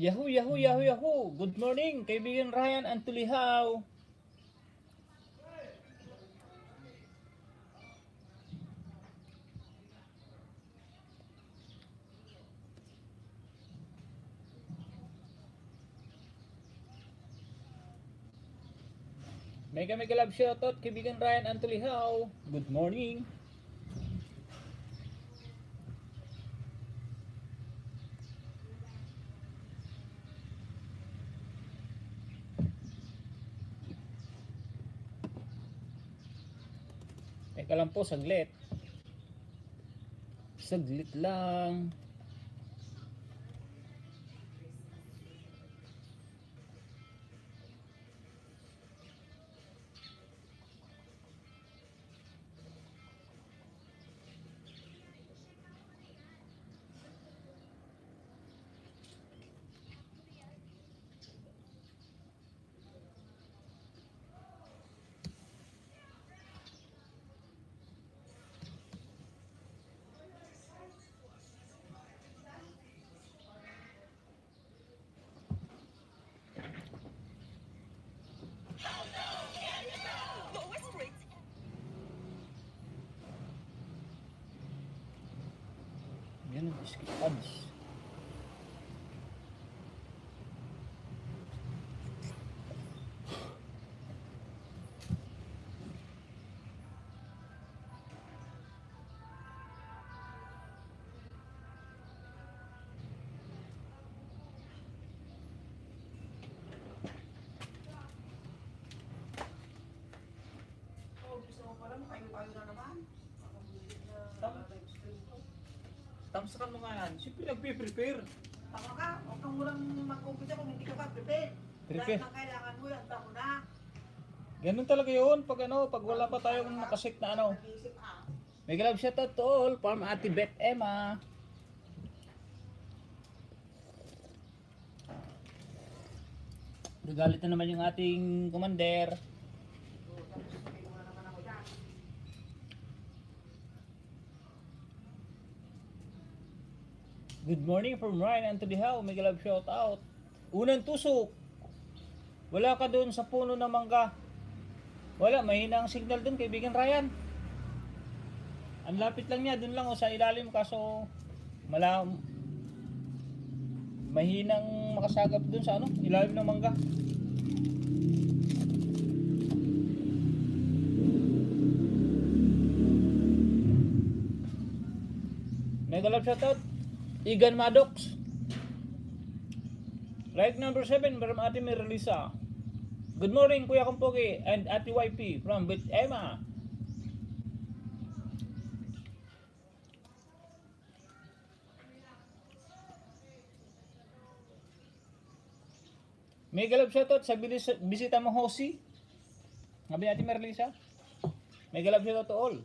Yahoo, Yahoo, Yahoo, Yahoo! Good morning, kaibigan Ryan and Tulihaw. Mega mega love shoutout, kaibigan Ryan and Tulihaw. Good morning. Teka lang po, saglit. Saglit lang. Yan ang skip ads. Tamsakan mo nga yan. Siyempre nagpe-prepare. Tama ka, huwag kang mulang mag-umpisa kung hindi ka pa prepare. Prepare. Dahil ang kailangan mo yan, tamo na. Ganun talaga yun pag pag wala pa tayong nakasit na Nag-iisip May love shoutout to all from Ate Beth Emma. Nagalit na naman yung ating commander. Good morning from Ryan and to the how. May love shoutout. Unang tusok. Wala ka doon sa puno ng mangga. Wala, mahina ang signal doon, kaibigan Ryan. Ang lapit lang niya, doon lang o sa ilalim, kaso mahinang makasagap doon sa ilalim ng mangga. Mega love shoutout, Igan Maddox. Like number 7 from Ate Merlisa. Good morning, Kuya Kumpogi and Ate YP from Beth Emma. Mega love shoutout sa bisita mo Hosi. Sabi Ate Merlisa. Mega love shoutout to all.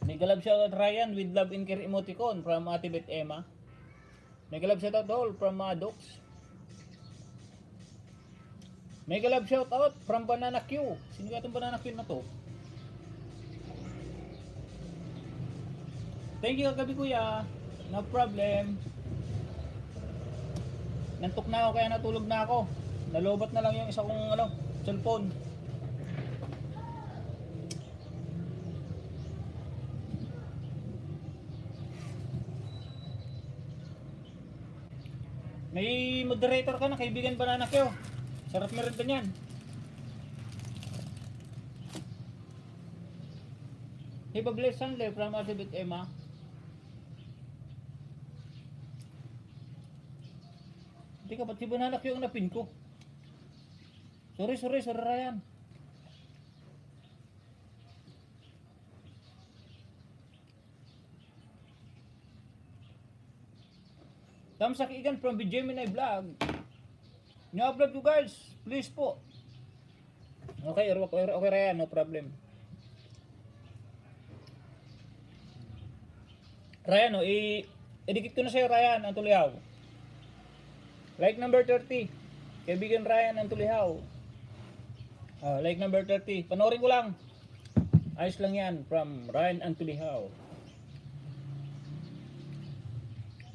Mega love shoutout Ryan with love and care emoticon from Ate Beth Emma. Mega love shoutout to all from Maddox. Mega love shoutout from Banana Q. Sino kaya itong Banana Q na to? Thank you kagabi kuya. No problem. Nantok na ako kaya natulog na ako. Nalobat na lang yung isa kong cellphone. May moderator ka na, kaibigan Banana Q. Sarap meron din yan. Have a blessed Sunday from Ate Beth Emma. Hindi ka, ba't si Banana Q ang napin ko? Sorry Ryan. Tamsak Igan from Gemini Vlog. Ni-upload ko guys, please po. Okay Ryan, no problem. Ryan, i-edit ko na sa'yo Ryan, ang tulihaw. Like number 30. Kaibigan Ryan, ang tulihaw. Like number 30. Panoorin ko lang. Ayos lang yan from Ryan, ang tulihaw.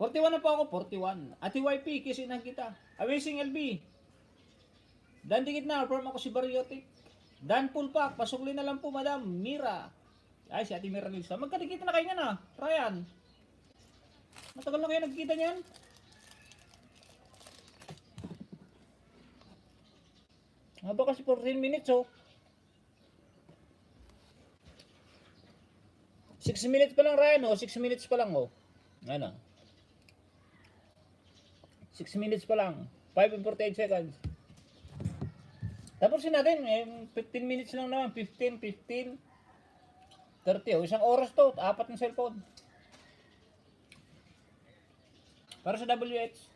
41 na po ako, 41. Ati YP, kisinan kita. Amazing LB. Dan dikit na, from ako si Bariotic. Dan Pulpak, pasukli na lang po, Madam Mira. Ay, si Ate Mira Lisa. Magkadikita na kayo niyan ah, Ryan. Matagal na kayo nagkita niyan. Haba kasi 14 minutes oh. 6 minutes pa lang Ryan oh, 6 minutes pa lang oh. Ano? 6 minutes pa lang. 5 and 48 seconds. Tapusin natin, 15 minutes lang naman. 15, 15, 30. O, isang oras to. 4 ng cellphone. Para sa WH.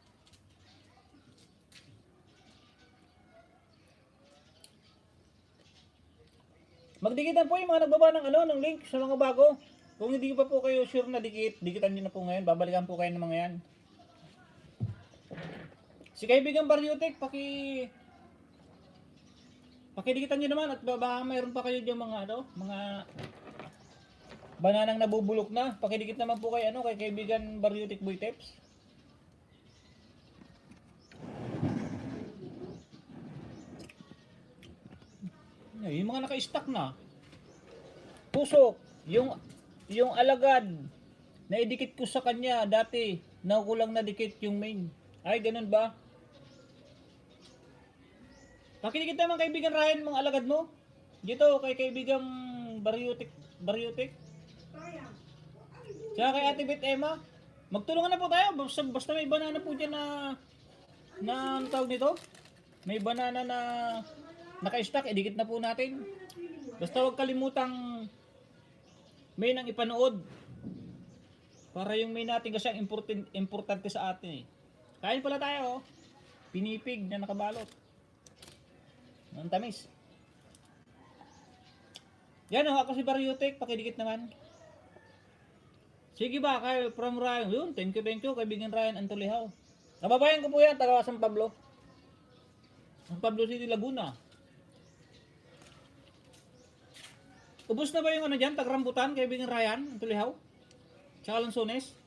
Magdikitan po yung mga nagbaba ng ng link sa mga bago. Kung hindi pa po kayo sure na dikitan nyo na po ngayon. Babalikan po kayo ng mga yan. Si kaibigan Bariotic, pakidikitan nyo naman at baka mayroon pa kayo dyan mga mga bananang nabubulok na. Pakidikit naman po kay kay kaibigan Bariotic Boy Tips. Yung mga naka-stack na. Pusok, yung alagad na idikit ko sa kanya dati, nakulang na dikit yung main. Ay, ganun ba? Pakidikit naman kaibigan Ryan mga alagad mo. Dito kay kaibigan Bariotic. Tsaka kay Ate Bet Emma. Magtulungan na po tayo. Basta may banana po dyan na ang tawag nito. May banana na naka-stack. Idikit na po natin. Basta huwag kalimutang may nang ipanood. Para yung may natin kasi ang importante sa atin eh. Kain pala tayo. Pinipig na nakabalot. Ang tamis. Yan ako si Bariotic. Pakidikit naman. Sige ba, kayo from Ryan. Yun, thank you, kaibigan Ryan Antulihaw. Kababayan ko po yan, taga San Pablo. San Pablo City, Laguna. Ubus na ba yung dyan, taga-rambutan, kaibigan Ryan Antulihaw? Tsaka Lansones.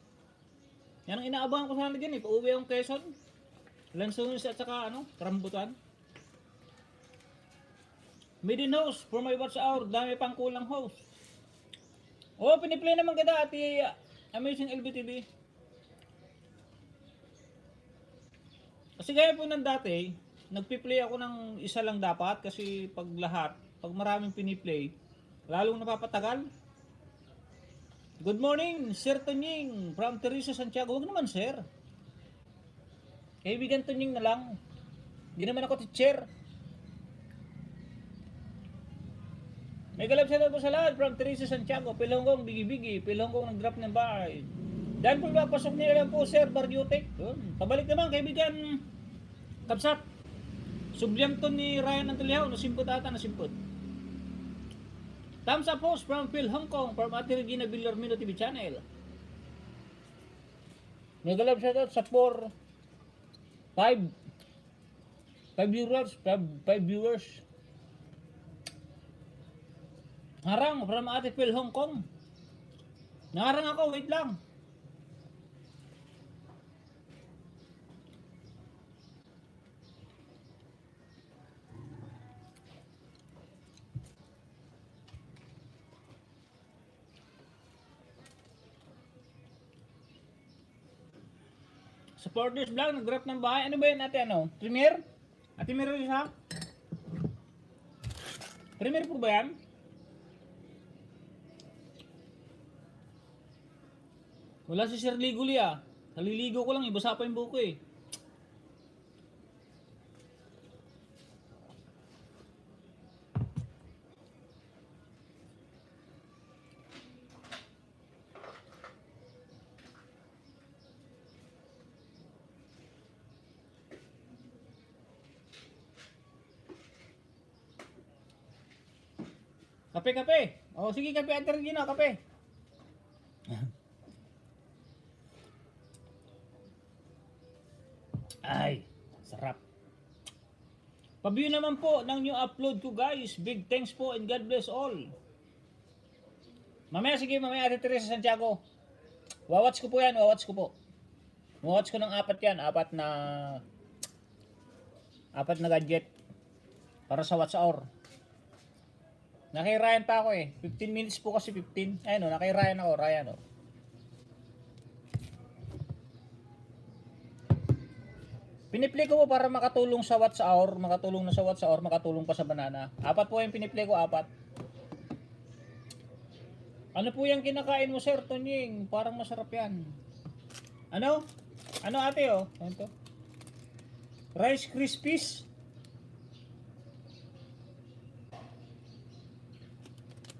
Yan ang inaabangan ko sana dyan eh, pauwi ang Quezon. Lansones at saka rambutan. Maiden host, for my watch hour, dami pang kulang host. Oh, piniplay naman kita ati Amazing LBTV. Kasi gaya po ng dati, nagpi-play ako ng isa lang dapat kasi pag maraming piniplay, lalong napapatagal. Good morning, Sir Tunying from Teresa Santiago. Huwag naman, sir. Kaibigan Tunying na lang. Hindi naman ako teacher. May galap siya po sa lahat from Teresa Santiago. Pilonggong bigi-bigi. Pilonggong nag-drop ng bahay. Dahil po pasok niya lang po Sir Bariotic. Pabalik naman kaibigan Kapsat. Subliam to ni Ryan Antulihaw. Nasimpot ata, nasimpot. Thumbs up post from Phil Hong Kong from Ate Regina Villarmino TV channel. May galap siya sa 5 viewers. Harang from Ate Phil Hong Kong. Naharang ako, wait lang. Supporters vlog, nag-drop ng bahay. Ano ba yun ate? Premier? Ate Meron isa? Premier po ba yan? Wala si Sir Liguli ah. Naliligo ko lang, ibasa pa yung buko eh. Kape. Oh, sige kape, Ate Regina, kape. Ay, sarap. Pa-view naman po ng new upload ko guys. Big thanks po and God bless all. Mamaya Ate Teresa Santiago. Wawatch ko po yan, wawatch ko po. Watch ko ng apat yan. Apat na gadget. Para sa watch hour. Nakay Ryan pa ako eh. 15 minutes po kasi 15. Ayun o, nakay Ryan ako. Ryan o. Piniplay ko po para makatulong sa watch hour. Makatulong na sa watch hour. Makatulong pa sa banana. Apat po yung piniplay ko. Apat. Ano po yung kinakain mo, Sir Tonying? Parang masarap yan. Ano? Ano ate oh? Ano to? Rice Krispies?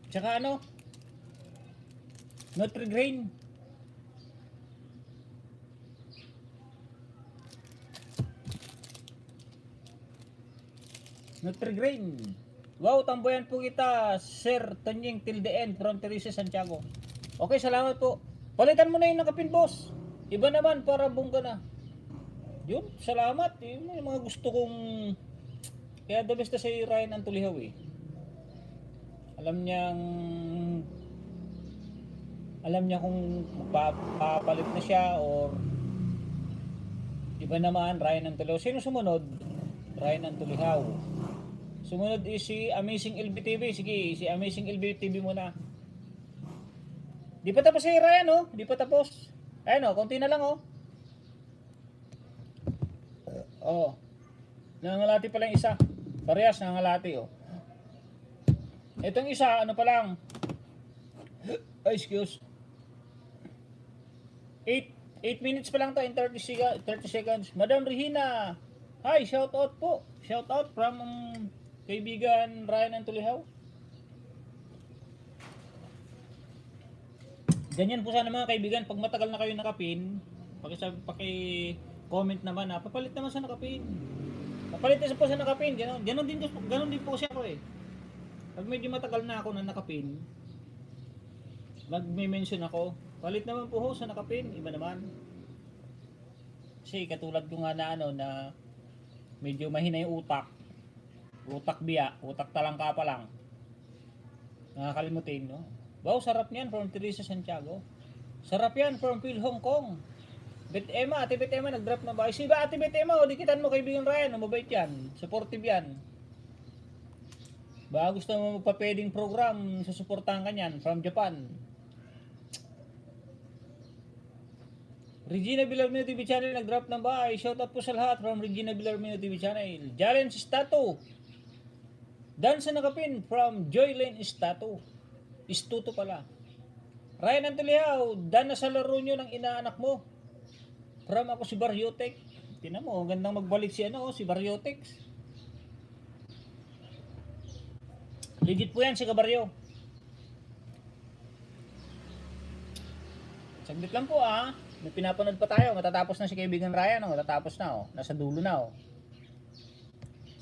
Tsaka ano? Nutri-Grain. Nutri-Grain. Wow, tambayan po kita, Sir Tonying till the end from Teresa Santiago. Okay, salamat po. Palitan mo na yung nakapin, boss. Iba naman para bungga na. Yun, salamat. Yun yung mga gusto kong... Kaya the best na si Ryan ang tulihaw eh. Alam niya kung papalit na siya or iba naman, Ryan ang tulihaw. Sino sumunod? Ryan ang tulihaw. Sumunod is si Amazing LBTV. Sige, si Amazing LBTV muna. Di pa tapos si Ryan oh. Di pa tapos. Ayun oh, konti na lang oh. Oh. Nangangalati pa lang isa. Parehas nangangalati oh. Itong isa, ano pa lang? Ay, excuse. 8 minutes pa lang to in 30 seconds. Madam Regina. Hi, shout out po. Shout out from kaibigan Ryan Antulihaw. Ganyan po sana mga kaibigan, pag matagal na kayo nakapin, paki-comment naman na papalit naman sa nakapin. Papalit na po sa nakapin, ganon din po siya ko eh. Pag medyo matagal na ako na nakapin, mag-mention ako, palit naman po ho sa nakapin, iba naman. Kasi katulad ko nga na na medyo mahina yung utak talangka pa lang. Nakakalimutin, no? Wow, sarap niyan from Teresa Santiago. Sarap yan from Phil Hong Kong. Ate Bet Emma, nag-drop na ba? Si ba Ate Bet Emma, o dikitan mo kaibigan Ryan, mabait yan. Supportive yan. Ba gusto mo magpa-peding program, susuportahan ka niyan from Japan. Regina Villarmino TV Channel, nag-drop na ba? Shout out po sa lahat from Regina Villarmino TV Channel. Jalen Stato. Dan sa nakapin from Joylene Stato. Istuto pala. Ryan Antulihaw, dan na sa laro nyo ng inaanak mo. From ako si Baryotek. Tinan mo, gandang magbalik si si Baryotek. Legit po yan si Kabaryo. Saglit lang po may pinapanood pa tayo. Matatapos na si kaibigan Ryan. Matatapos na nasa dulo na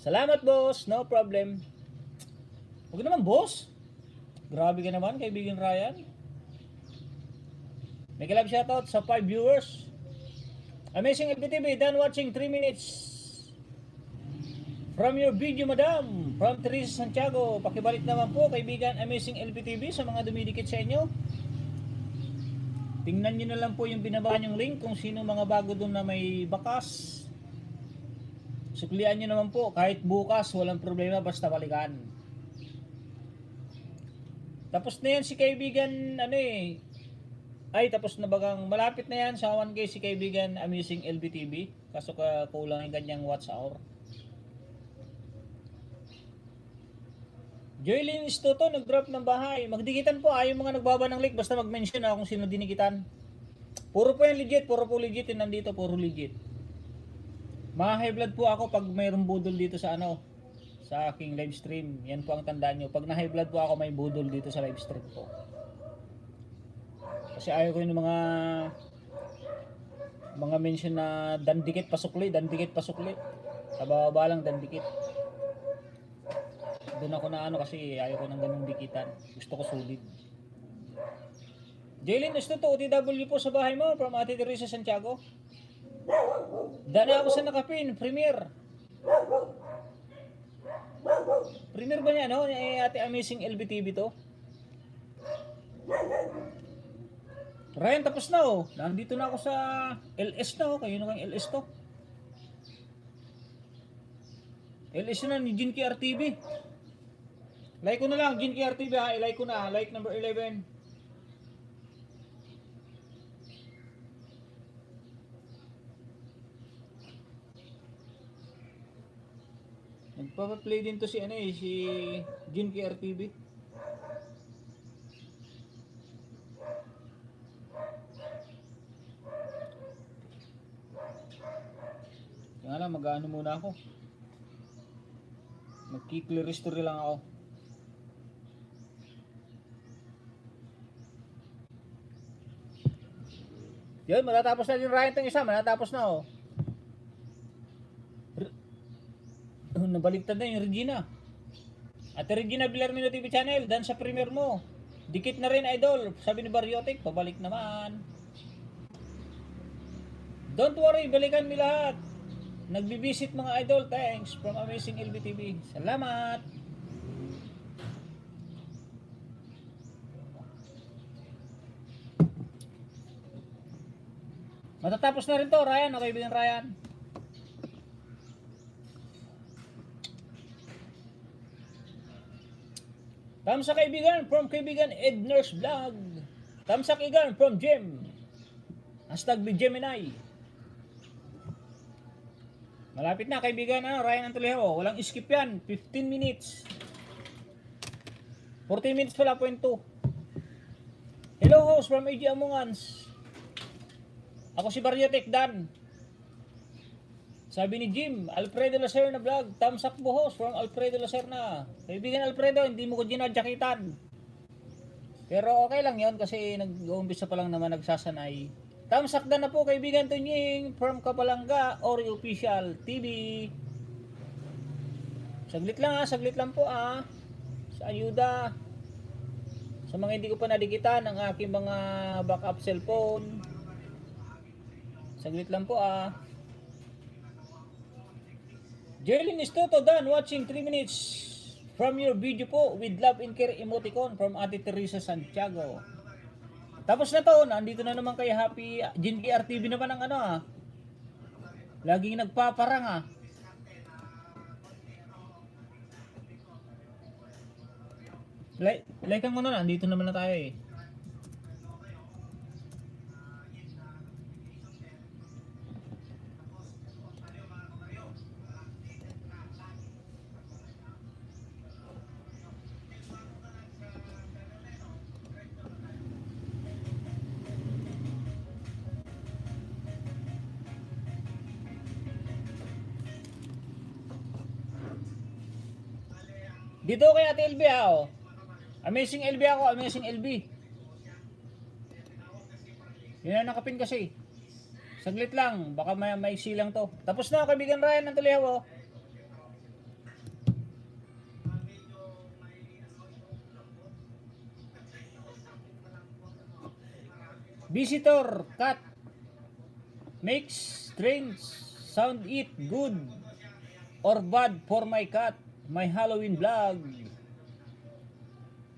Salamat boss, no problem. Huwag naman boss. Grabe ka naman, kaibigan Ryan. May kalab shoutout sa 5 viewers. Amazing LBTV, done watching 3 minutes. From your video, madam. From Teresa Santiago. Pakibalik naman po, kaibigan Amazing LBTV, sa mga dumidikit sa inyo. Tingnan nyo na lang po yung binaba nyong link kung sino mga bago doon na may bakas. Suklian nyo naman po, kahit bukas, walang problema, basta balikan. Tapos na yan si kaibigan, ay tapos na bagang, malapit na yan sa 1K si kaibigan Amazing LBTV. Kaso kulang yung kanyang watch hour. Joylene Istoto, nag-drop ng bahay. Magdikitan po, yung mga nagbaba ng link, basta mag-mention kung sino dinikitan. Puro po yan legit, puro po legit yung nandito, puro legit. High blood po ako pag mayroong budol dito sa sa aking live stream. Yan po ang tandaan nyo. Pag na-high blood po ako, may budol dito sa live stream po. Kasi ayaw ko yung mga mention na dandikit pasukli. Sa bababa lang dandikit. Doon ako na kasi ayaw ko ng ganung dikitan. Gusto ko solid. Jalen, gusto to, OTW po sa bahay mo from Ate Teresa Santiago. Dana ako sa nakapin, Premier. Premier ba niya, Ate Amazing LBTV to? Ryan, tapos na oh. Nandito na ako sa LS na oh. Kayo na kayong LS to. LS na ni Jin RTV. Like ko na lang, Jin RTV ha. I-like ko na. Like number 11. Nagpapaplay din to si ano eh, si Jin RTV. Kaya lang, mag-ano muna ako. Mag-clear history lang ako. Yun, matatapos na din Ryan itong isa. Matatapos na oh. Nabaliktad na yung Regina. At Regina Villarmino TV channel, dan sa premiere mo. Dikit na rin idol. Sabi ni Bariotic, pabalik naman. Don't worry, balikan mi lahat. Nagbibisit mga idol, thanks from Amazing LBTV. Salamat. Matatapos na rin to, Ryan. Okay, kaibigan Ryan. Tamsa kaibigan from kaibigan Edner's Vlog. Tamsa kaibigan from Gem. Hashtag Gemini. Malapit na kaibigan Ryan Antolejo. Walang skip yan. 15 minutes. 40 minutes pala, point 2. Hello host from AG Amongans. Ako si Bariotic Dan. Sabi ni Jim, Alfredo Lacerna vlog, thumbs up buhos from Alfredo Lacerna. Kaibigan Alfredo, hindi mo ko ginadyakitan. Pero okay lang yon kasi nag-uumpisa pa lang naman nagsasanay. Thumbs up na po kaibigan Tunying from Kapalanga, Ori Official TV. Saglit lang po sa ayuda. Sa mga hindi ko pa nadikitan ang aking mga backup cellphone. Saglit lang po Jerlyn Estoto Dan watching 3 minutes from your video po with love and care emoticon from Ate Teresa Santiago. Tapos na to, nandito na naman kay Happy Jin RTV naman ang laging nagpaparang Like mo na, nandito naman na tayo eh. Dito kay Ate LB Amazing LB ako, Amazing LB. Yun ang nakapin kasi. Saglit lang, baka may silang to. Tapos na kaibigan Ryan ng Tuleho. Visitor, cat. Makes strange sound it good or bad for my cat. My Halloween vlog.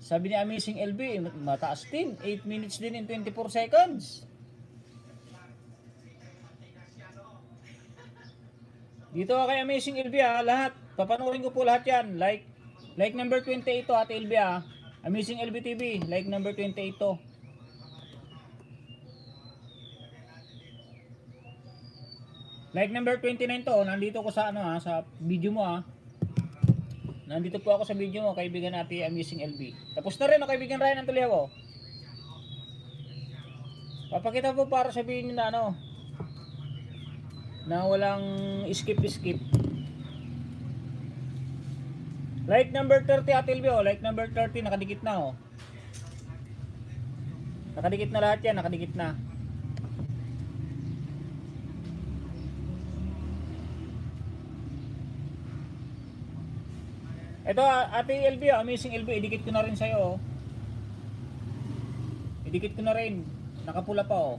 Sabi ni Amazing LB, mataas din. 8 minutes din in 24 seconds. Dito kay Amazing LB lahat. Papanoorin ko po lahat yan. Like number 28 to Ate LB Amazing LB TV. Like number 28 to. Like number 29 to. Nandito ko sa sa video mo Nandito po ako sa video mo, kaibigan natin Amazing LB. Tapos na rin kaibigan Ryan ng Tuleho. Papakita po para sabihin nyo na walang skip. Like number 30 Ate LB like number 30 nakadikit na Nakadikit na lahat yan, nakadikit na. Ito Ate LB Amazing LB, idikit ko na rin sa'yo Idikit ko na rin. Nakapula pa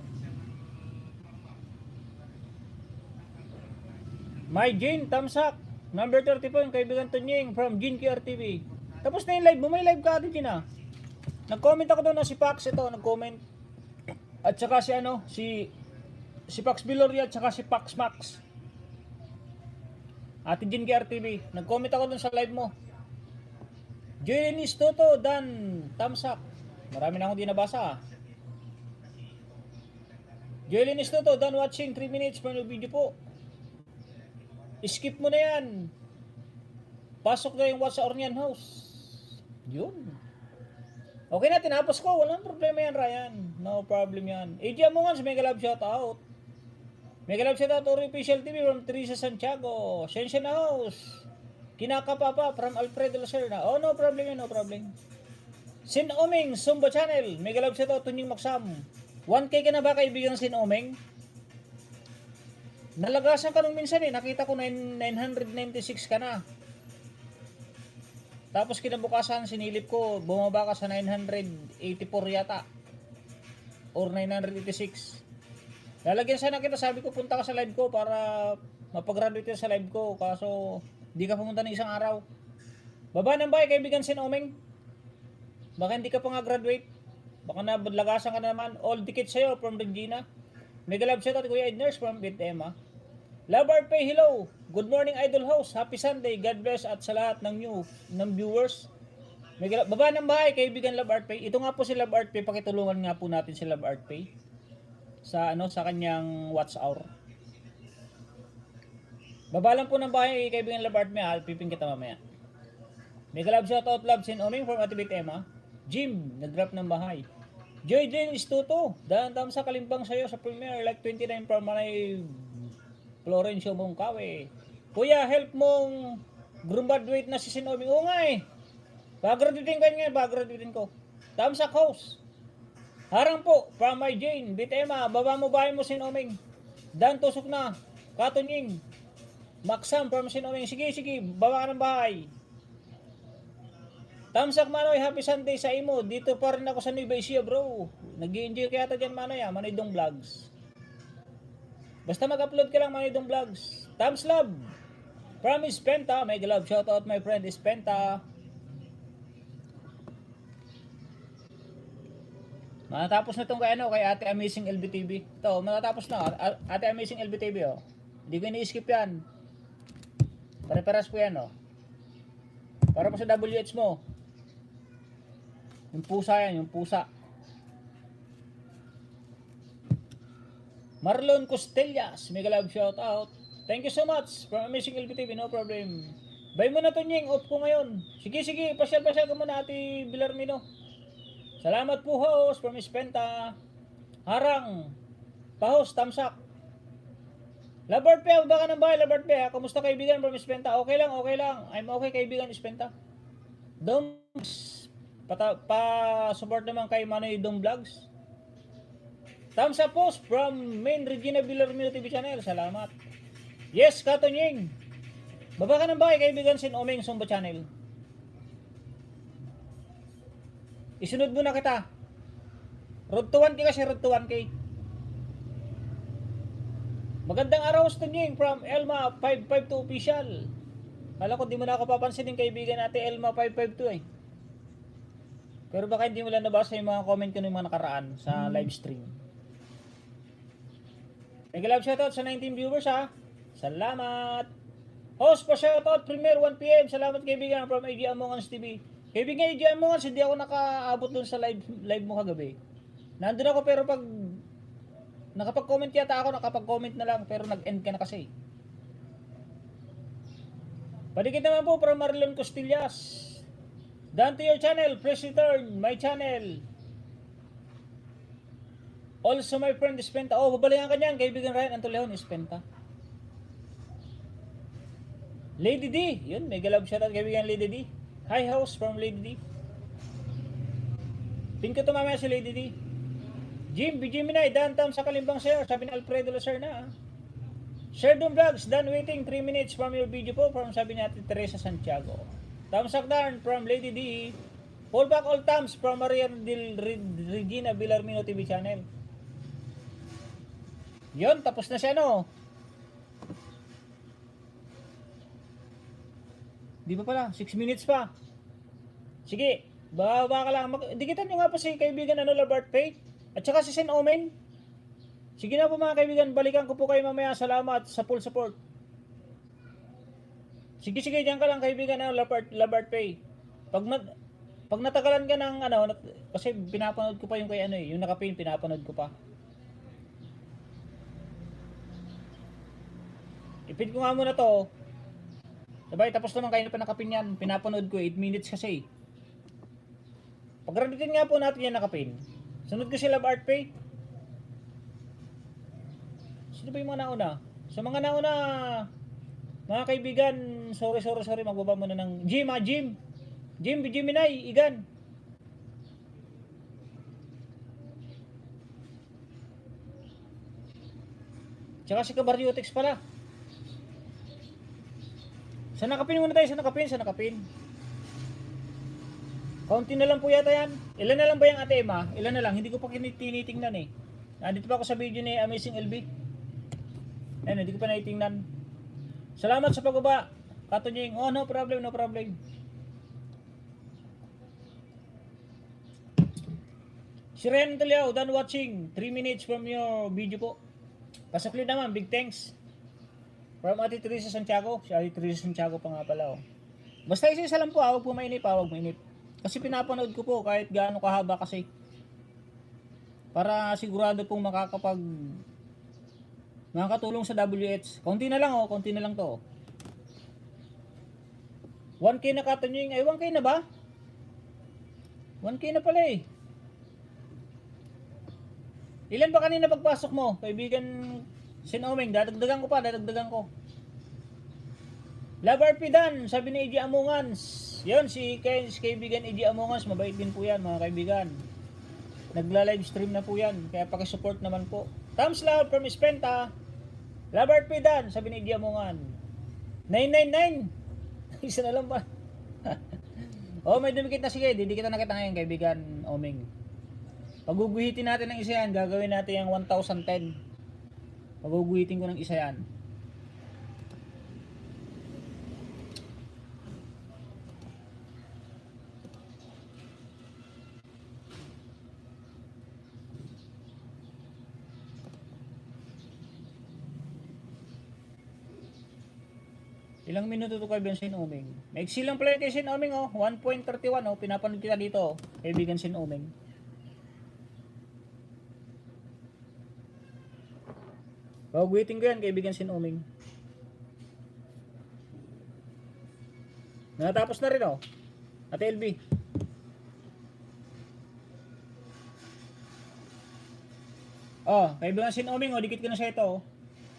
My Jane, thumbs up. Number 30 po yung kaibigan Tunying from Jin QRTV. Tapos na yung live mo, may live ka Ate Jane Nag-comment ako doon si Pax nag-comment. At saka si ano, si Pax Biloria at saka si Pax Max. Ate Jean KRTV, nag-comment ako dun sa live mo. Joelinis Toto, Dan, thumbs up. Marami na akong di nabasa. Joelinis Toto, Dan watching 3 minutes for new video po. Skip mo na yan. Pasok na yung What's Ornian House. Yun. Okay na, tinapos ko. Walang problema yan, Ryan. No problem yan. AJ Amongans, mega love shoutout. Mega love shoutout to Official TV from Teresa Santiago. Sensya na House. Kinakapapa from Alfredo Lacerna. Oh, no problem yan, no problem. Sin Omeng, Zumba Channel. Mega love shoutout to Ning Maksam. 1K ka na ba kaibigan Sin Omeng? Nalagasan ka nung minsan eh. Nakita ko 996 ka na. Tapos kinabukasan sinilip ko, bumaba ka sa 984 yata. Or 986. Lalagyan sana kita, sabi ko punta ka sa live ko para mapag-graduate ka sa live ko. Kaso hindi ka pumunta ng isang araw. Baba ng bahay kaibigan Sin Omeng. Baka hindi ka pa nga graduate. Baka nalagasan ka na naman. All the kids sa'yo from Regina. Mega love shoutout Kuya Edners from Bitema. Love Art Pay, hello. Good morning Idol House. Happy Sunday. God bless at sa lahat ng viewers. Baba ng bahay kaibigan Love Art Pay. Ito nga po si Love Art Pay. Pakitulungan nga po natin si Love Art Pay sa sa kanyang watch hour. Baba lang po ng bahay kaibigan Love Art Pay. Piping kita mamaya. Mega love shoutout Love Sin Oming from Atibit Emma. Jim, nag-drop ng bahay. Joy Jane Istuto. Dahan-dam sa kalimbang sayo sa premiere like 29 from Manay Florencio Mongkawe. Kuya, help mong graduate na si Sin Oming. Oo nga eh. Pag-graduating ko ngayon, pag-graduating ko. Thumbs up house. Harang po, from my Jane, Bitema, baba mo bahay mo Sin Oming. Dan tusok na. Katunying. Maksam from Sin Oming. Sige, baba ka ng bahay. Thumbs up Manoy, happy Sunday sa imo. Dito pa rin ako sa Nueva Ecija bro. Nag-i-enjoy kaya dyan Manoy ah, Manoy Dong Vlogs. Basta mag-upload ka lang Manoy Dong Vlogs. Thumbs love. Promise Penta, may love shoutout my friend is Penta. Matatapos na itong kay Ate Amazing LBTV. Ito, matatapos na. Ate Amazing LBTV oh. Hindi ko ini-skip yan. Pare-paras po yan oh. Para pa sa WH mo. Yung pusa yan, yung pusa. Marlon Costellas, mega love shout out. Thank you so much from Amazing LBTV, no problem. Bay mo na to Nying, off ko ngayon. Sige, pasyal ka muna Ate Bilarmino. Salamat po host from Ispenta. Harang. Pahos, thumbs up. Labart Pe, baka ng bahay, Labart Pe. Kumusta kaibigan from Ispenta? Okay lang. I'm okay kaibigan Ispenta. Doms, pa-support naman kay Manoy Dong Vlogs. Thumbs up post from main Regina Villarmino TV channel. Salamat. Yes, Katonying. Baba ka ng bahay, kaibigan Sin Omeng Zumba channel. Isunod mo na kita. Road to 1K kasi, road to 1K. Magandang araw, Stonying from Elma 552 official. Kala ko di mo na ako papansinin kaibigan natin Elma 552 eh. Pero baka hindi mo lang nabasa yung mga comment ko ng mga nakaraan sa live stream. Nag-love shoutout sa 19 viewers ha. Salamat. Host pa shoutout premiere 1pm. Salamat kaibigan from AJ Amongans TV. Kaibigan AJ Amongans, hindi ako nakaabot dun sa live mo kagabi. Nandun ako pero pag nakapag-comment yata ako, nakapag-comment na lang pero nag-end ka na kasi. Padikit naman po from Marlon Costillas. Down to your channel, please return my channel. Also my friend Ispenta. Oh, babalikan ka niyan, kaibigan Ryan Antoleon Ispenta. Lady D, yun, mega love shoutout kaibigan Lady D. Hi house from Lady D. Pin ko to mamaya si Lady D. Jim, Bijiminay, downtown sa Kalimbang Sir. Sabi ni Alfredo Lacerna. Share Dong Vlogs, done waiting 3 minutes from your video po. From sabi ni Ate Teresa Santiago. Thumbs up down from Lady D. Pull back all thumbs from Maria Regina Villarmino TV channel. Yun, tapos na siya no. Di ba pala? 6 minutes pa. Sige, baba ka lang. Dikitan nyo nga po si kaibigan Labart Pay. At saka si Sen Omen. Sige na po mga kaibigan, balikan ko po kayo mamaya. Salamat sa full support. Sige, diyan ka lang kaibigan, Labart Pay. Pag natagalan ka ng kasi pinapanood ko pa yung kay yung nakapin, pinapanood ko pa. Ipin ko nga muna to. Sabay, tapos naman kayo na pa nakapin yan. Pinapanood ko, 8 minutes kasi. Pag-graduatin nga po natin yan nakapin. Sunod ko si Labart Pay. Sino ba yung mga nauna? Sa mga nauna, mga kaibigan, sorry, magbaba muna ng Jim, Jiminay, Igan. Tsaka si Kabaryotex pala. Sa nakapin muna tayo, sa nakapin. Kaunti na lang po yata yan. Ilan na lang ba yung ate Emma? Ilan na lang, hindi ko pa tinitingnan eh. Nandito pa ako sa video ni Amazing LB. Ayun, hindi ko pa naitingnan. Salamat sa pagbaba. Katunying, oh no problem. Si Ren Taliao, done watching. 3 minutes from your video po. Pasakli naman, big thanks. From Ate Teresa Santiago. Si Ate Teresa Santiago pa nga pala. Oh. Basta isa lang po, huwag po mainip. Kasi pinapanood ko po kahit gaano kahaba kasi. Para sigurado pong makakatulong sa WH. Konti na lang to. 1K na katunying. Ay, 1K na ba? 1K na pala eh. Ilan ba kanina pagpasok mo? Kaibigan Sin Omeng, dadagdagan ko. Love RP Dan, sabi ni EJ Amongans. Yun, si kaibigan EJ Amongans, mabait din po yan mga kaibigan. Nagla-live stream na po yan, kaya pakisupport naman po. Thumbs love from Spenta. Love RP Dan, sabi ni EJ Amongan. 999. Isa na lang ba? Oh, may dumikit na, sige, didikitan na kita ngayon kaibigan Omeng. Paguguhitin natin ng isa yan, gagawin natin yung 1010. Paguguhitin ko ng isa yan. Ilang minuto to kaibigan Sin Omeng? Maiksi lang pala kay Sin Omeng oh. 1.31 oh. Pinapanood kita dito oh. Kaibigan Sin Omeng. Paguguhitin ko yan kaibigan Sin Omeng. Natapos na rin oh. Ate LB. Oh, kaibigan Sin Omeng oh. Dikit ko na sa ito oh.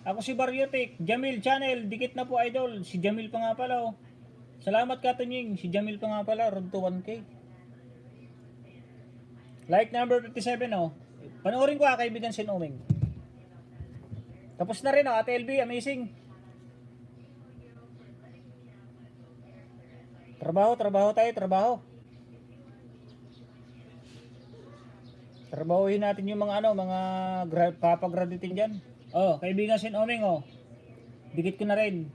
Ako si Baryotek, Jamil Channel, dikit na po idol, si Jamil pa nga pala oh. Salamat Katunying, si Jamil pa nga pala, road to 1K. Like number 57 oh. Panoorin ko kaibigan Sin Omeng. Tapos na rin oh, Ate LB, amazing. Trabaho tayo. Trabahuhin natin yung mga mga papagraduating dyan. Oh, kaibigan Sin Omeng oh. Dikit ko na rin.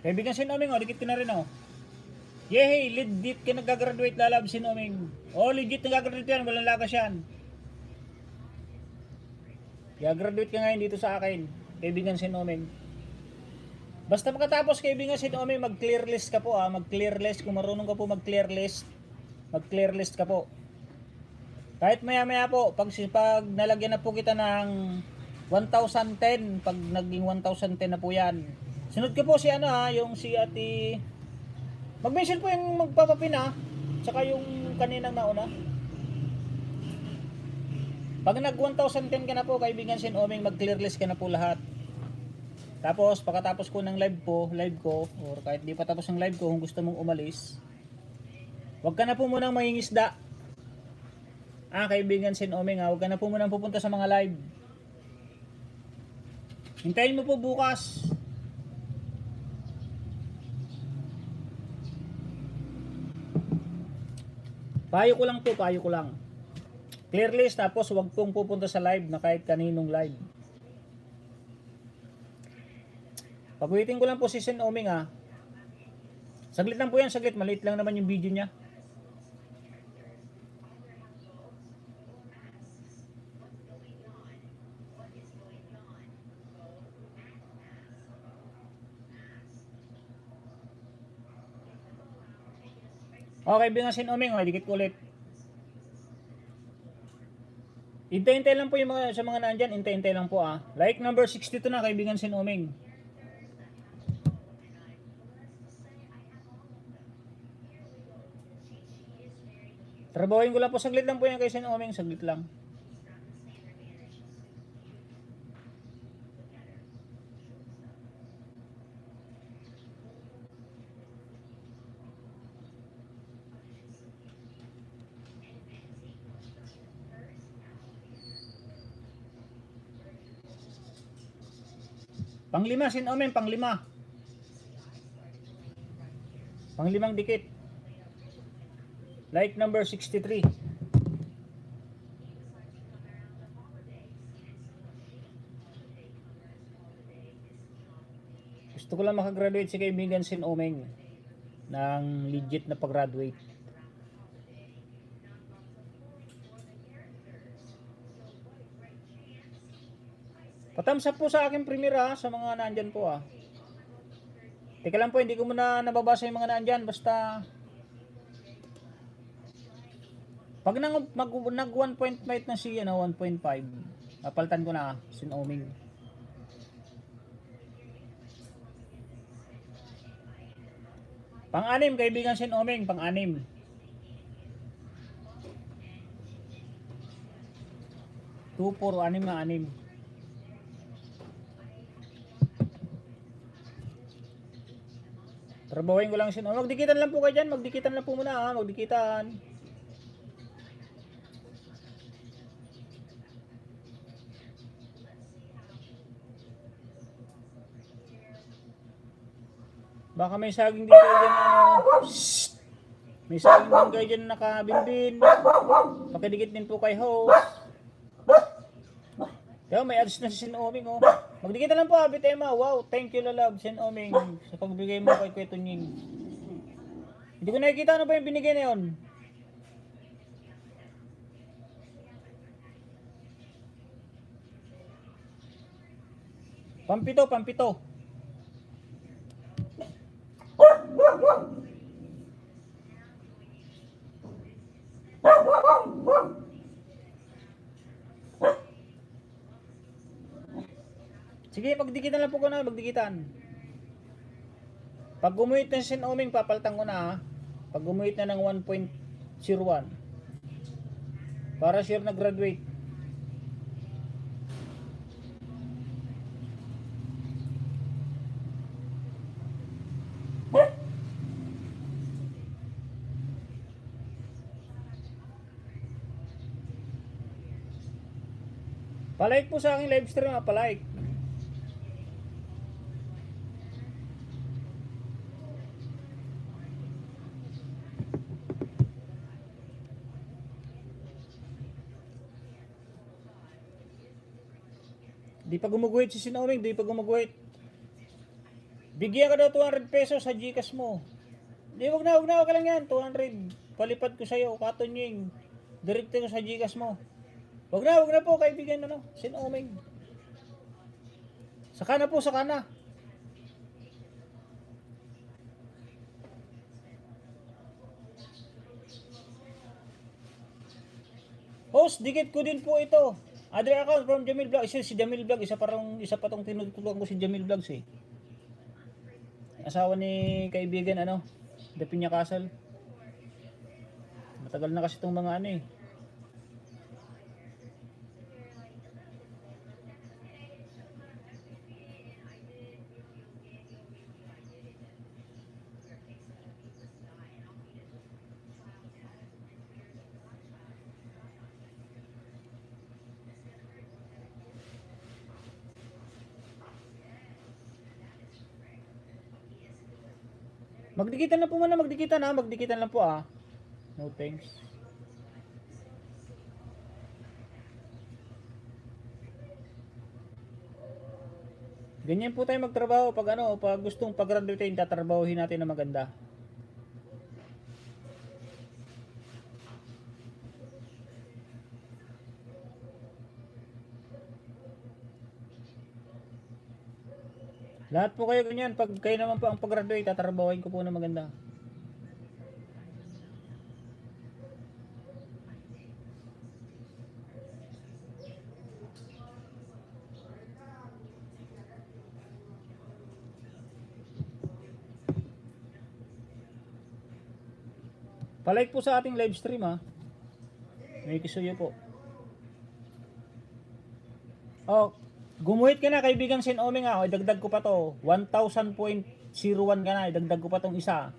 Kaibigan Sin Omeng oh, dikit ko na rin oh. Yehey, legit ka nag-graduate lalab Sin Omeng. Oh, legit nag-graduate yan, walang lakas yan. Graduate ka ngayon dito sa akin, kaibigan Sin Omeng. Basta makatapos kaibigan Sin Omeng, mag-clear list ka po ah, mag-clear list. Kung marunong ka po mag-clear list, mag-clear list ka po. Kahit maya po, pag nalagyan na po kita ng 1010, pag naging 1010 na po yan. Sunod ko po si yung si Ate, mag-mention po yung magpapapin tsaka yung kaninang nauna. Pag nag 1010 ka na po kaibigan Sin Omeng, mag-clear list ka na po lahat. Tapos pagkatapos ko ng live ko, or kahit di pa tapos ng live ko, kung gusto mong umalis, wag ka na po munang mangingisda. Kaibigan Sin Omeng wag ka na po munang pupunta sa mga live. Hintayin mo po bukas. Payo ko lang. Clear list, tapos wag pong pupunta sa live na kahit kaninong live. Pag-waiting ko lang po si Sen Oming ha. Saglit lang po yan, saglit. Maliit lang naman yung video niya. Okay, bingasin Oming, okay, dikit ko ulit. Hintay-hintay lang po yung mga, sa mga nandyan, hintay-hintay lang po ah. Like number 62 na, kaibigan Sin Oming. Trabahoin ko lang po, saglit lang po yan kay Sin Oming, saglit lang. Panglima, Sin Oming, panglima. Panglimang dikit. Like number 63. Gusto ko lang makagraduate si kaibigan Sin Oming ng legit na pag-graduate. Patamsap po sa akin premier ha, sa mga nandyan po ha. Teka lang po, hindi ko muna nababasa yung mga nandyan, basta pag nag 1.5 na siya na 1.5, napalitan ko na Sin Oming. Pang-anim, kaibigan Sin Oming, pang-anim. Two, four, anim na anim. Trabahoin ko lang Sin Oming. Magdikitan lang po kayo dyan, magdikitan lang po muna ha, magdikitan. Baka may saging dito dyan may saging din kayo dyan nakabinbin. Pakidikit din po kay host. Kaya may ads na si Sin Oming oh. Magdikita lang po Abit Emma. Wow, thank you lalab Sin Oming sa pagbigay mo kay Kuya Tunying. Hindi ko nakikita ano ba yung binigay na yun. Pampito, pampito. Sige, magdikitan lang po ko na, magdikitan. Pag gumuhit na si Sin Oming, papalitan ko na ha. Pag gumuhit na ng 1.01. Para sure na graduate. Palike po sa aking live stream ha, palike. Di pa gumuguhit si Sin Oming, di pa gumuguhit. Bigyan ka daw 200 pesos sa Gcash mo. Di, wag na, wag lang yan. 200. Palipad ko sa'yo, Katunying. Direkte ko sa Gcash mo. Wag na po, kaibigan ano, Sin Oming. Saka na po, saka na. Host, dikit ko din po ito. Other account from Jamil Vlog. Si Jamil Vlog, isa pa tong tinutulungan ko si Jamil Vlogs eh. Asawa ni kaibigan ano, Dapinya Castle. Matagal na kasi itong mga ano eh. Magdikitan na po muna, magdikitan lang po ah. No thanks. Ganyan po tayo magtrabaho pag ano, pag gustong pag-graduatein, tatrabahuhin natin na maganda. Lahat po kayo ganyan, pag kayo naman po ang pag-graduate, tatrabahuhin ko po na maganda. Palike po sa ating live stream ha. May kisuyo po. Oh, gumuhit ka na kaibigan Sin Oming ha. O, idagdag ko pa to. 1000.01 ka na. Idagdag ko pa tong isa.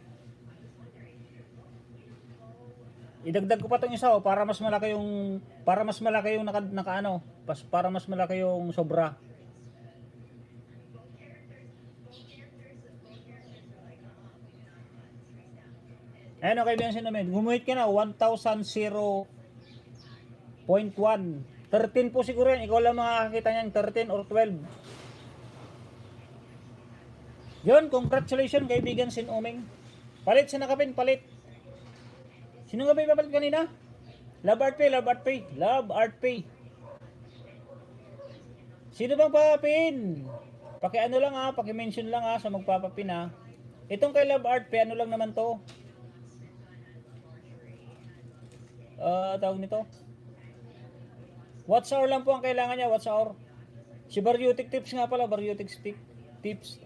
Idagdag ko pa tong isa oh, para mas malaki yung para mas malaki yung sobra. Ayan o kaibigan Sin Oming. Gumuhit ka na 1000.01. 13 po siguro yan. Ikaw lang makakakita niyan 13 or 12. Yun, congratulations kaibigan Sin Oming. Palit sa nakapin, palit. Sino nga ba ipapalit kanina? Love Art Pay, Love Art Pay, Love Art Pay. Sino bang papapin? Paki-ano lang ha, paki-mention lang ha sa magpapapin ha. Itong kay Love Art Pay, ano lang naman to? Tawag nito. What's hour lang po ang kailangan niya, what's hour. Si Baryotic Tips nga pala, Baryotic Tips.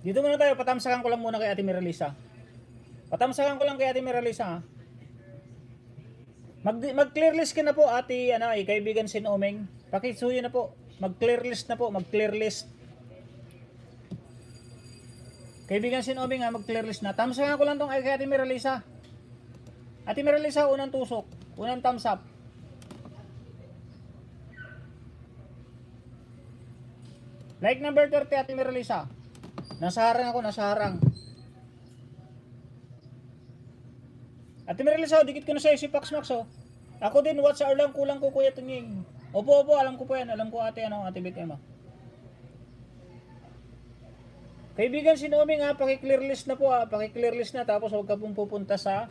Dito muna tayo, patamsakan ko lang muna kay Ate Miralisa. Patamsakan ko lang kay Ate Miralisa. Mag-clear list ka na po, Ate kaibigan Sin Oming. Pakisuyo na po. Mag-clear list na po, mag-clear list. Kaibigan Sin Oming ha, mag-clear list na. Tamsakan ko lang tong kay Ate Miralisa. Ate Miralisa, unang tusok, unang thumbs up. Like number 30, Ate Miralisa. Nasa harang ako, nasa harang. Ate Miralisa, dikit ko na sa'yo si Pax Max oh. Ako din, what's hour lang, kulang ko Kuya Tunying. Opo, alam ko po yan, alam ko Ate BTM ah. Kaibigan Sin Oming ha, paki-clear list na po ha, paki-clear list na tapos huwag ka pong pupunta sa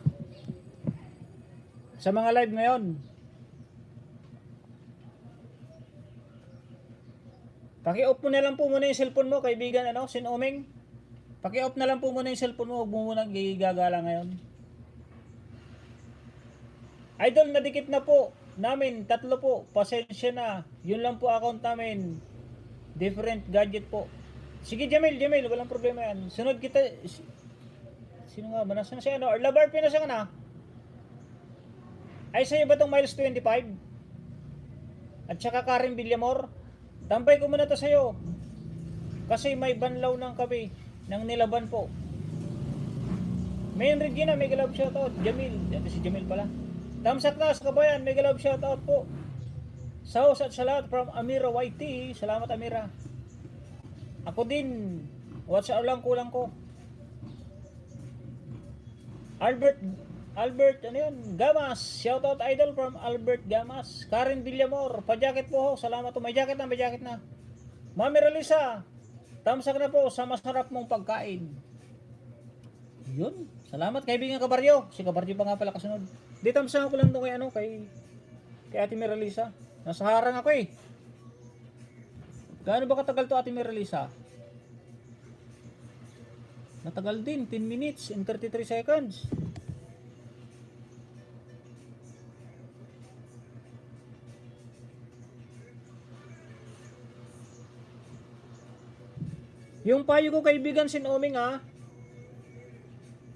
mga live ngayon. Paki-off mo na lang po muna yung cellphone mo, kaibigan Sin Oming. Paki-off na lang po muna yung cellphone mo, huwag mo muna gigagala ngayon. Idol, nadikit na po namin, 3 po, pasensya na. Yun lang po account namin. Different gadget po. Sige Jamil, walang problema yan. Sunod kita. Sino nga ba? Nasaan siya Labar pinasa ka na? Ay sa'yo ba itong Miles 25? At saka Karin Villamor? Tampay ko muna to sa'yo. Kasi may banlaw ng kape. Ng nilaban po. Main Regina, mega love shoutout. Jamil. Ito si Jamil pala. Tamsak na sa kabayan, mega love shoutout po. Saos at salat from Amira YT. Salamat Amira. Ako din. What's up lang kulang ko. Albert, Gamas. Shoutout idol from Albert Gamas. Karin Villamor, pa-jacket po ho. Salamat po. May jacket na. Mami Relisa, tamsak na po sa masarap mong pagkain. Yun. Salamat kaibigan Kabaryo. Si Kabaryo pa nga pala kasunod. Di tamsak ko lang to kay Ate Miralisa. Nasa harang ako eh. Gaano ba katagal to Ate Miralisa? Matagal din, 10 minutes and 33 seconds. Yung payo ko kaibigan Sin Oming ha.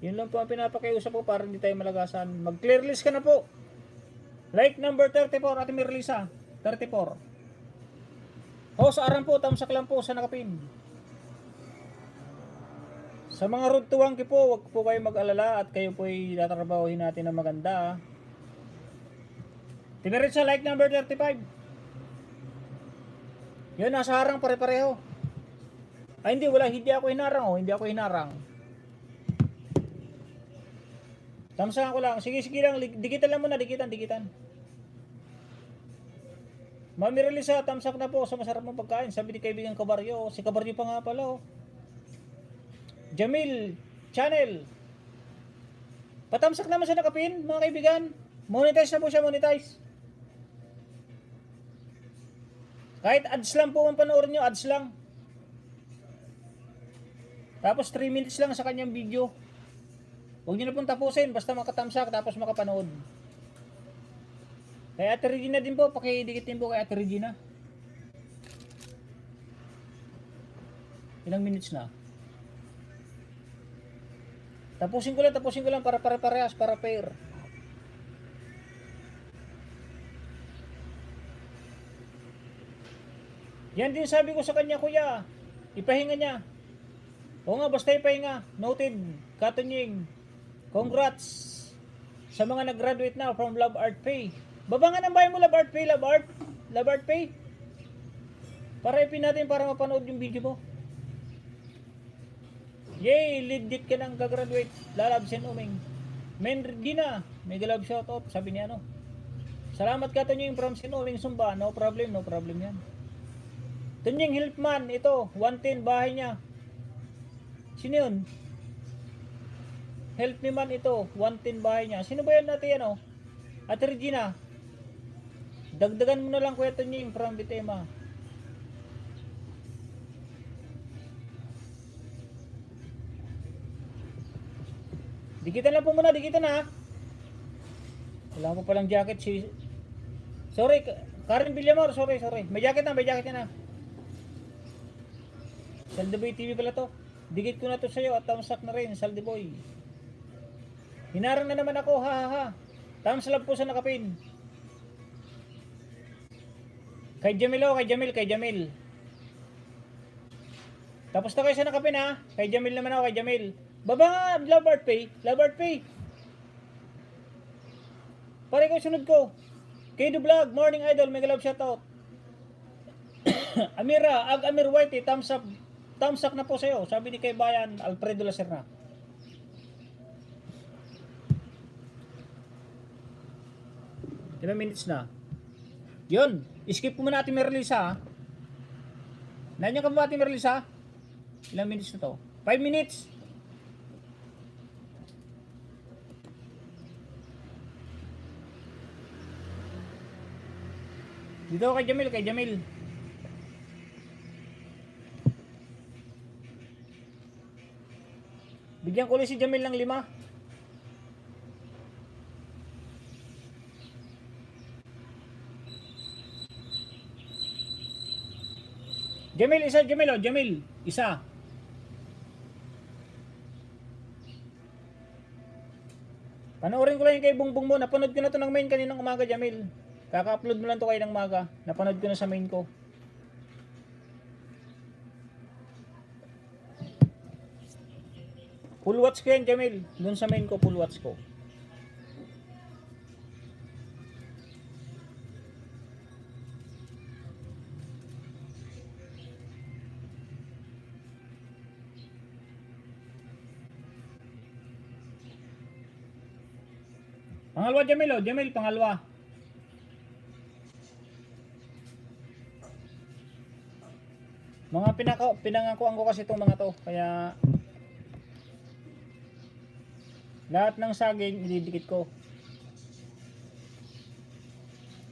Yun lang po ang pinapakiusap ko para hindi tayo malagasan. Mag-clear list ka na po. Like number 34 Ate Miralisa. 34. Sa aram po, tamsak lang po sa nakapin. Sa mga road to Wangki po, wag po kayo mag-alala at kayo po ay tatrabahuhin natin na maganda. Tinirit sa like number 35. Yun, nasa harang pare-pareho. Ay hindi ako hinarang. Tamsahan ko lang. Sige lang, dikitan lang muna, dikitan. Mami Relisa, tamsak na po sa masarap mong pagkain. Sabi ni kaibigan Kabaryo. Si Kabaryo pa nga pala, oh. Jamil Channel. Patamsak naman sa nakapin, mga kaibigan. Monetize na po siya, monetize. Kahit ads lang po ang panoorin nyo, ads lang. Tapos 3 minutes lang sa kanyang video. Huwag nyo na pong tapusin, basta makatamsak tapos makapanood. Kay Ate Regina din po, pakidikit din po kay Ate Regina. Ilang minutes na? Tapusin ko lang para pare-parehas, para pair. Yan din sabi ko sa kanya, kuya. Ipahinga niya. Oo nga, basta ipahinga. Noted, Katunying. Congrats sa mga nag-graduate na from Love Art Pay. Baba nga ng bahay mo, Love Art Pay, Love Art Pay. Para ipin natin para mapanood yung video mo. Yay, legit ka nang gagraduate. Lalab Sen Uming. Men Regina, mega love shoutout. Sabi niya, ano. Salamat Katunying from Sen Uming Sumba. No problem yan. Tunying Hilpman, ito, 110 bahay niya. Sino yun? Help me man ito, 110 bahay niya. Sino ba yan natin yan, oh? Ate Regina, dagdagan mo na lang kuya Tunying from Bitema. Dikitan lang po muna, dikitan na. Wala mo palang jacket si... Sorry, Karen Villamor, sorry. May jacket na na. Saldiboy TV pala to. Dikit ko na to sa'yo at tamsak na rin, Saldiboy. Hinarang na naman ako, ha. Thumbs up po sa nakapin. Kay Jamil. Tapos na kayo sa nakapin, ha. Kay Jamil naman ako, kay Jamil. Baba nga, Love Art Pay. Pare ko sunod ko. Kay The Vlog, Morning Idol, mega love shoutout. Amir Whitey, thumbs up na po sa'yo. Sabi ni kay Bayan, Alfredo Lacerna. Ilang minutes na? Yun. Skip po muna natin Merlisa. Nandiyan ka ba natin Merlisa? Ilang minutes na to? 5 minutes. Dito kay Jamil. Bigyan ko ulit si Jamil ng 5. Jamil, isa. Panoorin ko lang yung kay Bungbong mo. Napanood ko na to ng main kaninang umaga, Jamil. Kaka-upload mo lang to kayo ng umaga. Napanood ko na sa main ko. Full watch ko yan, Jamil. Doon sa main ko, full watch ko. Pangalawa, Jamil, pangalawa. Mga pinangakuan ko kasi itong mga to. Kaya lahat ng saging ididikit ko.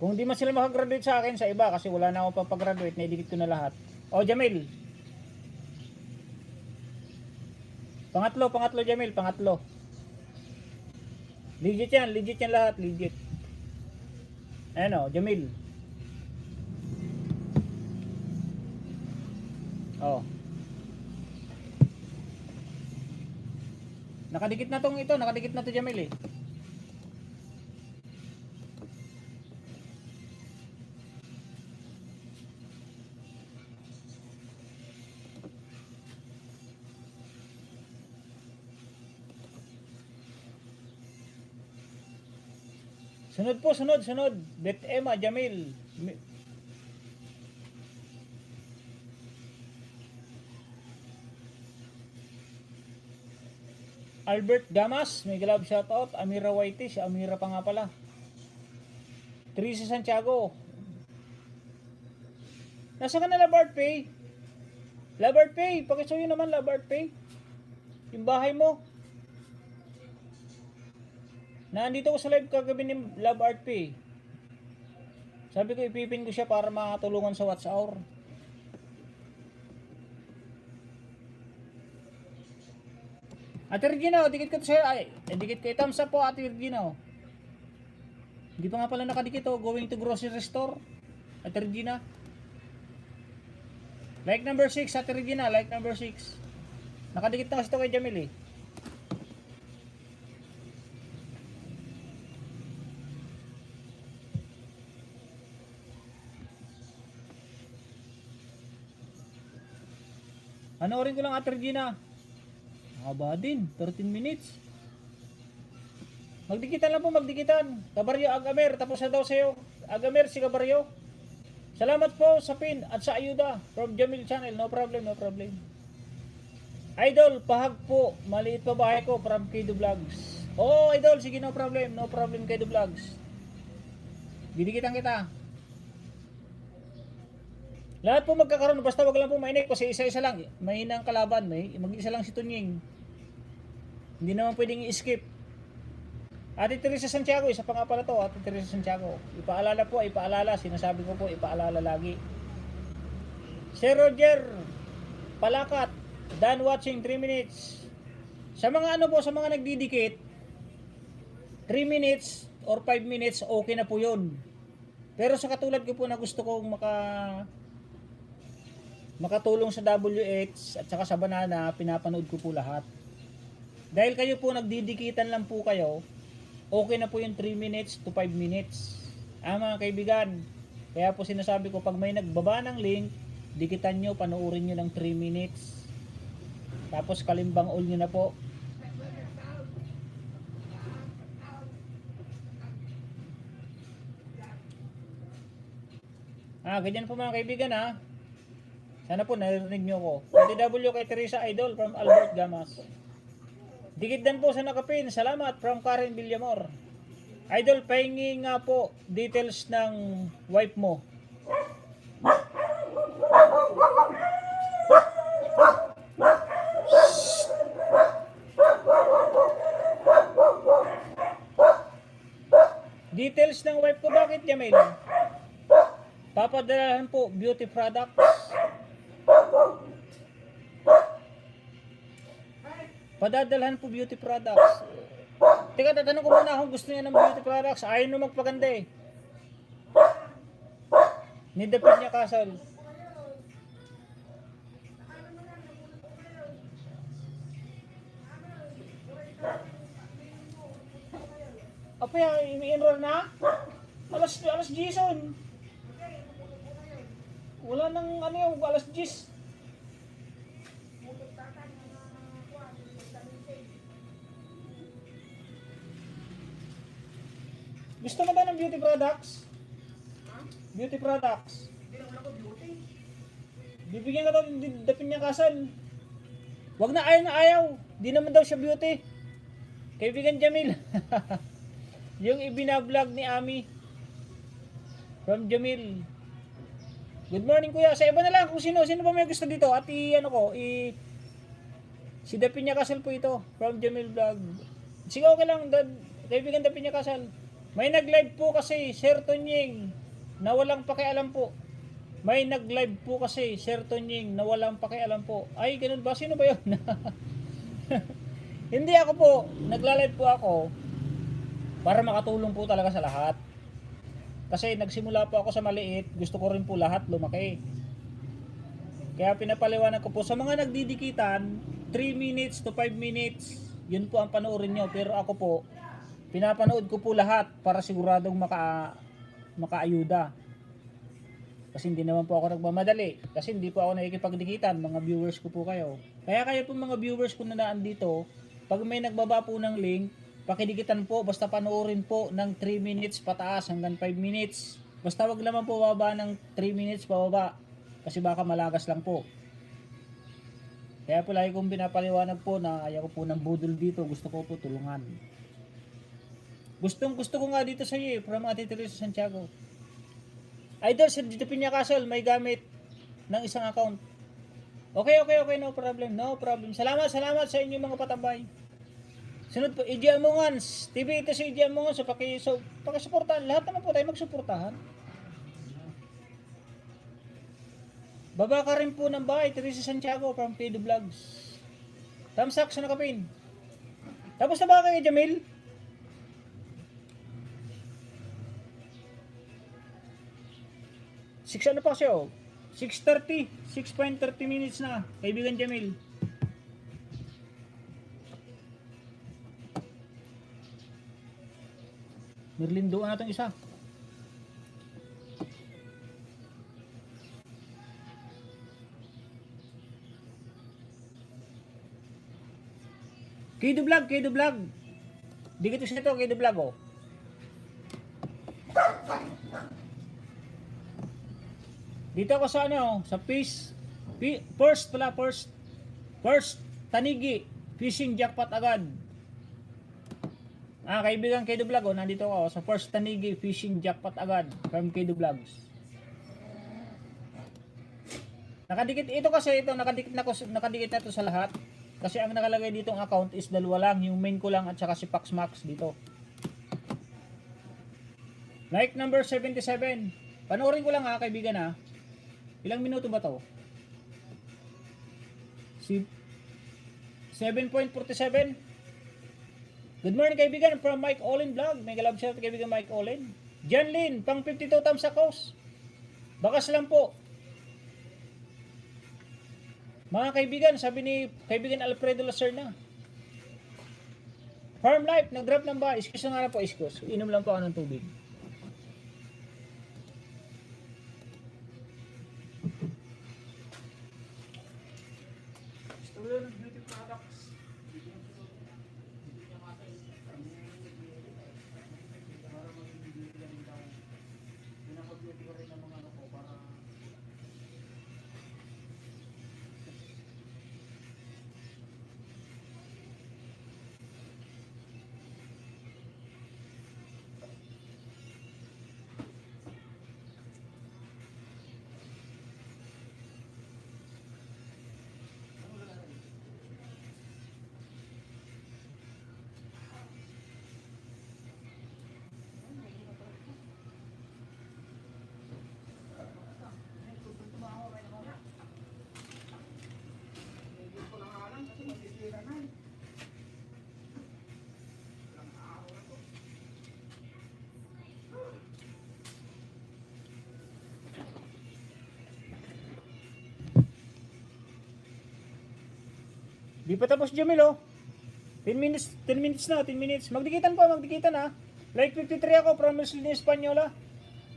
Kung di man sila makagraduate sa akin sa iba kasi wala na ako papagraduate, naidikit ko na lahat. O Jamil. Pangatlo Jamil, pangatlo. Legit yan lahat, legit. Ayan o, Jamil. Oh. Nakadikit na to Jamil eh. Sunod. Bet Emma, Jamil. Albert Damas, may galab shoutout. Amira Whitey, si Amira pa nga pala. Teresa Santiago. Nasa ka na Labart Pay? Labart Pay, pakisuyo naman Labart Pay. Yung bahay mo. Nandito ko sa live kagabi ni Love Art Pay. Sabi ko ipipin ko siya para makatulungan sa watch hour. Ate Regina, dikit ko sa'yo. Ay, dikit ko. Thumbs up po, Ate Regina. Hindi pa nga pala nakadikit, going to grocery store. Ate Regina. Like number 6, Ate Regina. Like number 6. Nakadikit na kasi ito kay Jamil eh. Panoorin ko lang Ate Regina. Haba din, 13 minutes. Magdikitan lang po, magdikitan. Kabaryo Agamer, tapos na daw sa'yo. Agamer si Kabaryo. Salamat po sa pin at sa ayuda from Jamil Channel. No problem, no problem. Idol, pahag po. Maliit pa bahay ko from Kido Vlogs. Oh, Idol, sige, no problem. No problem, Kido Vlogs. Didikitan kita. Lahat po magkakaroon, basta wag lang po mainit kasi isa-isa lang. Mahinang kalaban, mag-isa lang si Tunying. Hindi naman pwedeng i-skip. Ate Teresa Santiago, isa pa nga pala to, Ate Teresa Santiago. Ipaalala po, ipaalala, sinasabi ko po, ipaalala lagi. Sir Roger, Palakat, done watching 3 minutes. Sa mga ano po, sa mga nagdidikit, 3 minutes or 5 minutes, okay na po yun. Pero sa katulad ko po na gusto kong makatulong sa WH at saka sa banana, pinapanood ko po lahat. Dahil kayo po nagdidikitan lang po kayo, okay na po yung 3 minutes to 5 minutes. Mga kaibigan, kaya po sinasabi ko, pag may nagbaba ng link, dikitan nyo, panoorin nyo ng 3 minutes. Tapos kalimbang all nyo na po. Ganyan po mga kaibigan ha. Sana po narinig nyo ko. DW kay Teresa Idol from Albert Gamas. Dikit dan po sa nakapin. Salamat from Karen Villamor. Idol, pahingi nga po details ng wife mo. Details ng wife ko, bakit Jamil? Papadalahan po beauty products. Padadalhan po beauty products. Teka, tatanong ko muna kung gusto niya ng beauty products. Ayaw na magpaganda eh. Nidapit niya kasal. Apaya, i-enroll na? Alas Jason. Wala nang ano yung alas 10. Gusto mo ba ng beauty products? Beauty products. Bibigyan ka daw ng dapin niya kasal. Wag na ayaw. Di naman daw siya beauty. Kaibigan Jamil. Yung ibinablog ni Ami. From Jamil. Good morning kuya. Sa iba na lang kung sino ba may gusto dito. At si Dapin niya kasal po ito. From Jamil Vlog. Sige okay lang. Kaibigan Dapin niya kasal. May nag-live po kasi, Sir Tonying, na walang pakialam po. May nag-live po kasi, Sir Tonying, na walang pakialam po. Ay, ganun ba? Sino ba yun? Hindi ako po. Nagla-live po ako para makatulong po talaga sa lahat. Kasi nagsimula po ako sa maliit, gusto ko rin po lahat lumaki. Kaya pinapaliwanag ko po, sa mga nagdidikitan, 3 minutes to 5 minutes, yun po ang panoorin nyo. Pero ako po, pinapanood ko po lahat para siguradong makaayuda. Kasi hindi naman po ako nagmamadali. Kasi hindi po ako nakikipagdikitan, mga viewers ko po kayo. Kaya kayo po mga viewers ko na naandito, pag may nagbaba po ng link, pakidikitan po, basta panoorin po ng 3 minutes pataas hanggang 5 minutes. Basta wag naman po baba ng 3 minutes pababa. Kasi baka malagas lang po. Kaya po lagi kong pinapaliwanag po na ayaw ko po ng budol dito, gusto ko po tulungan. Gusto ko nga dito sa iyo from Ate Teresa Santiago. Idol, sa Dapin niya kasal, may gamit ng isang account. Okay, no problem. Salamat sa inyo mga patambay. Sunod po, EJ Amongans. TV ito si EJ Amongans. So, pakisuportahan. Lahat naman po tayo magsuportahan. Baba ka rin po ng bahay. Teresa Santiago from Pido Vlogs. Thumbs up sa nakapin. Tapos na ba kayo, Jamil? Ano pa siya, 6:30. 6.30 minutes na. Kaibigan Jamil. Merlindo na itong isa. Kido vlog. Dikit siya ito, Kido vlog, oh. Dito ako sa ano, sa first Tanigi, fishing jackpot agad. Kaibigan Kido vlog, oh, nandito ako sa first Tanigi, fishing jackpot agad from Kido Vlogs. Nakadikit ito kasi nakadikit na to sa lahat. Kasi ang nakalagay ditong account is dalawa lang, yung main ko lang at saka si Pax Max dito. Like number 77. Panoorin ko lang kaibigan Ilang minuto ba to? 7.47. Good morning kaibigan from Mike Olin Vlog. May galab shout kaibigan Mike Olin. John Lin, pang 52 thumbs sa coast. Bakas lang po. Mga kaibigan, sabi ni kaibigan Alfredo Lacerna. Farm Life, nag-drop ng ba? Excuse na nga po, excuse. Inom lang po ako ng tubig. Stolen beauty products. Pinaka-beauty ko rin ng mga ano ko para di pa tapos Jamil, oh. 10 minutes na, 10 minutes. Magdikitan ha. Like 53 ako from Muslim Espanyola.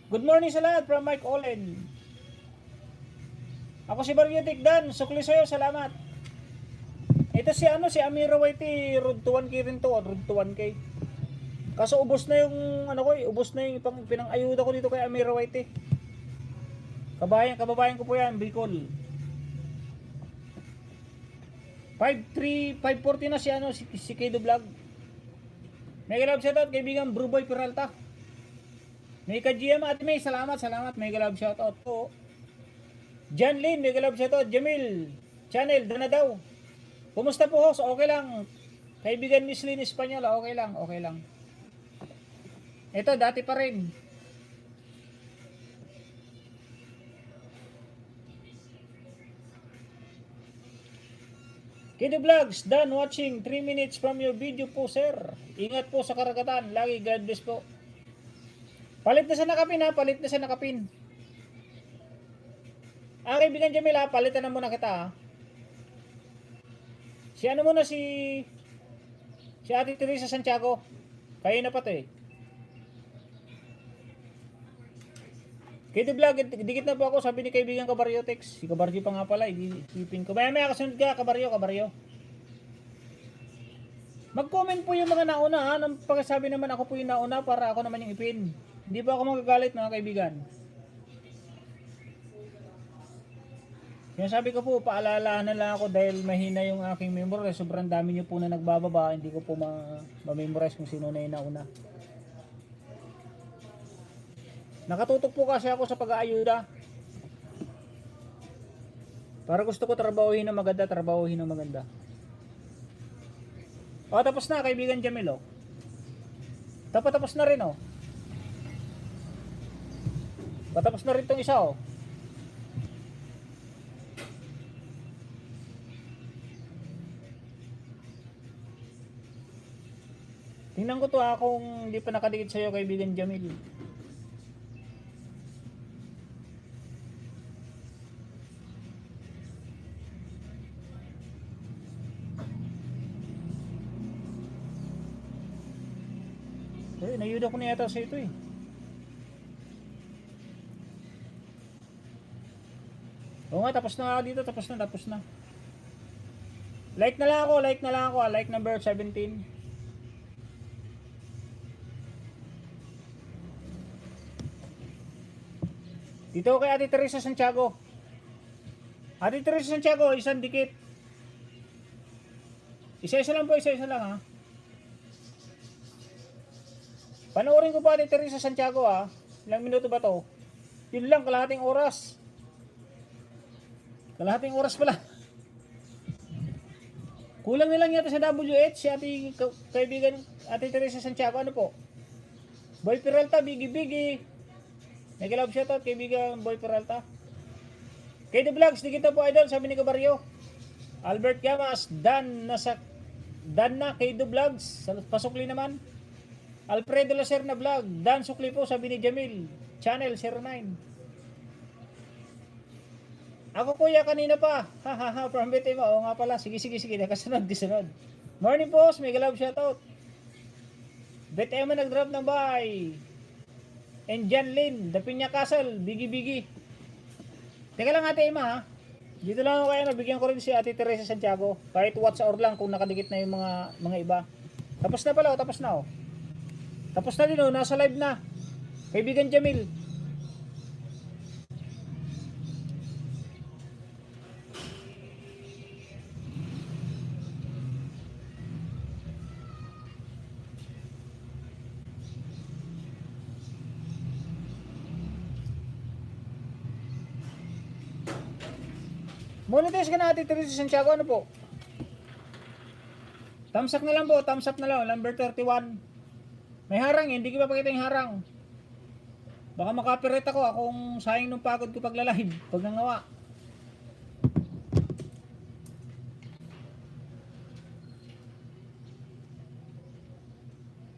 Good morning sa lahat from Mike Olen. Ako si Bariotic Dan, sukli sa'yo, salamat. Ito si Amira Whitey, road to 1K rin to, road to 1K. Kaso ubos na yung ubos na yung pinang-ayuda ko dito kay Amira Whitey. Kababayan ko po yan, Bicol. 540 na si Kido Vlog. May galab shoutout kaibigan Bruboy Peralta. May ka-GM at may salamat. May galab shoutout po. John Lin, may galab shoutout. Jamil Channel, doon na daw. Kumusta po host? Okay lang. Kaibigan Miss Lin Espanyola, okay lang. Ito, dati pa rin. Kido Vlogs, done watching 3 minutes from your video po, sir. Ingat po sa karagatan. Lagi, God bless po. Palit na sa nakapin. Kaibigan Jamil palitan na muna kita Si Ate Teresa Santiago. Kayo na pa to Kido Vlog, dikit na po ako, sabi ni kaibigan Kabaryotex. Si Kabaryo pa nga pala, isipin ko. Maya kasunod ka, Kabaryo. Mag-comment po yung mga nauna nang pagkasabi naman ako po yung nauna para ako naman yung ipin. Hindi po ako magagalit mga kaibigan. Yung sabi ko po, paalalahanan lang ako dahil mahina yung aking memory. Sobrang dami nyo po na nagbababa, hindi ko po ma-memorize kung sino na yung nauna. Nakatutok po kasi ako sa pag-aayuda. Para gusto ko trabahuhin na maganda, trabahuhin na maganda. O, tapos na, kaibigan Jamil, oh. Tapos na rin, oh. Patapos na rin tong isa, oh. Tingnan ko to kung hindi pa nakadikit sa'yo, kaibigan Jamil. Nayuda ko na yata sa ito eh. Oo nga, tapos na dito, tapos na. Like na lang ako, like number 17. Dito kay Ate Teresa Santiago. Ate Teresa Santiago, isang dikit. Isa-isa lang po, isa-isa lang ha. Panoorin ko pa Ate Teresa Santiago ha. Ilang minuto ba to? Yun lang, kalahating oras. Kalahating oras pala. Kulang nilang yata sa WH si ating kaibigan Ate Teresa Santiago. Ano po? Boy Peralta, bigi. Nag-love shoutout kaibigan Boy Peralta. Kay The Vlogs, di kita po idol, sabi ni Kabaryo. Albert Gamas, Dan na kay The Vlogs. Pasukli naman. Alfredo Lacer na vlog. Dan Sukli po, sabi ni Jamil. Channel 09. Ako kuya kanina pa. Ha, from Betima. Oo nga pala. Sige. Nakasunod. Morning post. Mega love shoutout. Betima nag-drop ng bahay. And Jan Lin. The Pinya Castle. Bigi. Teka lang Ate Ima ha. Dito lang ako kaya nabigyan ko rin si Ate Teresa Santiago. Kahit watch hour lang kung nakadikit na yung mga iba. Tapos na pala. Tapos na. Tapos na din nasa live na. Kaibigan Jamil. Monetize ka na Ate Teresa Santiago, ano po? Thumbs up na lang po, number 31. May harang hindi ko pa pakita yung harang. Baka makapirate ako akong sayang nung pagod ko pagla-live, pag nangawa.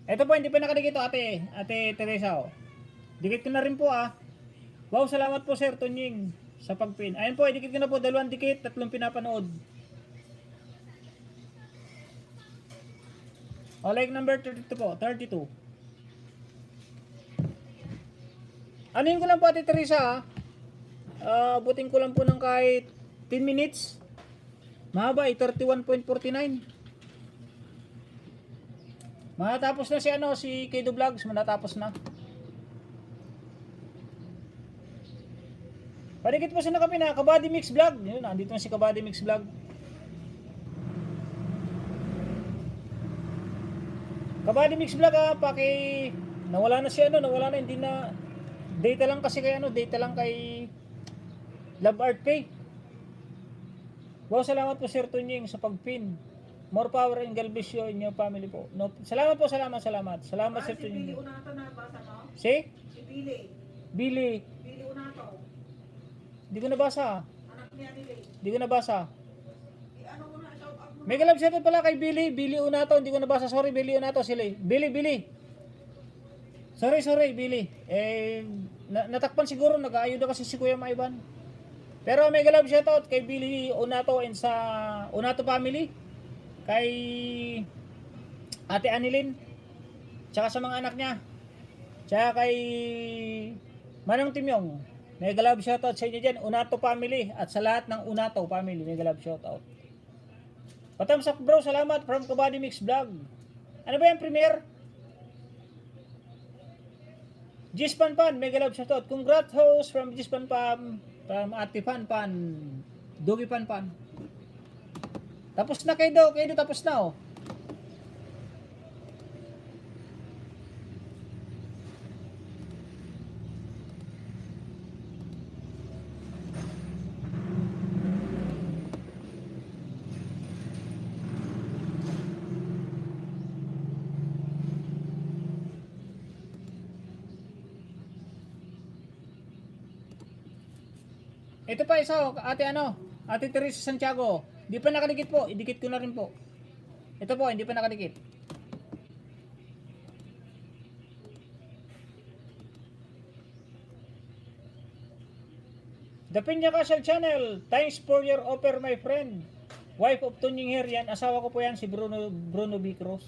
Ito po, hindi pa nakadikit Ate Teresa oh. Dikit ko na rin po Wow, salamat po Sir Tonying sa pagpin. Ayun po, dikit ko na po, 2 dikit, 3 pinapanood. O, like number 32 po, 32. Anuhin ko lang po Ate Teresa butin ko lang po ng kahit 10 minutes. Mahaba 31.49. Matapos na si Kedo Vlogs, matapos na. Padikit po sa kami na Kabady Mix Vlog. Yun, andito na si Kabady Mix Vlog. Kabady Mix Vlog nawala na hindi na data lang kasi kay Love Art Pay. Wow, salamat po Sir Tunying sa pagpin. More power and God bless you in your family po. No, salamat po, salamat. Salamat Sir Tunying. Si Billy Unato na basa mo? Si Billy Unato. Di ko nabasa. Anak niya Billy. Di ko nabasa. Ano mo na shout out mo? Mega love shoutout pala kay Billy Unato. Hindi ko nabasa. Sorry, Billy Unato sila. Billy. Sorry, Billy. Natakpan siguro. Nag-aayuda kasi si Kuya Maiban. Pero mega love shoutout kay Billy Unato and sa Unato family. Kay Ate Anilin. Tsaka sa mga anak niya. Tsaka kay Manang Timyong. Mega love shoutout sa inyo dyan. Unato family. At sa lahat ng Unato family. Mega love shoutout. Patams up bro. Salamat from Kabady Mix Vlog. Ano ba yung premiere? Jis Panpan. Mega love shoutout. Congrats host from Jis Panpan. From Ate Panpan. Dogi Panpan. Tapos na kayo tapos na Ito pa isa, ate ano? Ate Teresa Santiago. Hindi pa nakadikit po. Idikit ko na rin po. Ito po, hindi pa nakadikit. The Pinya Castle Channel. Thanks for your offer, my friend. Wife of Tunying here yan. Asawa ko po yan, si Bruno B. Cruz.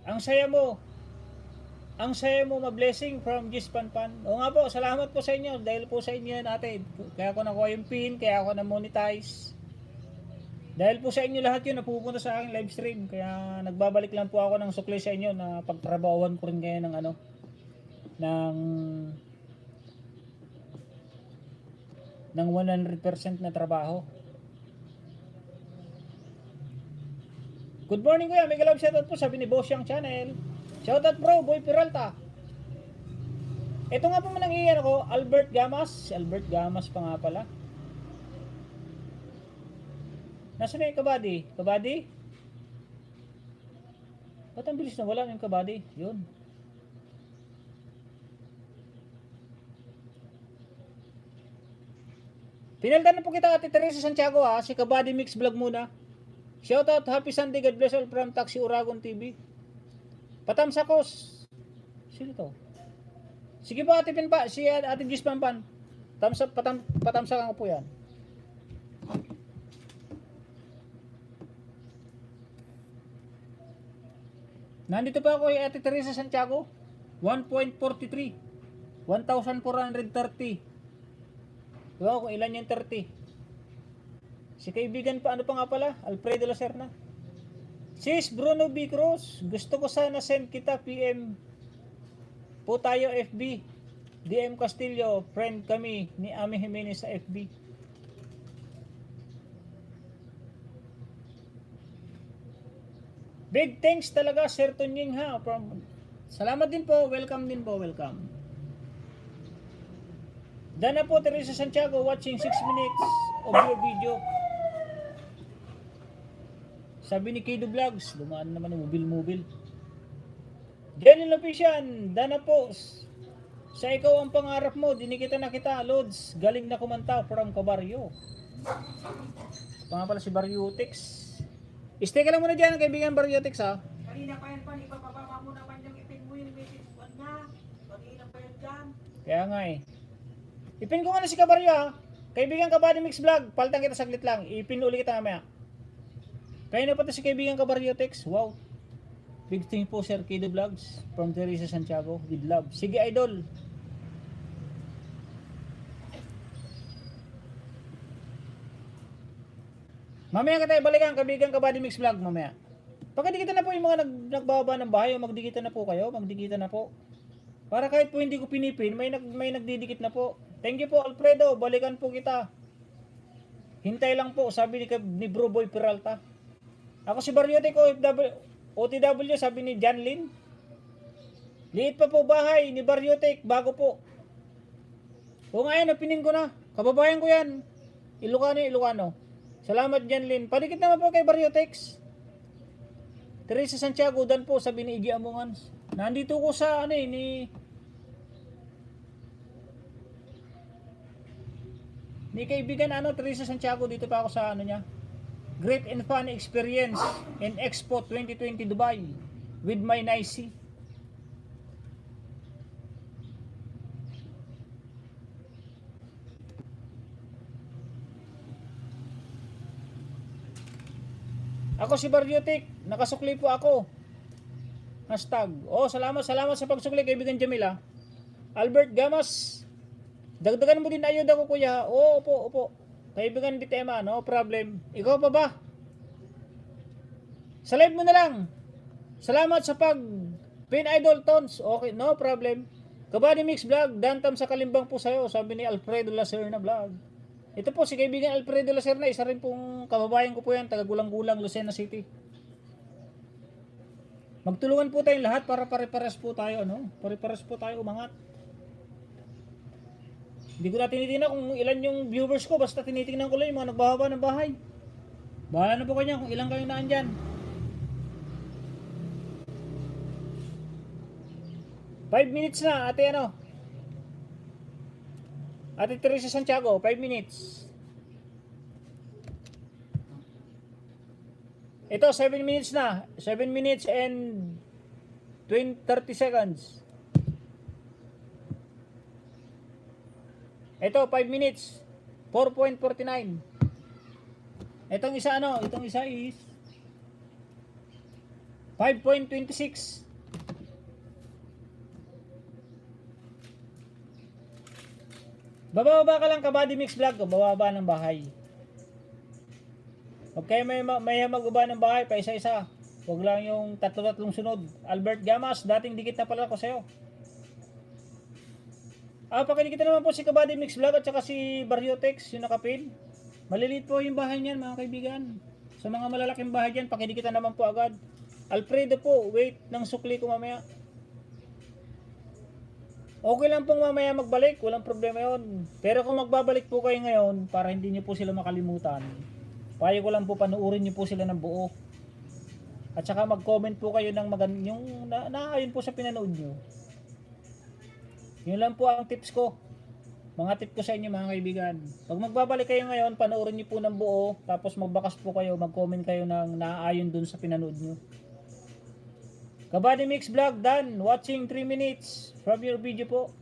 Ang saya mo. Ang saya mo, ma-blessing from Gis Panpan. O nga po, salamat po sa inyo. Dahil po sa inyo yan, ate. Kaya ako nakuha yung pin, kaya ako na-monetize. Dahil po sa inyo lahat yun, napupunta sa aking live stream. Kaya nagbabalik lang po ako ng sukli sa inyo na pagtrabawan ko rin kayo ng ano, ng 100% na trabaho. Good morning kuya, may galab shoutout po sabi ni Bosyang Channel. Shoutout bro, Boy Peralta. Ito nga po man ang iyan ako, Albert Gamas. Si Albert Gamas pa nga pala. Nasaan na yung kabady? Kabady? Ba't ang bilis na wala yung kabady? Yun. Pinaldan na po kita Ate Teresa Santiago ha. Si Kabady Mix Vlog muna. Shoutout, happy Sunday, God bless all from Taxi Uragon TV. Patamsakos. Sino to? Sige po Ate Pinpa, si Ate Gis Pampan. Patamsakan ko po yan. Nandito pa ako kay Ate Teresa Santiago. 1.43. 1,430. Wow, kung ilan yung 30. Si kaibigan pa, ano pa nga pala? Alfredo Lacerna. Sis Bruno B. Cruz, gusto ko sana send kita PM po tayo FB. DM Castillo, friend kami ni Ami Jimenez sa FB. Big thanks talaga Sir Tunying ha. Salamat din po, welcome din po, welcome. Dana po Teresa Santiago watching 6 minutes of your video. Sabi ni Kido Vlogs, dumaan naman yung mobil. Jenny Lopician, Dana po, sa ikaw ang pangarap mo, dinikita na kita, Lods, galing na kumanta from Cabarrio. Pala si Barriotex. Stay ka lang muna dyan, kaibigan Barriotex ha. Kanina pa yan pa, ipapababa mo naman yung ipin mo yung message one na. Kanina pa yan dyan. Kaya nga eh. Ipin ko nga na si Cabarrio ha. Kaibigan Kabady Mix Vlog, palitan kita saglit lang. Ipin uli kita mamaya. Kaya na pati si kaibigan Cabarriotex. Wow. Big thing po Sir Kido Vlogs from Teresa Santiago with love. Sige idol. Mamaya ka tayo balikan kaibigan Kabady Mix Vlog mamaya. Pagkadikitan na po yung mga nagbababa ng bahay o magdikitan na po kayo. Magdikitan na po. Para kahit po hindi ko pinipin, may nagdidikit na po. Thank you po Alfredo. Balikan po kita. Hintay lang po. Sabi ni Bro Boy Peralta. Ako si Barriotex OTW, sabi ni Janlyn. Liit pa po bahay ni Barriotex, bago po. O ngayon, napinin ko na. Kababayan ko yan. Ilocano. Salamat Janlyn. Palikit naman po kay Barriotex. Teresa Santiago, dan po, sabi ni Iggy Amongans. Nandito ko sa ni kaibigan Teresa Santiago, dito pa ako sa niya. Great and fun experience in Expo 2020 Dubai with my Nicey. Ako si Barriotex, nakasukli po ako. Hashtag. Oh, salamat sa pagsukli kaibigan Jamila. Albert Gamas. Dagdagan mo din ayuda ko kuya. Oo, opo. Kaibigan Bitema, no problem. Ikaw pa ba? Sa live mo na lang. Salamat sa pin idol tons. Okay, no problem. Kabady Mix Vlog, dantam sa kalimbang po sa'yo, sabi ni Alfredo Lacerna Vlog. Ito po si kaibigan Alfredo Lacerna, isa rin pong kababayan ko po yan, taga Gulang-Gulang, Lucena City. Magtulungan po tayong lahat para pare-pares po tayo, no? Pare-pares po tayo umangat. Hindi ko na tinitingnan kung ilan yung viewers ko, basta tinitingnan ko lang yung mga nagbababa ng bahay. Bahala na po kanya kung ilan kayo naan dyan. 5 minutes na, ate ano. Ate Teresa Santiago, 5 minutes. Ito, 7 minutes na. 7 minutes and 30 seconds. Ito, 5 minutes. 4.49. Itong isa ano? Itong isa is 5.26. Bababa ka lang kabady mix vlog ko. Bababa ng bahay. Huwag kayo may mag-uba ng bahay pa isa-isa. Huwag lang yung tatlo-tatlong sunod. Albert Gamas, dating dikit na pala ko sa'yo. Pakikita naman po si Kabady Mix Vlog at saka si Barriotex, yung nakapin. Maliliit po yung bahay niyan mga kaibigan. Sa mga malalaking bahay dyan, pakikita naman po agad. Alfredo po, wait ng sukli ko mamaya. Okay lang pong mamaya magbalik, walang problema yon. Pero kung magbabalik po kayo ngayon, para hindi niyo po sila makalimutan, payo ko lang po panuurin niyo po sila ng buo. At saka mag-comment po kayo ng yung naayon po sa pinanood niyo. Yun lang po ang tips ko. Mga tip ko sa inyo mga kaibigan. Pag magbabalik kayo ngayon, panoorin niyo po ng buo, tapos magbakas po kayo, mag-comment kayo ng naayon dun sa pinanood niyo. Kabady Mix Vlog done. Watching 3 minutes from your video po.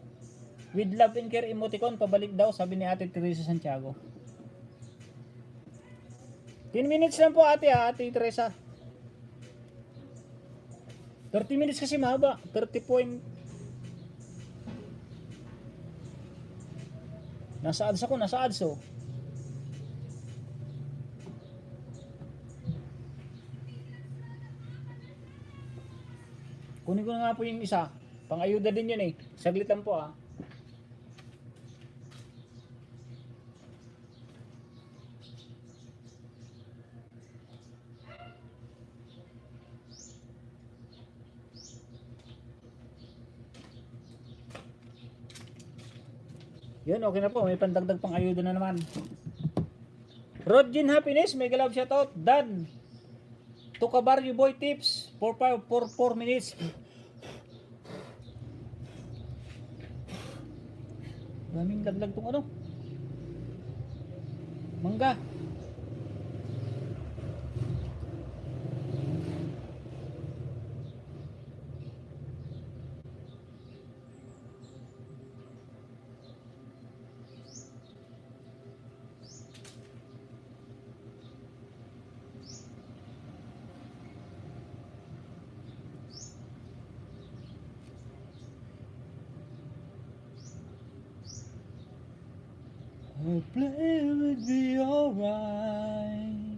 With love and care emoticon, pabalik daw, sabi ni Ate Teresa Santiago. 10 minutes lang po ate Teresa. 30 minutes kasi mahaba. 30 point. Nasa ads ako, nasa ads oh. Kunin ko na nga po yung isa. Pang-ayuda din yun eh. Saglit lang po ah. Yun, okay na po. May pandagdag pang ayuda na naman. Rodgin Happiness, mega love shoutout. Done. To Kabaryo Boy Tips. 4 minutes. Daming dagdag tong ano. Mangga. Hopefully it would be alright.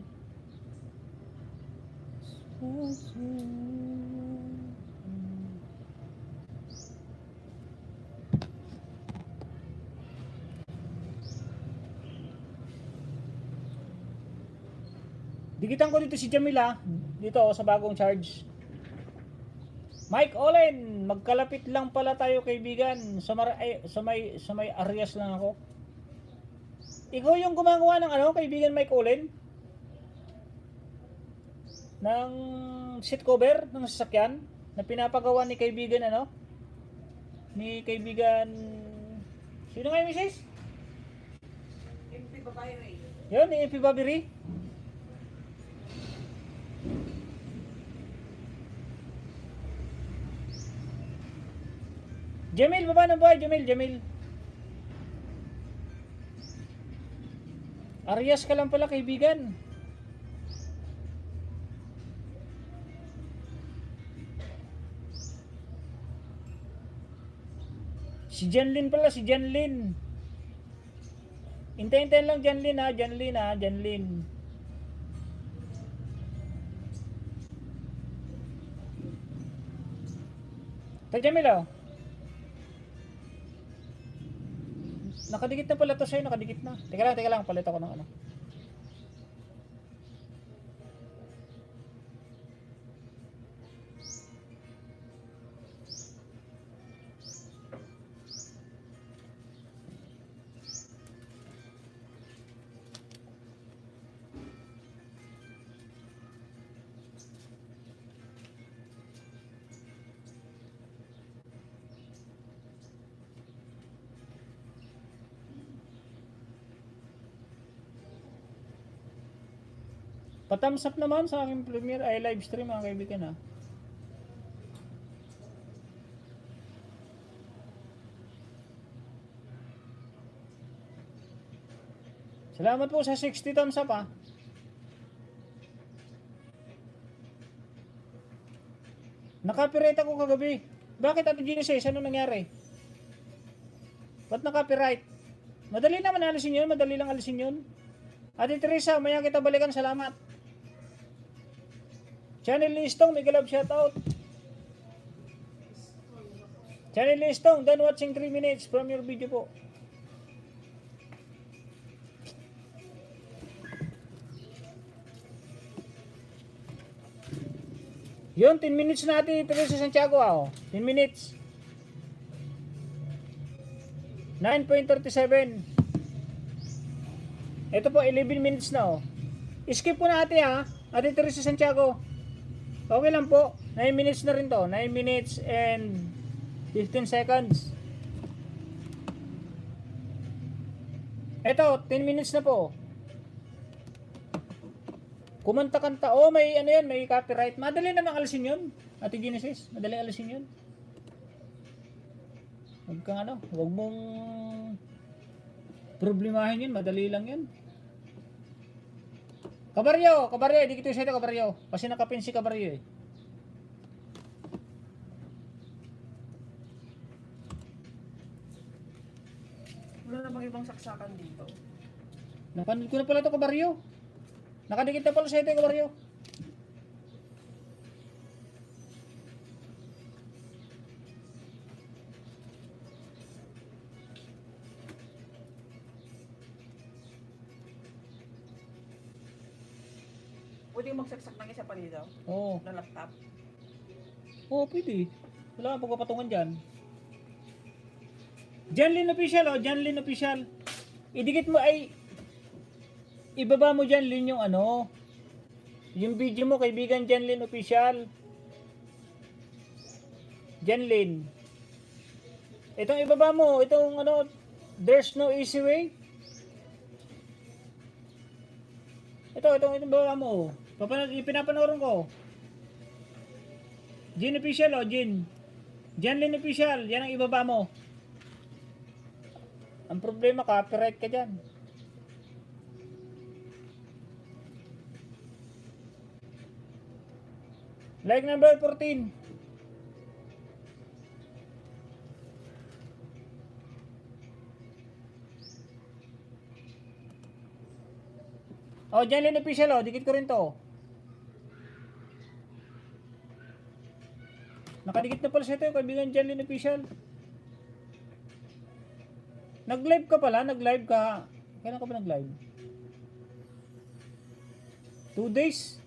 Dikitan ko dito si Jamila dito sa bagong charge. Mike Olen, magkalapit lang pala tayo kaibigan. Sa may Arias lang ako. Ikaw yung gumagawa ng ano, kaibigan Mike Olen? Ng seat cover ng sasakyan na pinapagawa ni kaibigan ano? Ni kaibigan sino nga yung misis? MP babae rin. Yun, ni MP Babiri. Jamil, baba ng buhay, Jamil. Arias ka lang pala kaibigan. Si Janlin pala, si Janlin. Hintayin lang Janlin. Jamil oh. Nakadikit na pala to sa'yo, nakadikit na. Teka lang, palit ako ng ano. Pa-thumbs up naman sa aking premiere ay live stream mga kaibigan ha. Salamat po sa 60 thumbs up ha. Nakapiright ako kagabi. Bakit Ate Genesis? Ano nangyari? Ba't nakapiright? Madali naman alisin yun. Madali lang alisin yun. Ate Teresa, maya kita balikan. Salamat. Channel Listong, mega love shoutout. Channel Listong, done watching 3 minutes from your video po. Yun, 10 minutes na Ate Teresa Santiago ah. 10 minutes. 9.37. Ito po, 11 minutes na oh. Skip po na ate ha. Ate Teresa Santiago. Okay lang po. 9 minutes na rin to. 9 minutes and 15 seconds. Ito, 10 minutes na po. Kumanta-kanta. Oh, may ano yan, may copyright. Madali namang alisin yun. Ate Genesis, madali alisin yun. Huwag kang ano, huwag mong problemahin yun. Madali lang yun. Kabaryo, di kita sa ito kabaryo. Kasi nakapin si kabaryo eh. Wala namang ibang saksakan dito. Napanood ko na pala ito kabaryo. Nakadikit na pala sa ito kabaryo. Pwede yung magsaksak ng isa pa dito? Oo. Na laptop? Oo, pwede. Wala kang pagpapatungan dyan. Janlin Official oh, Janlin Official. Idikit mo ay ibaba mo Janlin yung ano, yung video mo kaibigan Janlin Official. Janlin. Itong ibaba mo, itong ano, there's no easy way. Itong ibaba mo. Pinapanood ko. Jin Official oh, Jin. Janlin Official, yan ang ibaba mo. Ang problema, copyright ka dyan. Like number 14. Oh, Janlin Official oh, dikit ko rin to. Nakadikit na pala sa ito, kaibigan Janlin Official. Nag-live ka pala, nag-live ka. Kailan ka ba nag-live? 2 days.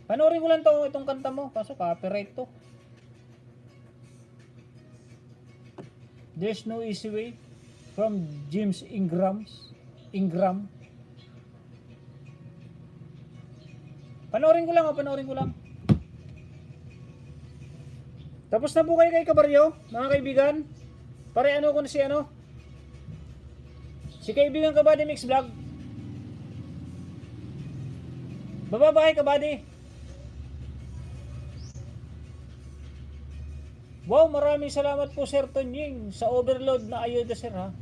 Panoorin ko lang to, itong kanta mo. Kaso copyright to. There's no easy way. From James Ingram. Panoorin ko lang, panoorin ko lang. Tapos na po kayo kay Kabaryo, mga kaibigan. Pare ano ko na si ano? Si kaibigan Kabady Mix Vlog. Bababahay Kabady. Wow, maraming salamat po Sir Tonying sa overload na ayuda sir ha.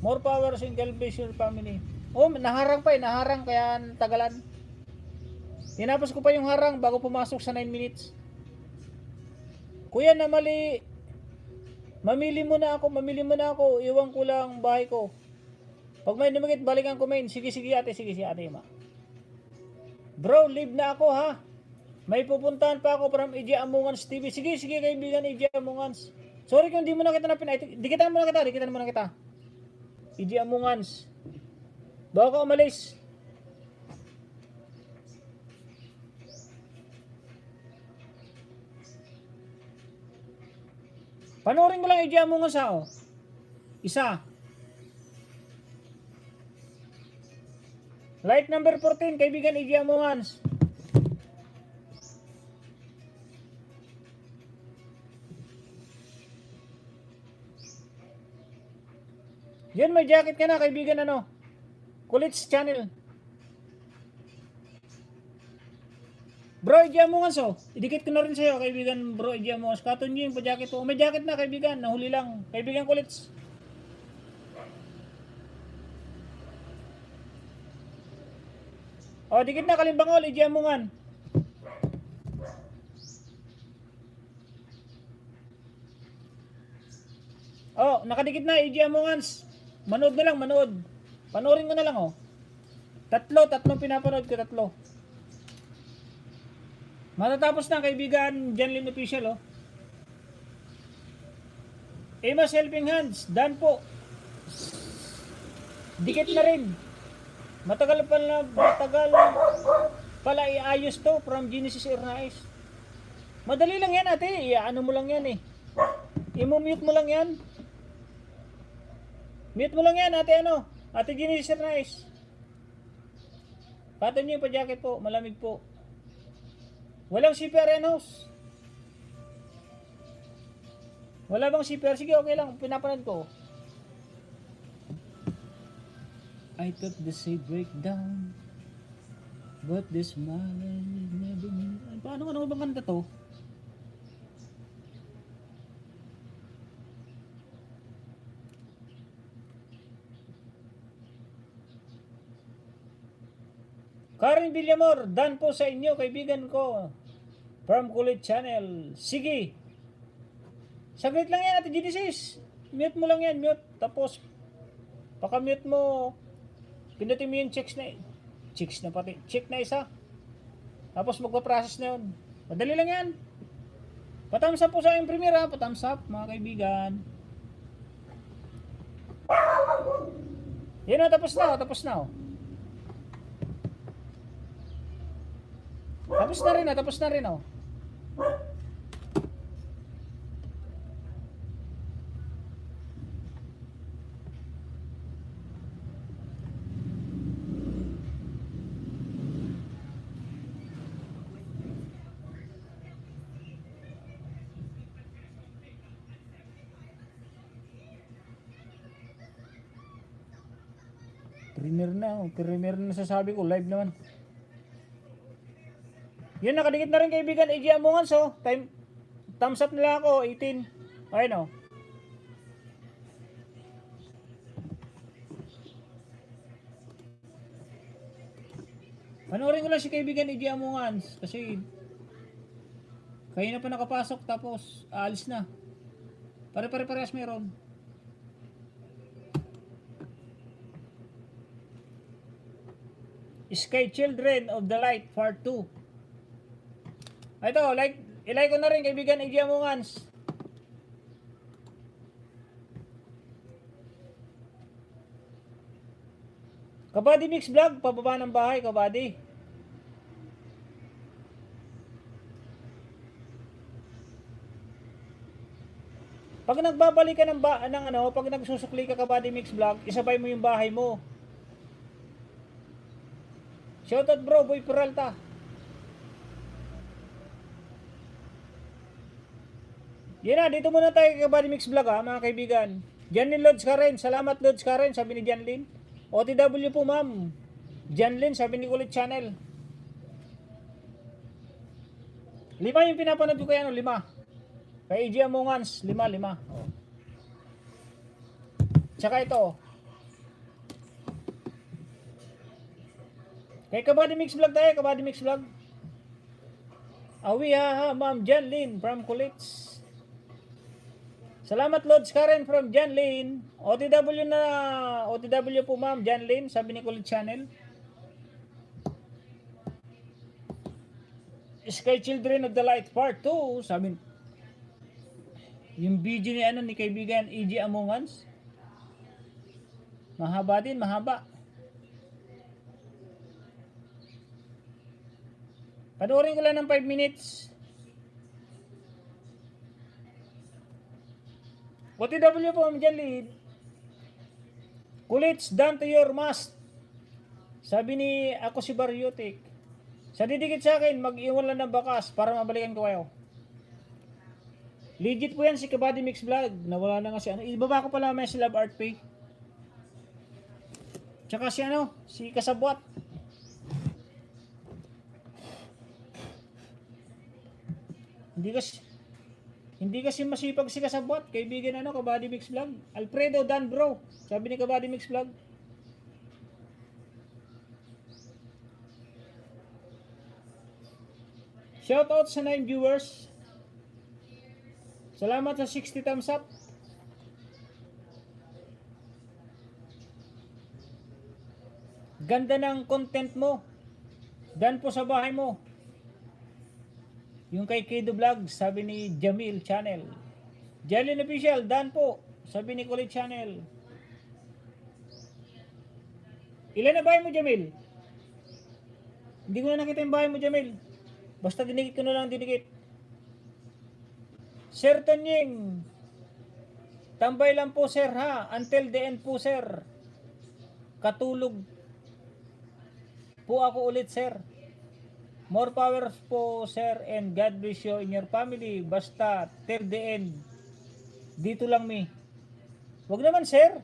More power sa God bless your family. Oh, naharang pa eh, naharang kaya tagalan. Tinapos ko pa yung harang bago pumasok sa 9 minutes. Kuya na mali. Mamili mo na ako, iwan ko lang bahay ko. Pag may dumagit, balikan ko main. Sige ate, sige ate ma. Bro, leave na ako ha. May pupuntahan pa ako from EJ Amungans TV. Sige kaibigan EJ Amungans. Sorry kung di mo na kita napin. Dikitan mo na kita. EJ Amungans. Bago ka umalis. Panoorin ko lang EJ Amungans ha oh. Isa. Like number 14, kaibigan EJ Amungans. Yan, may jacket ka na, kaibigan ano. Kulits channel. Bro, idya mo nga so. Idikit ko na rin sa'yo, kaibigan bro, idya mo nga. Katon nyo yung pa-jacket po. May jacket na, kaibigan. Nahuli lang. Kaibigan kulits. O, dikit na kalimbangol, idya mo nga. O, nakadikit na, idya mo nga. Manood na lang, manood. Panoorin ko na lang, oh. Tatlong pinapanood ko, tatlo. Matatapos na, kaibigan, Janlin Official, oh. Emma's Helping Hands, done po. Dikit na rin. Matagal pala iayos to from Genesis Airnais. Madali lang yan, ate. Ano mo lang yan, eh. I-mute mo lang yan. Mute mo lang yan, ate, ano. Ate Genesis Airnais. Katon nyo yung pa-jacket po, malamig po. Walang CPR yan, house. Wala bang CPR? Sige, okay lang. Pinapanood ko. I thought the sea break down, but this smile never knew. Paano bang kanta to? Karen Villamor, done po sa inyo, kaibigan ko. From Kulit Channel. Sige. Saglit lang yan, Ate Genesis. Mute mo lang yan, mute. Tapos, paka-mute mo, pindutin mo yung check na isa. Tapos magpa-process na yun. Madali lang yan. Patams up po sa aking premiere, ha. Patams up, mga kaibigan. Yan o, tapos na, tapos na. Tapos na rin, oh. Premier na sasabi ko, live naman. Yun, nakadikit na rin kaibigan, AG Amongan, so, thumbs up nila ako, 18. Ayun, oh. Panoorin ko lang si kaibigan AG Amongan, kasi, kayo na pa nakapasok, tapos, aalis na. Pare-parehas meron. Sky Children of the Light, Part 2. Ito, ilike ko na rin kaibigan AG Amongans. Kabady Mix Vlog, pababa ng bahay, kabady. Pag nagbabalik ka pag nagsusukli ka kabady Mix Vlog, isabay mo yung bahay mo. Shoutout bro, Boy Peralta. Yan na, dito muna tayo kay Body Mix Vlog, ha, mga kaibigan. Janlin Lods Karen, salamat Lods Karen, sabi ni Janlin. OTW po ma'am. Janlin, sabi ni Kulit Channel. 5 yung pinapanood ko kaya, 5. Kay AG Amongans, 5. Oh. Tsaka ito. Kay Kabady Mix Vlog tayo, Kabady Mix Vlog. Awi ha, ma'am Janlin from Kulits. Salamat Lods Karen from Janlin. OTW po ma'am Janlin, sabi ni Kulit Channel. Sky Children of the Light Part 2, sabi. Yung video ni kaibigan AG Amongans. Mahaba din, mahaba. Panoorin ko lang ng 5 minutes. OTW po, Ma'am Lead. Kulits, down to your must. Sabi ni ako si Bariotic. Sa didikit sa akin, mag-iwan lang ng bakas para mabalikan ko kayo. Legit po yan si Kabady Mix Vlog. Nawala na nga si ibaba ko pala may si Love Art Pay. Tsaka si si Kasabwat. Hindi kasi masipag si kasabwat. Kaibigan ano, Kabady Mix Vlog. Alfredo Dan bro. Sabi ni Kabady Mix Vlog. Shoutout sa 9 viewers. Salamat sa 60 thumbs up. Ganda ng content mo. Dan po sa bahay mo. Yung kay Kido Vlog, sabi ni Jamil Channel. Jalin Official, Dan po, sabi ni Kulit Channel. Ilan na bahay mo, Jamil? Hindi ko na nakita yung bahay mo, Jamil. Basta dinikit ko na lang, dinikit. Sir Tanying, tambay lang po, sir, ha? Until the end po, sir. Katulog po ako ulit, sir. More power po, sir, and God bless you in your family. Basta, till the end. Dito lang, mi. Wag naman, sir.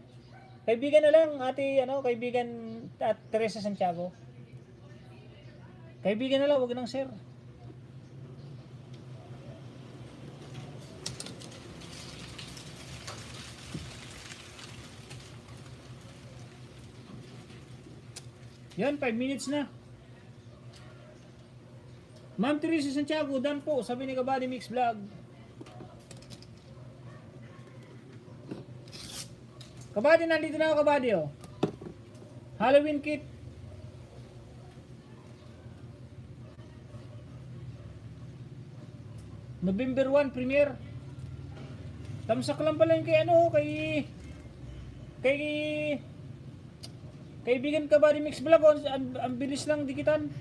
Kaibigan na lang, kaibigan at Teresa Santiago. Kaibigan na lang, wag nang, sir. Yan, 5 minutes na. Ma'am Teresa Santiago, Dan po, sabi ni Kabady Mix Vlog. Kabady, nandito na ako, Kabady, oh. Halloween kit. November 1, premiere. Tamsak lang pala yung kaibigan Kabady Mix Vlog, oh. Ang bilis lang dikitan.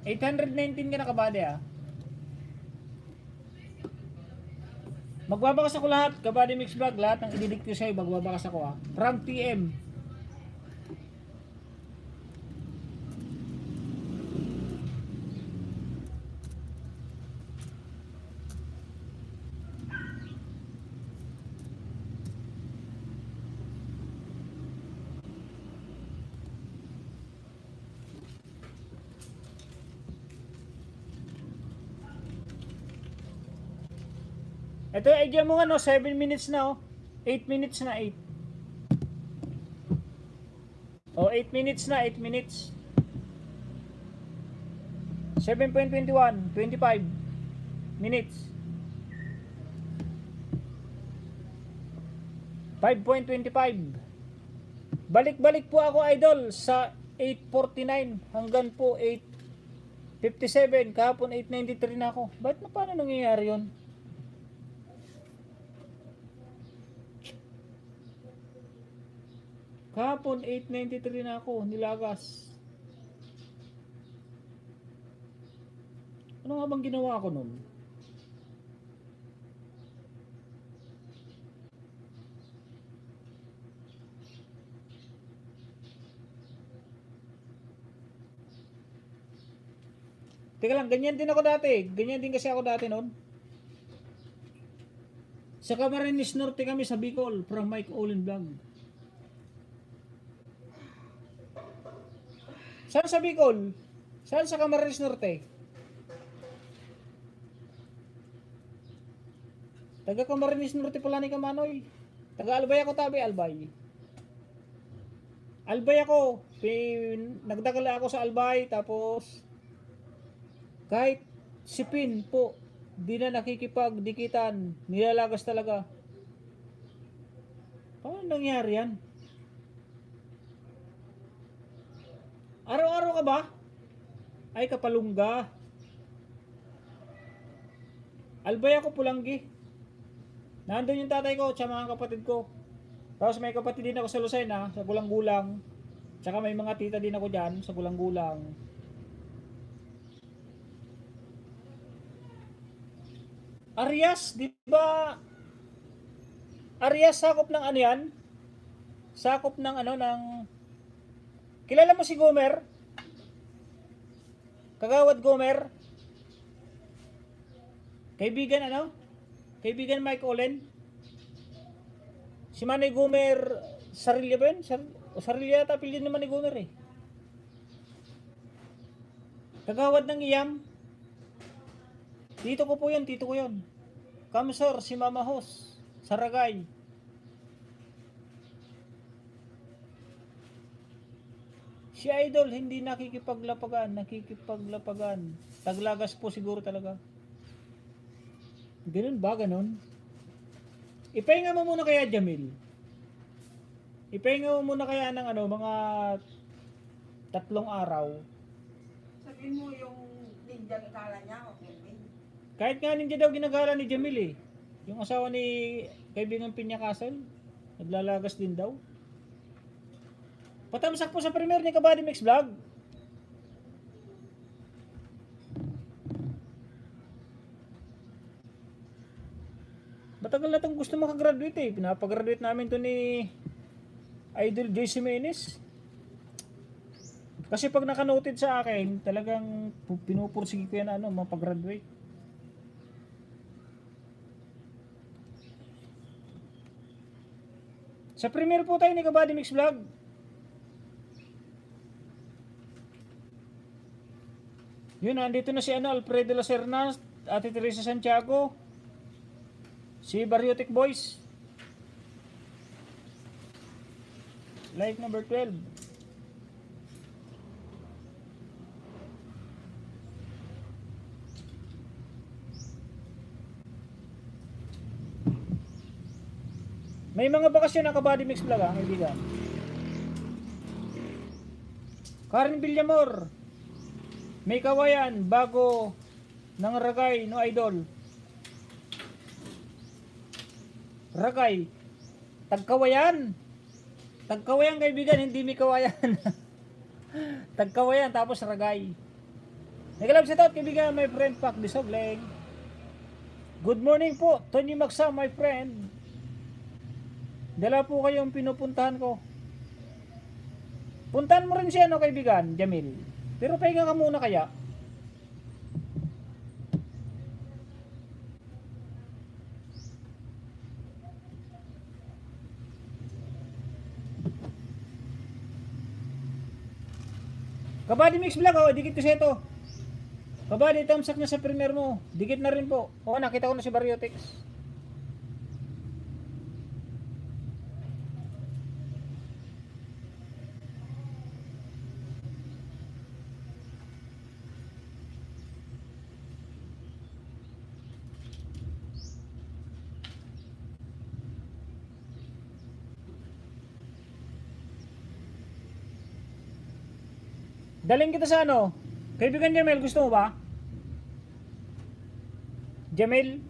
819 ka na, Kabady, ah. Magbabakas ako lahat, Kabady Mix Vlog, lahat ng ididik ko sa'yo, magbabakas ako, ah. From PM. Ito, idea mo nga, no? 7 minutes na, oh. 8 minutes na, 8. Oh, 8 minutes na, 8 minutes. 7.21, 25 minutes. 5.25. Balik-balik po ako, idol, sa 8.49 hanggang po 8.57. Kahapon 8.93 na ako. Paano nangyayari yun? Kahapon 8.93 na ako, nilagas. Ano nga bang ginawa ko nun? Teka lang, ganyan din ako dati. Ganyan din kasi ako dati nun. Sa Camarines Norte kami sa Bicol, from Mike Olin Vlog. Saan sa Bicol? Saan sa Camarines Norte? Taga Camarines Norte pala ni Kamanoy. Taga Albay ako, tabi, Albay. Albay ako. Nagdagala ako sa Albay, tapos kahit sipin po, di na nakikipagdikitan. Nilalagas talaga. Paano nangyari yan? Araw-araw ka ba? Ay, Kapalungga. Albay ako, Pulanggi. Nandun yung tatay ko, tsaka mga kapatid ko. Tapos may kapatid din ako sa Lucena, sa Gulang-Gulang. Tsaka may mga tita din ako dyan, sa Gulang-Gulang. Arias, di ba? Arias, sakop ng ano yan? Sakop ng ng... Kilala mo si Gomer? Kagawad Gomer? Kaibigan Kaibigan Mike Olen? Si Manny Gomer, Sarilla ba yun? Sarilla yata, pilin naman ni Gomer, eh. Kagawad ng Iyam? Tito ko po yun, tito ko yun. Kamsor, si Mama Hos, Saragay. Si Idol, hindi nakikipaglapagan. Taglagas po siguro talaga. Ganun ba, ganun? Ipahinga mo muna kaya, Jamil. Ipahinga mo muna kaya ng mga 3 araw. Sabihin mo yung ninja akala niya, okay. Kahit nga ninja daw ginagala ni Jamil eh. Yung asawa ni kaibigan Pinya Castle, naglalagas din daw. Patamsak po sa premiere ni Kabady Mix Vlog. Matagal na itong gusto makagraduate eh. Pinapagraduate namin to ni Idol JC Menes. Kasi pag nakanoted sa akin, talagang pinupursige ko yan mapagraduate. Sa premiere po tayo ni Kabady Mix Vlog. Yun, andito na si Alfredo La Serna, Ate Teresa Santiago, si Bariotic Boys. Live number 12. May mga bakasyon na Kabady Mix Vlog kaibigan. Karen Villamor, may kawayan bago ng Ragay no Idol. Ragay, tagkawayan. Tagkawayan kaibigan, hindi may kawayan. Tagkawayan tapos Ragay. Nagalab sa taot kaibigan, my friend Pak Disogleng. Good morning po, Tony Magsa, my friend. Dala po kayong pinupuntahan ko. Puntahan mo rin siya kaibigan, Jamil. Pero pahinga ka muna kaya. Kabady Mix Vlog, dikit ko siya ito. Kabady, tamsak na sa premiere mo. Dikit na rin po. Nakita ko na si Bariotics. Daling kita sa kaibigan Jamil, gusto mo ba? Jamil?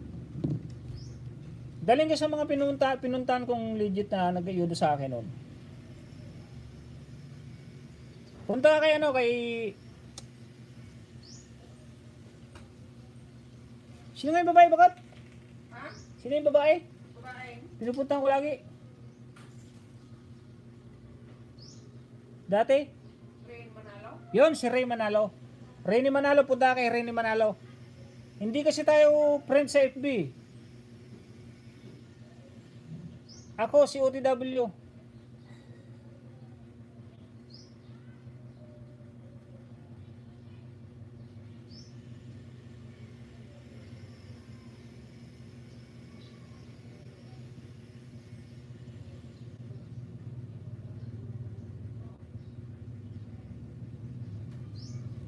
Daling ka sa mga pinuntahan kong legit na nag-ayuda sa akin noon. Punta ka kay kay... Sino nga yung babae bakat? Ha? Sino yung babae? Babae. Pinupuntahan ko lagi. Dati? Yon si Ray Manalo. Rayny Manalo, punta kay Rayny Manalo. Hindi kasi tayo friends sa FB. Ako si OTW.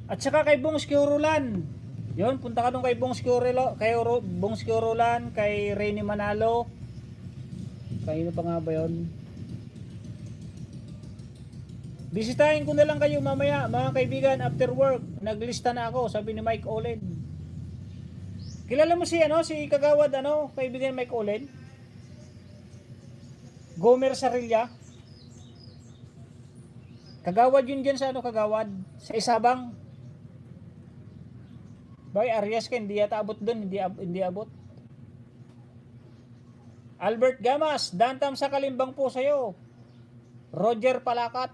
At saka kay Bong Skiurulan. Yon, punta ka doon kay Bong Skiurulan, kay Rayny Manalo. Kanino pa nga ba yon? Bisitahin ko na lang kayo mamaya, mga kaibigan, after work. Naglista na ako, sabi ni Mike Olen. Kilala mo si Kagawad, kaibigan Mike Olen? Gomer Sarilla. Kagawad yun dyan sa Kagawad? Sa Isabang. Boy, Arias ka, hindi yata abot doon, hindi abot. Albert Gamas, dantam sa kalimbang po sa'yo. Roger Palakat.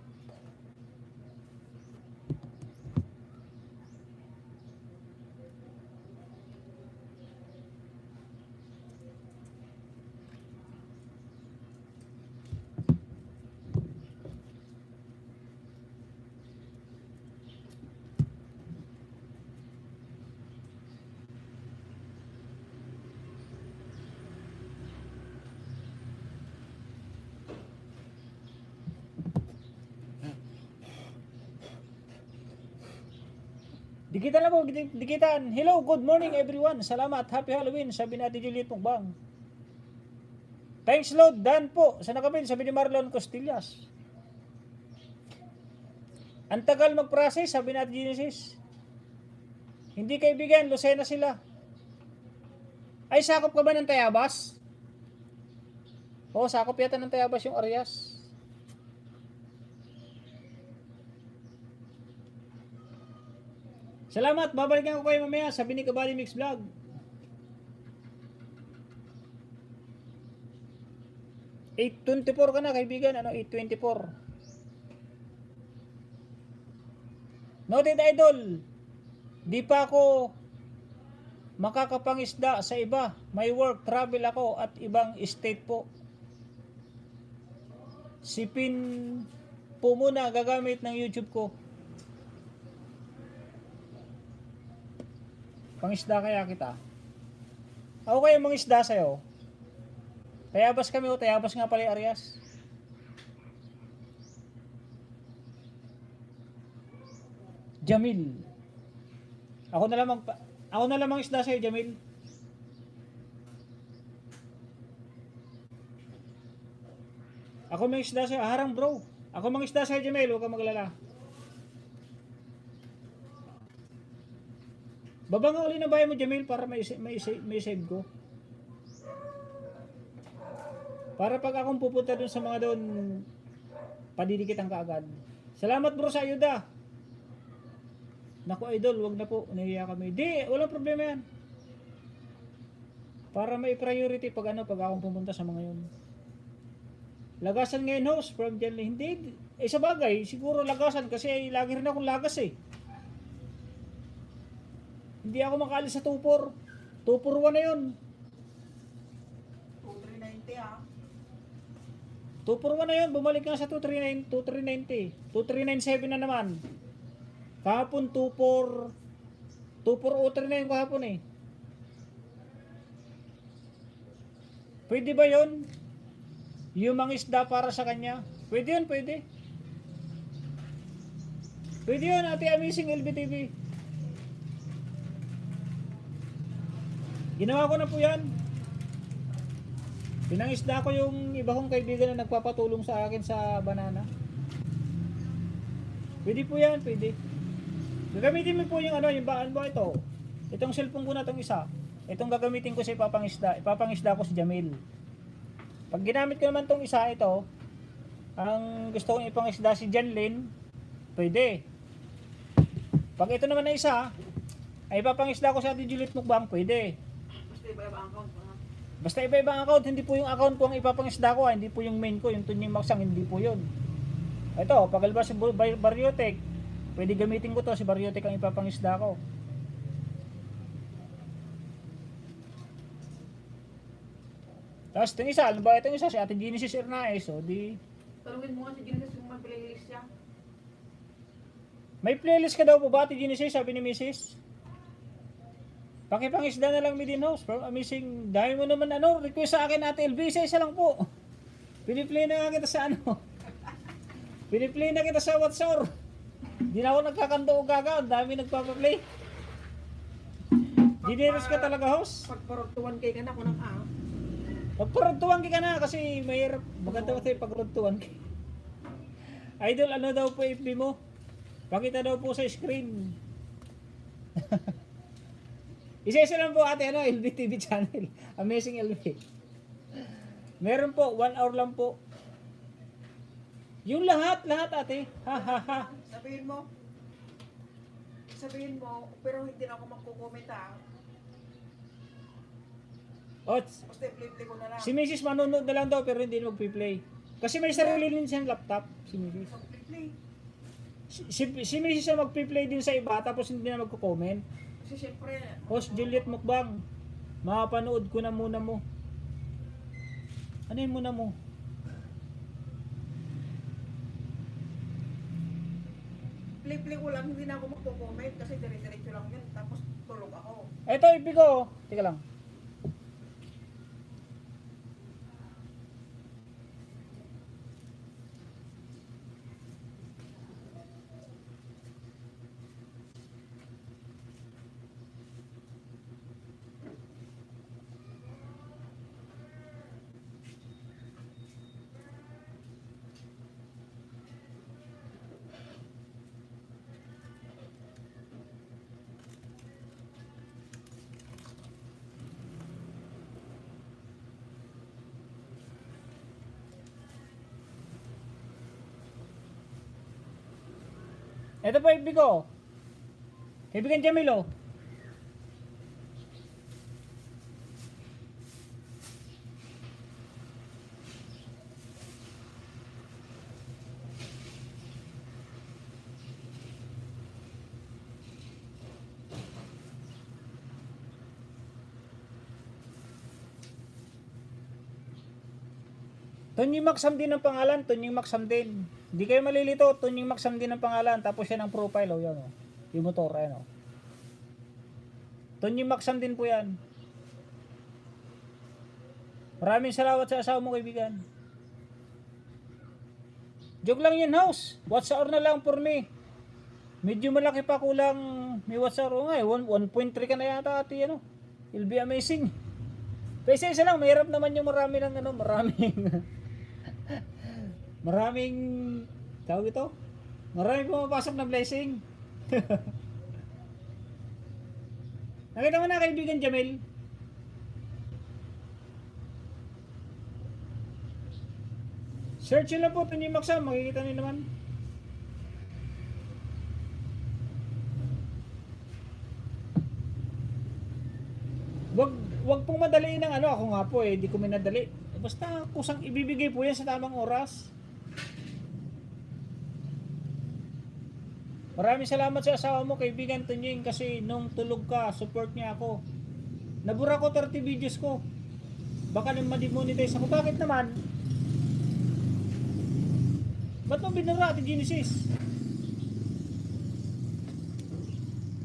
Dikitan na po, dikitan. Hello, good morning everyone. Salamat, happy Halloween. Sabi natin Juliet Mukbang. Thanks Lord, Dan po. Sa nakapin, sabi ni Marlon Costillas. Ang tagal mag-process, sabi natin Genesis. Hindi kaibigan, Lucena sila. Ay, sakop ka ba ng Tayabas? Oo, sakop yata ng Tayabas yung Arias. Salamat, babalikan ko kayo mamaya, sabi ni Kabali Mix Vlog. $8.24 ka na kaibigan, 8.24. Noted idol, di pa ako makakapangisda sa iba. May work, travel ako at ibang state po. Sipin po muna gagamit ng YouTube ko. Pangisda kaya kita. Ako kayo mangisda sa'yo. Tayabas kami o Tayabas nga pala Arias. Jamil. Ako na lang mangisda sa'yo, Jamil. Ako mangisda sa'yo. Harang bro. Ako mangisda sa'yo, Jamil. Huwag kang maglala. Baba nga uli na bayan mo, Jamil, para may save ko. Para pag akong pupunta dun sa mga doon, padidikitan ka agad. Salamat bro sa ayuda. Naku idol, wag na po. Nahiya kami. Di, walang problema yan. Para may priority pag akong pumunta sa mga yun. Lagasan ngayon host from Jan. Hindi, sa bagay, siguro lagasan kasi lagi rin akong lagas eh. Hindi ako makaalis sa 2-4. 2-4-1 na yun. 2390 ah. 2-4-1 na yun. Bumalik nga sa 239, 2390. 2397 na naman. Kahapon 2-4. 2-4-0-3 na yun kahapon eh. Pwede ba yun? Yung mangisda para sa kanya? Pwede yun, pwede. Pwede yun, Ate Amazing LBTV. Ginawa ko na po yan. Pinangisda ko yung iba kong kaibigan na nagpapatulong sa akin sa banana. Pwede po yan, pwede. Gagamitin mo po yung yung baan mo ito. Itong cellphone ko na itong isa. Itong gagamitin ko sa ipapangisda. Ipapangisda ko si Jamil. Pag ginamit ko naman itong isa ito, ang gusto kong ipangisda si Janlyn, pwede. Pag ito naman na isa, ay ipapangisda ko sa Ate Juliet Mukbang, pwede. Basta iba-ibang account, hindi po yung account ko ang ipapangisda ko, hindi po yung main ko, yung tunying magsang, hindi po yun. Ito, pagalba si Bariotek, pwede gamitin ko to, si Bariotek ang ipapangisda ko. Tapos itong isa, ano ba itong isa? Si Ate Genesis Ernaez, so di... Tanungin mo nga si Genesis kung may playlist siya. May playlist ka daw po ba, Ate Genesis, sabi ni Mrs. Pakipangisda na lang Midin House, from Amazing. Dahil mo naman request sa akin Ate LB, isa lang po. Piniplay na kita sa Piniplay na kita sa WhatsApp. Di na ako nagkakando o gaga, dami nagpapaplay. Gineros ka talaga, host. Pagparotuan kay ka na ko ng Pagparotuan ka na kasi mahirap. Maganda tayo pagparotuan ka. Idol, ano daw po FB mo? Pakita daw po sa screen. Isa-isa lang po ate, LB TV channel. Amazing LB. Meron po, 1 hour lang po. Yung lahat ate. Ha ha ha. Sabihin mo, pero hindi na ako magko-comment ah. Ots, Basta i-play ko na lang. si Mrs. manonood na lang daw pero hindi mag-play. Kasi may sarili din siyang laptop, si Mrs. Mag-play. Si Mrs. ang mag-play din sa iba tapos hindi na magko-comment. Kasi syempre, Host Juliet Mukbang, makapanood ko na muna mo. Ano yun muna mo? play ko lang, hindi na ako magko-comment kasi dire-diretso lang yun. Tapos tulog ako. Ito, ibigo. Teka lang. Ito po FB ko. Kaibigan Jamilo. Tunying Maksam din ang pangalan, Tunying Maksam din. Hindi kayo malilito, Tunying Maksam din ang pangalan, tapos yan ang profile, oh, yan, oh. Yung motor, ayan, oh. Tunying Maksam din po yan. Maraming salamat sa asawa mo, kaibigan. Joke lang yun, house. What's hour na lang for me. Medyo malaki pa, kulang. May what's hour nga, 1.3 ka na yata, ati, ano. It'll be amazing. Pero isa lang, mahirap naman yung marami ng, ano, maraming tawag ito, maraming pumapasok na blessing. Nakita mo na, kaibigan Jamil? Search nyo lang po Tunying Maksam, makikita nyo naman. Wag pong madaliin ng ano, ako nga po di ko minadali. Basta kusang ibibigay po yan sa tamang oras. Maraming salamat sa asawa mo, kaibigan Tunying, kasi nung tulog ka, support niya ako. Nabura ko 30 videos ko. Baka nang ma-demonetize ako. Bakit naman? Ba't mo binura, Ate Genesis?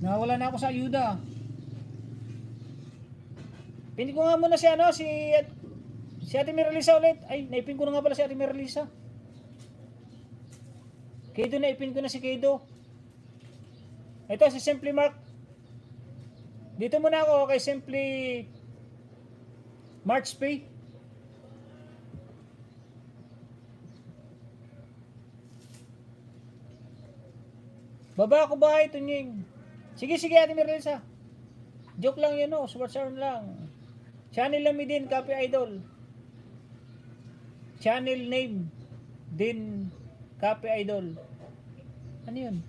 Nawala na ako sa ayuda. Pinin ko nga muna si ano, si Ate Miralisa ulit. Ay, naipin ko na nga pala si Ate Miralisa. Kaido, naipin ko na si Kaido. Ito si Simply Mark. Dito muna ako kay Simply March Pay. Baba ako bahay, Tunying. Sige, Ate Miralisa. Joke lang yun, no? Sports arm lang. Channel namin din, Copy Idol. Channel name din, Copy Idol. Ano yun?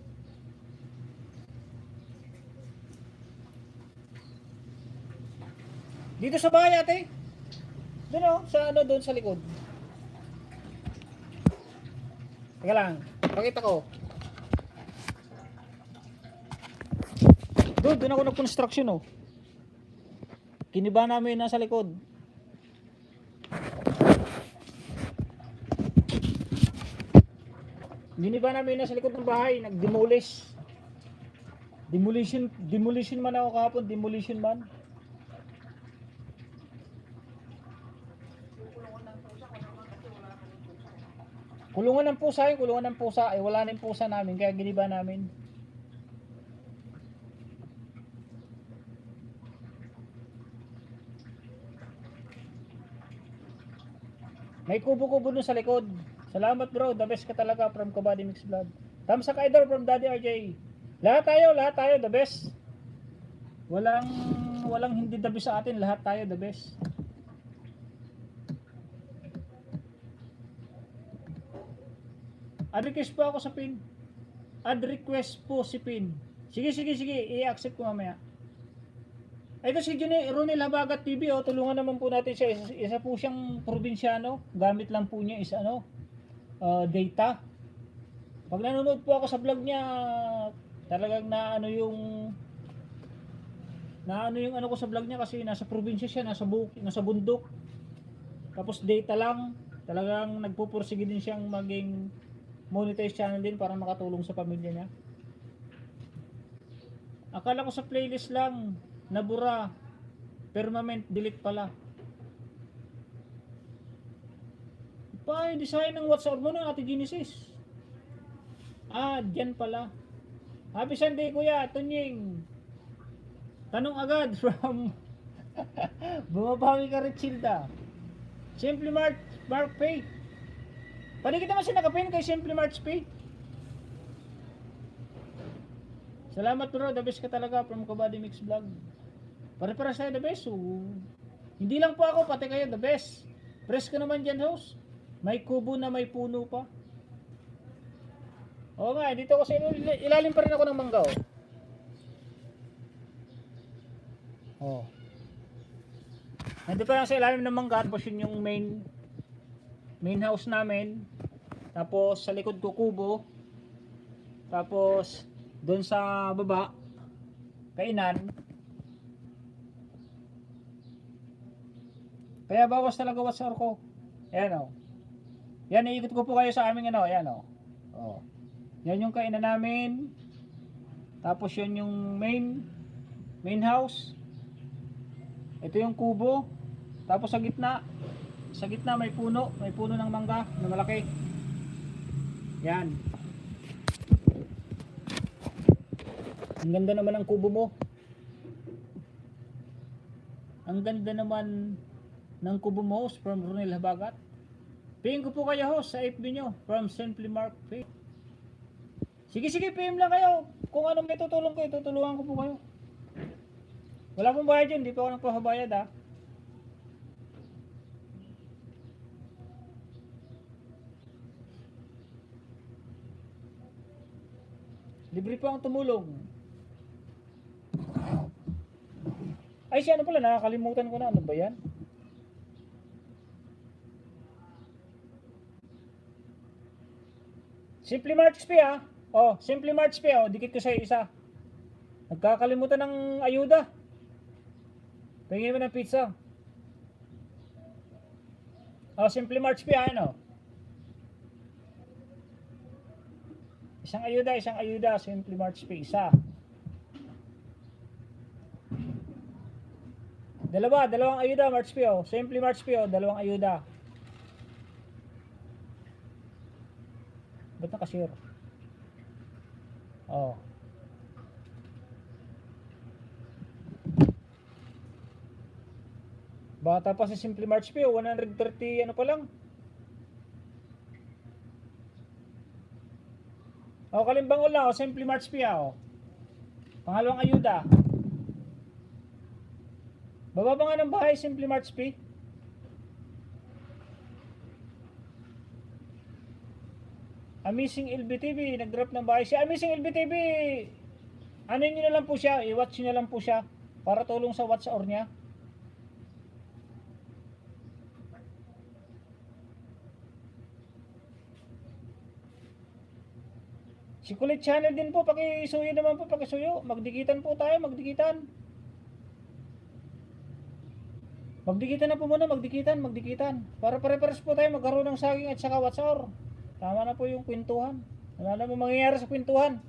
Dito sa bahay, ate. Doon, oh, sa ano, doon sa likod. Teka lang, pakita ko. Doon ako nag-construction, oh. Kiniba namin nasa likod. Giniba namin nasa likod ng bahay, nag-demolish. Demolition man ako kahapon, demolition man. Kulungan ng pusa, ay wala nang pusa namin, kaya giniba namin. May kubo-kubo dun sa likod. Salamat bro, the best ka talaga from Kabady Mix Vlog. Thumbs up idol from Daddy RJ. Lahat tayo the best. Walang hindi the best sa atin, lahat tayo the best. Add request po ako sa pin. Add request po si pin. Sige, i-accept ko mamaya. Ito si Ronel Habagat TV, oh, tulungan naman po natin siya. Isa po siyang probinsyano. Gamit lang po niya is data. Pag nanonood po ako sa vlog niya, talagang naano yung ano ko sa vlog niya, kasi nasa probinsya siya, nasa bundok. Tapos data lang. Talagang nagpupursige din siyang maging monetized channel din para makatulong sa pamilya niya. Akala ko sa playlist lang, nabura, permanent delete pala. Pa, design ng WhatsApp mo ng Ate Genesis. Dyan pala. Happy Sunday, Kuya Tunying. Tanong agad from bumabawi ka rin, Childa. Simply Mark Pay. Pwede kita mas nakapin kay Simply March Pay. Salamat bro, the best ka talaga from Kabady Mix Vlog. Para sa'yo the best. So, hindi lang po ako, pati kayo the best. Press ka naman dyan, host. May kubo na may puno pa. Oo nga, dito kasi ilalim pa rin ako ng mangga, oh. Oh. Nandito pa lang sa ilalim ng mangga, tapos yun yung main house namin. Tapos sa likod ko kubo. Tapos doon sa baba kainan. Kaya bawas talaga WhatsApp ko. Ayan, oh. Yan, iikot ko po kayo sa aming ano, ayan, oh. Oh. Yan yung kainan namin. Tapos yun yung main house. Ito yung kubo. Tapos sa gitna may puno ng mangga na malaki. Yan. Ang ganda naman ng kubo mo. Ang ganda naman ng kubo mo, host, from Ramil Habagat. PM ko po kayo, host, sa FB nyo, from Simply Mark P. Sige, PM lang kayo. Kung anong may tutulong ko, tutulungan ko po kayo. Wala pong bayad yun, di pa ako nagpapabayad, ha. Libre po ang tumulong. Ay, si ano pala, nakakalimutan ko na, ano ba yan? Simply March P, ha. Oh, Simply March P, oh, dikit ko sa isa. Nagkakalimutan ng ayuda. Pingin mo ng pizza. Oh, Simply March P, ano? Isang ayuda, Simply March P, isa. Dalawang ayuda, March P, oh. Simply March P, oh, dalawang ayuda. Ba't nakashare? Oh. Bata pa si Simply March P, oh, 130 ano pa lang. Oh, kalimbang ulang, oh, Simply March P, oh. Pangalawang ayuda. Baba ba nga ng bahay, Simply March P? Amazing LBTV, nag-drop ng bahay. Si Amazing LBTV, ano nyo na lang po siya, i-watch nyo na lang po siya para tulong sa watch hour niya. Si Kulit Channel din po, pakisuyo naman po, pakisuyo. Magdikitan po tayo, magdikitan. Magdikitan na po muna, magdikitan. Para pare-pares po tayo magkaroon ng saging at saka watch hour. Tama na po yung kwentuhan. Wala na mo mangyayari sa kwentuhan.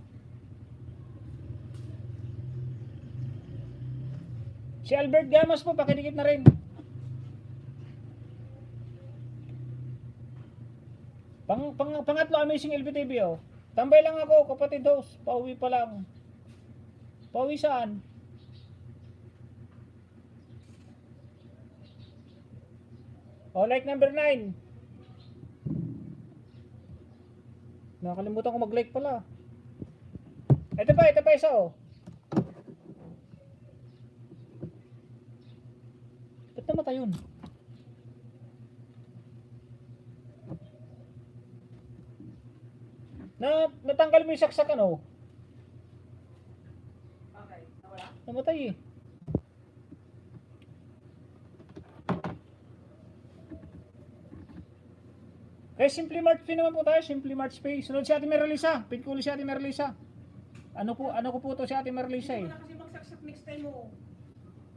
Si Albert Gamas po, pakidikit na rin. Pangatlo, Amazing LBTV, oh. Tambay lang ako, kapatid host. Pauwi pa lang. Pauwi saan? Oh, like number 9. Nakalimutan ko mag-like pala. Ito pa isa, oh. Ba't namatay yun? Natanggal mo yung saksakan, oh. Okay, nawala? Namatay eh. Kaya Simply March P naman po tayo, Simply March P. Sunod si Ate Merlisa, pin ko ulit si Ate Merlisa. Ano ko po to si Ate Merlisa eh. Hindi mo na kasi magsaksak next time mo.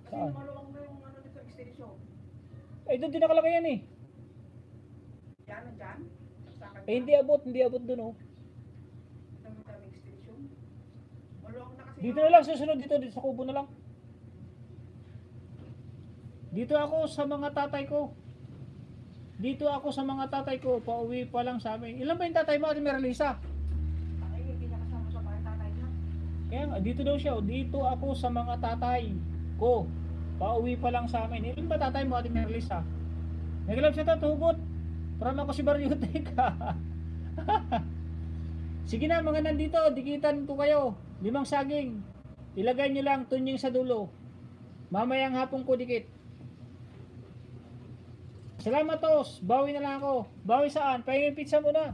Kasi Saan? maluwang na yung ano dito, extension. Eh doon din nakalagay yan eh. Yan, nandyan. Saksakan Eh hindi abot doon oh. Ang daming extension. Maluwang na kasi. Dito na lang, susunod dito sa kubo na lang. Dito ako sa mga tatay ko. Pauwi pa lang sa amin. Ilan ba yung tatay mo, Ate Merlisa? Ay, hindi na kasama sa mga tatay niya. Kaya nga, dito daw siya. Dito ako sa mga tatay ko. Pauwi pa lang sa amin. Ilan ba tatay mo, Ate Merlisa? Naglab siya tugot. Parang ako si Baryote ka. Sige na, mga nandito. Dikitan ko kayo. 5 saging. Ilagay nyo lang tunying sa dulo. Mamayang hapon ko dikit. Salamat tos. Bawi na lang ako. Bawi saan? Pahingin pizza muna.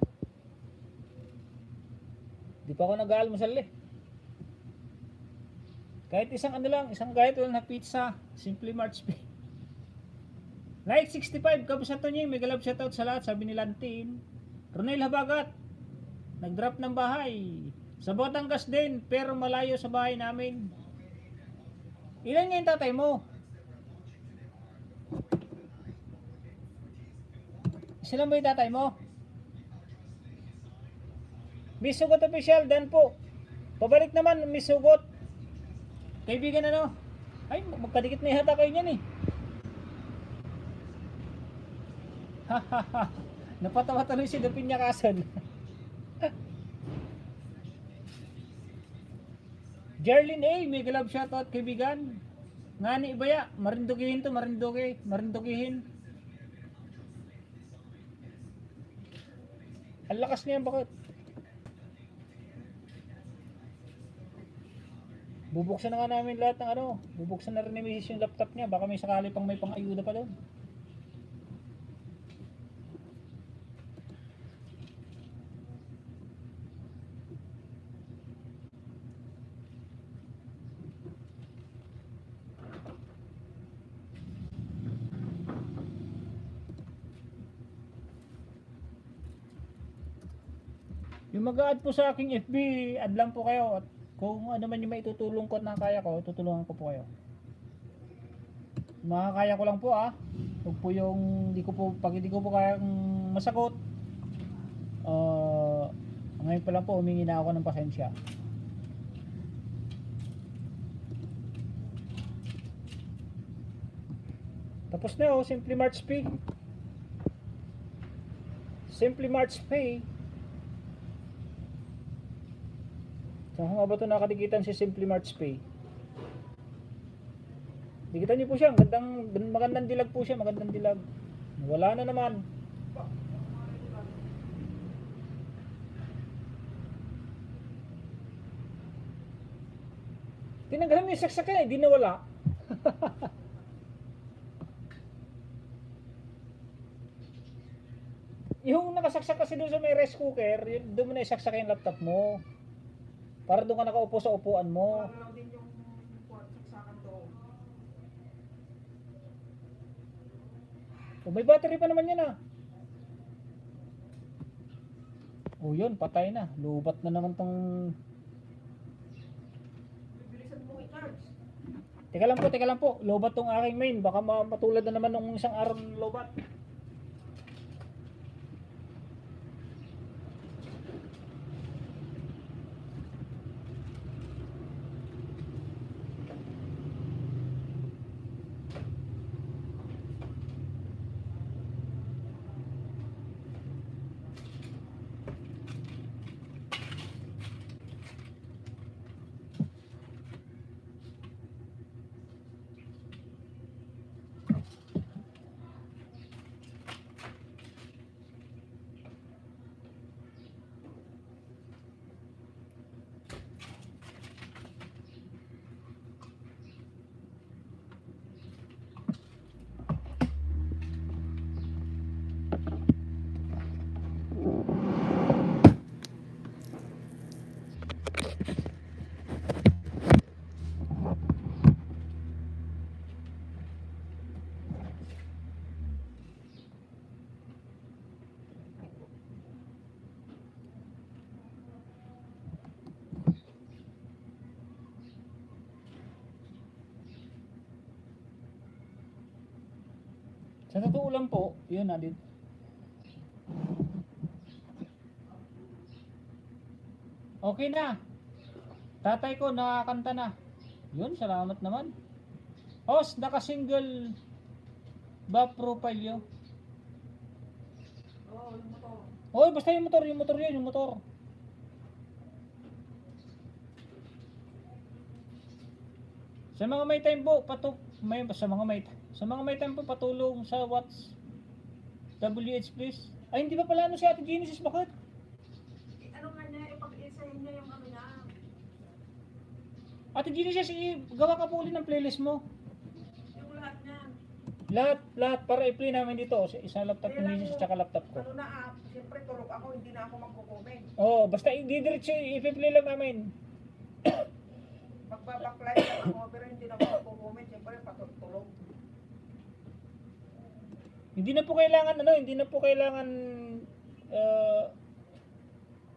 Di pa ako nag-aalmusal eh. Kahit isang ano lang, isang kahit lang na pizza, Simply March P. Night 65, kamusta to niya? Mega love shoutout sa lahat, sabi ni Lantin. Ronel Habagat, nag-drop ng bahay. Sa Batangas din, pero malayo sa bahay namin. Ilan nga yung tatay mo? Sila ba yung tatay mo? Miss Sugot Official, dan po. Pabalik naman, Miss Sugot. Kaibigan ano? Ay, magkadikit na yata kayo niyan eh. Hahaha. Napatawa tuloy si Dapin Nyakasan. Jerlyn A, mega love shoutout kaibigan. Ngani ibaya, marindugihin to, marindugihin. Ang lakas niyan, bakit? Bubuksan na nga namin lahat ng ano, bubuksan na rin ni Mrs. yung laptop niya, baka may sakali pang may pang-ayuda pa doon. Yung mag-add po sa aking FB, add lang po kayo at kung ano man yung maitutulong ko at nakakaya ko, tutulungan ko po kayo. Makakaya ko lang po huwag po yung pag hindi ko po kayang masagot, ngayon pa lang po humingi na ako ng pasensya. Tapos na Simply March Pay. Simply March Pay. Saan nga ba ito nakadikitan si Simply March Pay? Dikitan niyo po siya, magandang dilag po siya, magandang dilag. Wala na naman. Tinanggalan mo yung saksakan di nawala. Yung nakasaksak kasi doon sa may rice cooker, doon mo na isaksak yung laptop mo. Para doon ka nakaupo sa upuan mo. Parang lang din yung saksakan doon. May battery pa naman yan yun, patay na. Lubat na naman tong... Bilisan mo i-charge. Teka lang po. Lobat tong aking main. Baka matulad na naman nung isang araw ng lobat. Sa totoo lang po, yun din. Okay na. Tatay ko nakakanta na. Yun, salamat naman. Host, naka-single ba profile yun? Oo, yung motor. Oy, basta yung motor yun, yung motor. Sa mga may time po, sa mga may time po patulong sa What's WH please. Ay, hindi ba pala si Ate Genesis, bakit? Ano nga niya, ipag-isahin niya yung ano niya. Ate Genesis, gawa ka po ulit ng playlist mo. Yung lahat niyan. Lahat para i-play namin dito. Isang laptop ni Mrs. tsaka laptop ko. Ano na siyempre tulog ako, hindi na ako magko-comment. Oo, basta didiretso i-play lang namin. Magbabacklight lang ako, pero hindi na ako magko-comment, siyempre patutulog. Hindi na po kailangan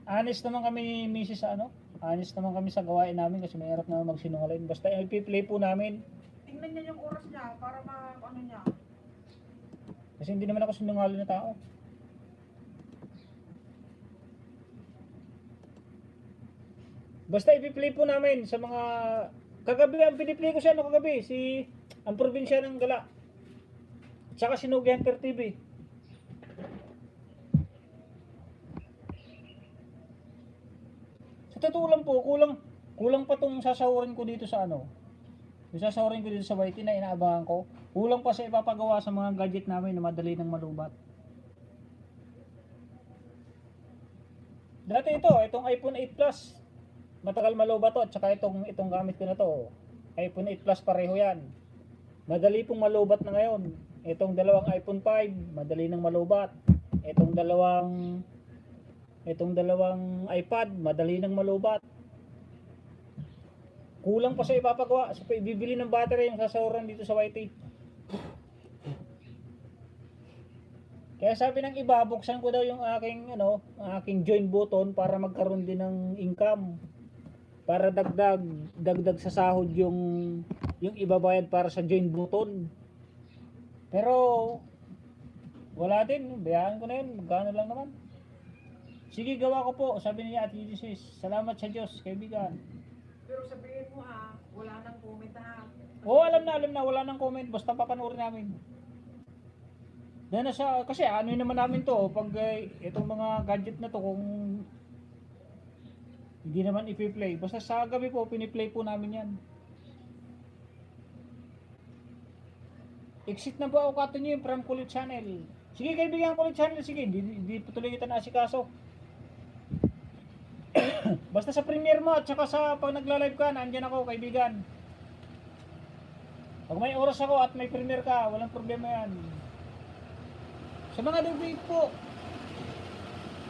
honest naman kami ni Mrs. sa honest naman kami sa gawain namin kasi mahirap naman magsinungaling. Basta i-play po namin. Tingnan niya yung oras niya para ano niya. Kasi hindi naman ako sinungaling na tao. Basta i-play po namin sa mga kagabi ang piniplay ko siya kagabi ang probinsya ng Gala. At saka si Nugi Hunter TV. Sa totoo lang po, kulang pa tong sasahurin ko dito sa yung sasahurin ko dito sa YT na inaabangan ko. Kulang pa sa ipapagawa sa mga gadget namin na madali ng malubat. Dati itong iPhone 8 Plus. Matagal malubat to at saka itong gamit ko na to. iPhone 8 Plus pareho yan. Madali pong malubat na ngayon. Itong dalawang iPhone 5, madali nang malubat. Itong dalawang iPad, madali nang malubat. Kulang pa sa ipapagawa. So, ibibili ng battery yung sasahuran dito sa YT. Kaya sabi ng iba, buksan ko daw yung aking join button para magkaroon din ng income. Para dagdag sa sahod yung ibabayad para sa join button. Pero wala din, bayaan ko na yun, magkano lang naman. Sige, gawa ko po, sabi niya Ate Jesus. Salamat sa Diyos, kaibigan. Pero sabihin mo wala nang comment Oo, alam na, wala nang comment, basta papanoorin namin. Kasi naman namin to, pag itong mga gadget na to, kung hindi naman ipi-play, basta sa gabi po, piniplay po namin yan. Exit na po ako kato nyo yung from Kulit Channel. Sige kaibigan Kulit Channel, sige, hindi patuloy kita naasikaso. Basta sa premiere mo at saka sa pag nagla-live ka, nandyan ako kaibigan. Pag may oras ako at may premiere ka, walang problema yan. Sa mga dugig po,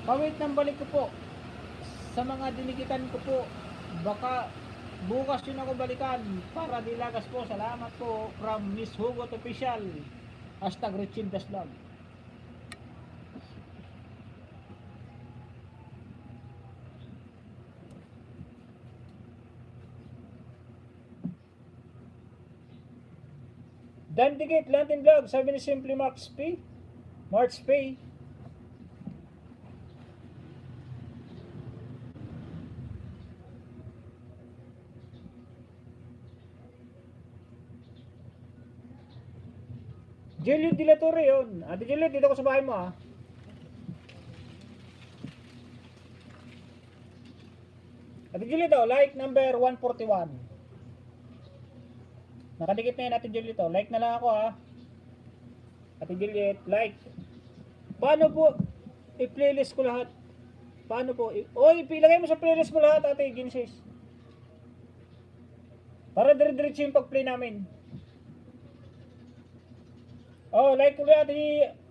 pawit ng balik ko po. Sa mga dinigitan ko po, baka bukas yun ako balikan para dilagas po. Salamat po from Miss Hugot Official. #Richildas Vlog. Dan Digit, Lantin Vlog, sabi ni Simply March P. Juliet de la Torre yun. Ate Juliet, dito ko sa bahay mo Ate Juliet like number 141. Nakadikit na yun Ate Juliet like na lang ako Ate Juliet, like. Paano po i-playlist ko lahat? Paano po? Ilagay mo sa playlist mo lahat Ate Genesis. Para dire-diretso yung pag-play namin. Like ulit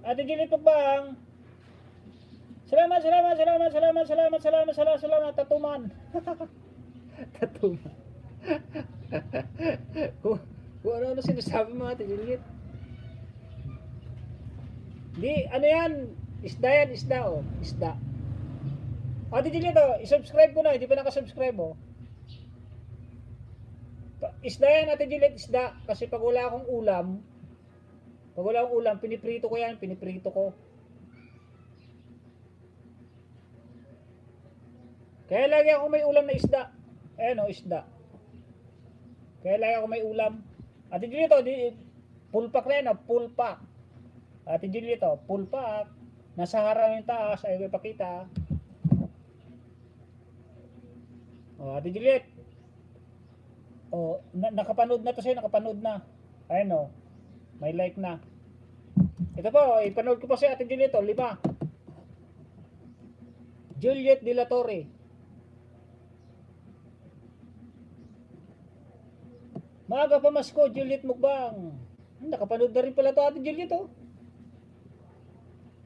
Ate Juliet Pagbang. Salamat. Tatuman. Tatuman. Kung ano sinasabi mo Ate Juliet. Di, yan? Isda. Isda. Ate Juliet i-subscribe ko na, hindi pa nakasubscribe Isda yan Ate Juliet, isda. Kasi pag wala akong ulam, piniprito ko. Kaya lagi ako may ulam na isda. Isda. Kaya lagi ako may ulam. Ate Juliet full pack na yan full pack. Ate Juliet full pack. Nasa harang yung taas, ay ipakita. Ate Juliet. Nakapanood na to sa'yo, nakapanood na. Ayun may like na. Ito po, ipanood ko pa si Ate Juliet 5. Juliet de la Torre. Maaga pa Masko, Juliet Mukbang. Nakapanood na rin pala to Ate Juliet oh.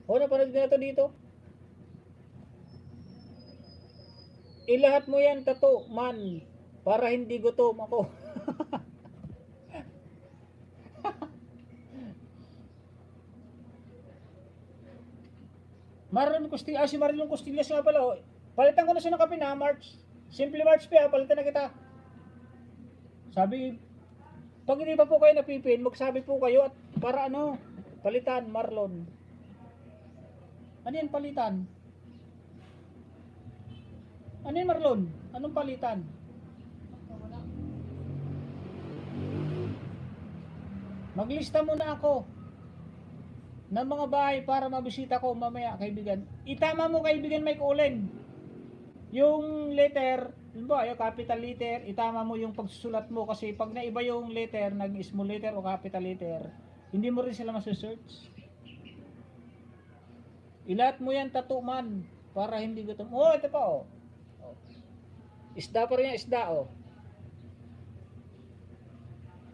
O, napanood ko na to dito. Ilahat mo yan, tato, man, para hindi gutom ako. Si Marilyn Costillas nga pala, oh. Palitan ko na siya ng kape na, March. Simple March pa, palitan na kita. Sabi, pag hindi pa po kayo napipin, magsabi po kayo at para ano, palitan, Marlon. Ano yan, palitan? Ano yan, Marlon? Anong palitan? Maglista muna ako ng mga bahay para mabisita ko mamaya, kaibigan. Itama mo, kaibigan Mike Olen. Yung letter, yung capital letter, itama mo yung pagsusulat mo kasi pag naiba yung letter, nag-small letter o capital letter, hindi mo rin sila masu-search. Ilahat mo yan, tattoo man, para hindi gutom. Oh, ito pa oh. Isda pa rin yan, isda oh.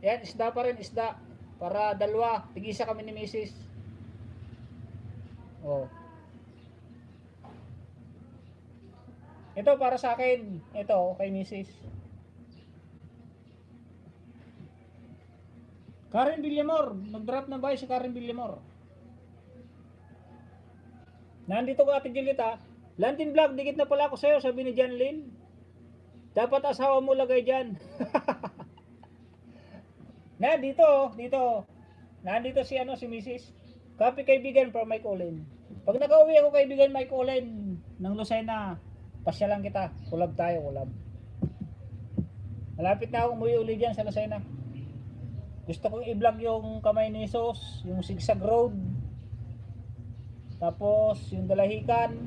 Yan, isda pa rin, isda. Para dalawa, tigisa kami ni Mrs. Oh. Ito para sa akin. Ito kay Mrs. Karen Villamor. Nag-drop na ba si Karen Villamor? Nandito ko Ate Julieta. Lantin Vlog, dikit na pala ako sa'yo, sabi ni John Lynn. Dapat asawa mo lagay dyan. Dito. Nandito si Mrs. Copy kaibigan from Mike Olen. Pag nakauwi ako kaibigan Mike Olen ng Lucena, pasya lang kita. Kulab tayo, kulab. Malapit na ako umuwi uli dyan sa Lucena. Gusto kong i-vlog yung Kamay ni Jesus, yung Zigzag Road. Tapos yung Dalahican.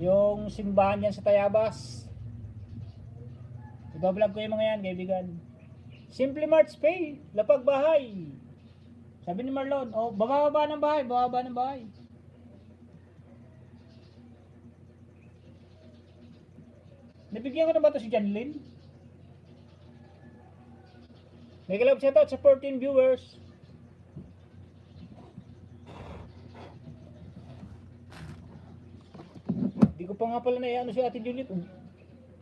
Yung simbahan dyan sa Tayabas. Iba-vlog ko yung mga yan kaibigan. Simple March Pay, lapag bahay. Sabi ni Marlon, oh, bababa ng bahay. Nabigyan ko na ba ito si Janlyn? May kalab shout out sa 14 viewers. Hindi ko pa nga pala na si Ate Juliet.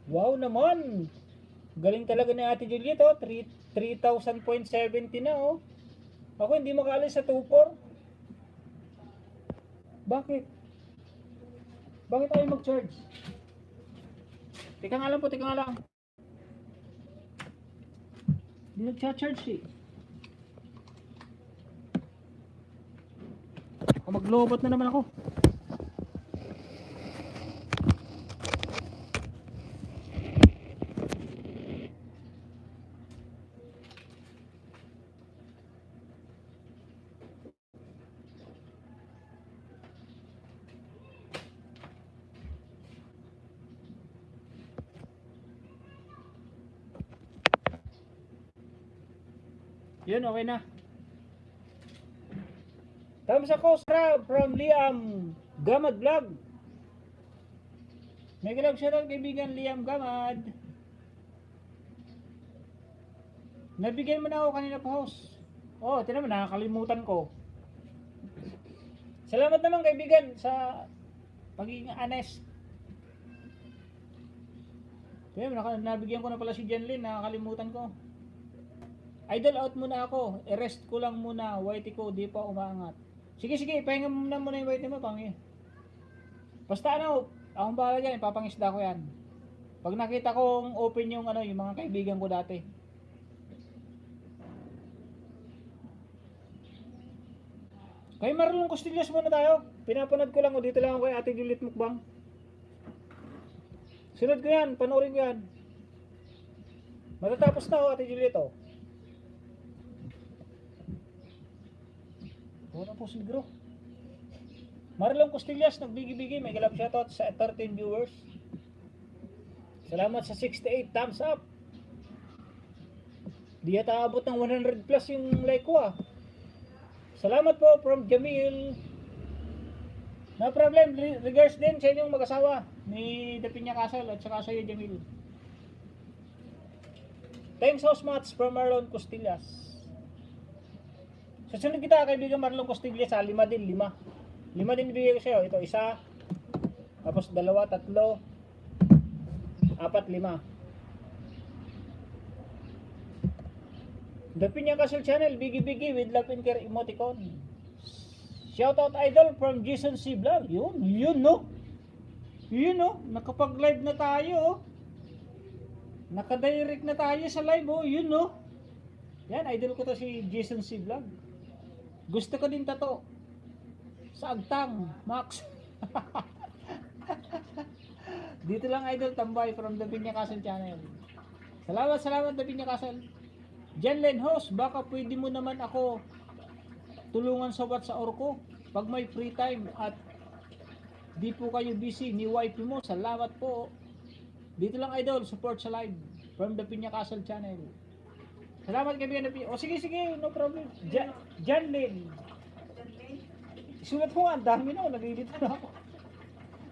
Wow naman! Galing talaga ni Ate Juliet, oh. 3,000.70 na, oh. Ako hindi makaalis sa 2.4. Bakit? Bakit tayo mag-charge? Teka nga lang po, teka nga lang. Hindi nag-charge eh. Maglobot na naman ako. Yun, okay na. Thumbs ako from Liam Gamad Vlog. May galag shoutout kaibigan Liam Gamad. Nabigyan mo na ako kanina pa host. Oh, tinan mo, nakakalimutan ko. Salamat naman kaibigan sa pagiging honest. Tinan mo, nabigyan ko na pala si Janlyn, nakakalimutan ko. Idol out muna ako. I-rest ko lang muna. Whitey ko, di pa umangat. Sige, pahinga muna yung whitey mo, pangi. Basta akong bahala dyan, ipapangisda ko yan. Pag nakita kong open yung yung mga kaibigan ko dati. Kay Marlon Costillas muna tayo. Pinapanood ko lang, dito lang ako kay Ate Juliet Mukbang. Sunod ko yan, panoorin ko yan. Matatapos na Ate Juliet, oh. Wala po siguro. Marlon Costillas, nagbigi-bigi. May galap shoutout sa 13 viewers. Salamat sa 68 thumbs up. Di yata abot ng 100 plus yung like ko ah. Salamat po from Jamil. No problem. Regards din sa inyong mag-asawa ni Dapinya Castle at saka sa iyo Jamil. Thanks so much from Marlon Costillas. Susunod kita, kaibigan Marlon Costillas, 5 din, 5. 5 din ibigay ko sa'yo. Ito, 1, tapos 2, 3, 4, 5. The Pinya Castle Channel, bigi-bigi with love and care emoticon. Shoutout idol from Jason C. Vlog. Yun no. Yun no, nakapag-live na tayo. Oh. Naka-direct na tayo sa live oh. Yun no. Yan, idol ko to si Jason C. Vlog. Gusto ko din tato. Sa agtang, Max. Dito lang idol tambay from The Pinya Castle Channel. Salamat The Pinya Castle. Janlen host, baka pwede mo naman ako tulungan sa WhatsApp ko pag may free time at di po kayo busy ni wife mo. Salamat po. Dito lang idol, support sa live from The Pinya Castle Channel. Salamat kaibigan na Pinya. O sige, no problem. Janlen. Sulat mo, ang dami na, nalilito na ako.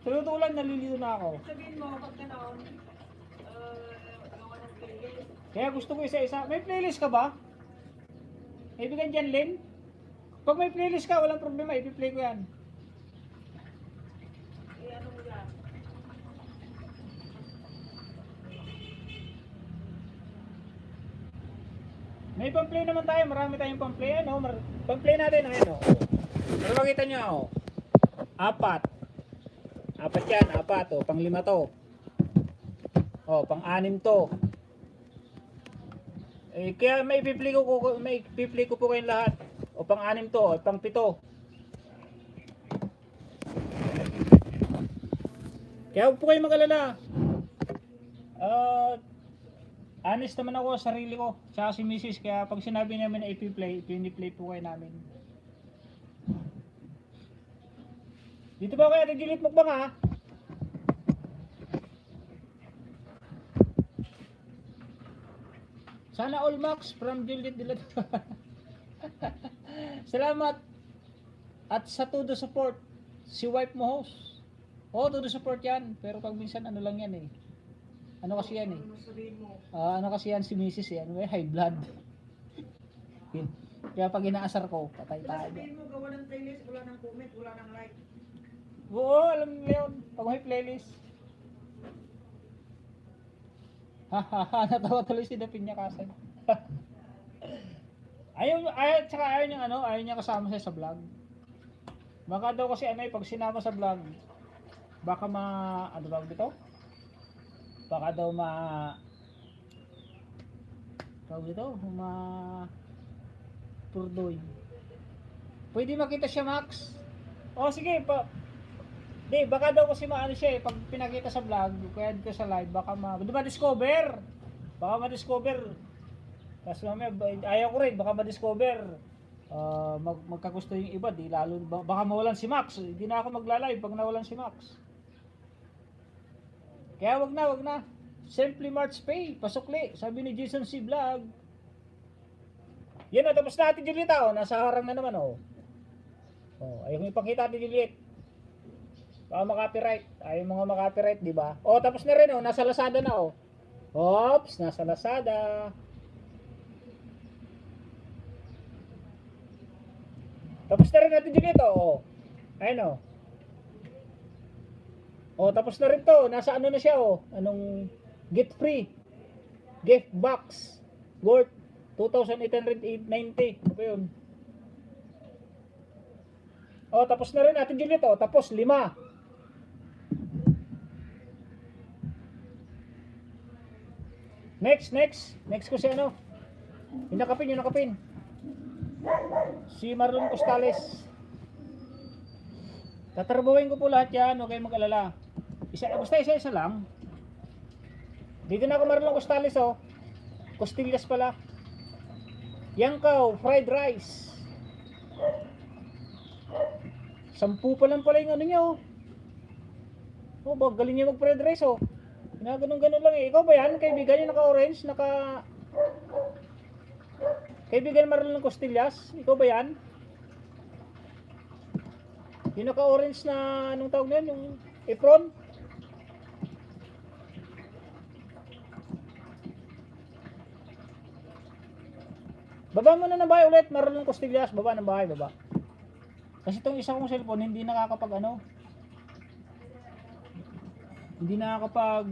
Saluto lang, nalilito na ako. Sabihin mo, pag ganoon, gawa ng playlist. Kaya gusto ko isa-isa. May playlist ka ba? Kaibigan Janlen? Pag may playlist ka, walang problema, ipi-play ko yan. Ano mo yan? May pamplay naman tayo, marami tayong pamplay. Ano? Pamplay natin, ano? Pero makita nyo, oh. 4. 4 yan, 4. O, pang 5 to. O, pang 6 to. Eh, kaya may pipili ko po kayong lahat. O, pang 6 to, o, pang 7. Kaya huwag po kayong mag-alala. Honest naman ako sa sarili ko. Tsaka si Mrs. Kaya pag sinabi namin na piniplay po kayo namin. Dito ba kaya Juliet mukbang ha? Sana all max from Juliet Dilat. Salamat. At sa todo support, si wife mo host. Oo, todo support yan. Pero pag minsan ano lang yan eh. Ano kasi yan eh. Ano kasi yan si Mrs. eh. Ano, high blood. Kaya pag inaasar ko, patay tayo. Sabihin mo, gawa ng playlist, wala ng comment, wala ng like. Oo, alam niyo yun. Pag may playlist. Hahaha, natawa tuloy si The Pinya Castle. Ayaw niya kasama siya sa vlog. Baka daw kasi pag sinama sa vlog, baka ano ba dito? Baka daw turdoy. Pwede makita siya, Max? O sige, baka daw kasi maano siya pag pinakita sa vlog, kaya dito sa live, baka ma-discover. Baka ma-discover. Tapos mamaya, ayaw ko rin, baka ma-discover. Magkagusto yung iba, baka mawalan si Max. Hindi na ako magla-live pag nawalan si Max. Kaya wag na. Simply March Pay, pasukli. Sabi ni Jason C. Vlog. Yan na, tapos natin Juliet nasa harang na naman ayaw mo ipakita natin Juliet. Baka makapiright. Ayaw mga makapiright, di ba? Tapos na rin nasa Lazada na Oops, nasa Lazada. Tapos na rin natin Juliet ayun tapos na rin to. Nasa ano na siya anong get free gift box worth 2,890. Ano ba yun? Tapos na rin natin Juliet tapos 5. Next ko si yung nakapin. Si Marlon Costales. Tatarbuhin ko po lahat yan, huwag kayong mag-alala. Basta isa lang. Dito na ako Marlon Costales Costillas pala. Yangkaw, fried rice. 10 pa lang pala yung ano niya galing niya mag-fried rice ganun lang Ikaw ba yan? Kaibigan yung naka-orange, Kaibigan Marlon Costillas? Ikaw ba yan? Yung naka-orange na anong tawag na yun? Yung apron? Baba mo na ng bahay ulit, Marlon Costillas, baba ng bahay, baba. Kasi itong isa kong cellphone, hindi nakakapag ano. Hindi nakakapag,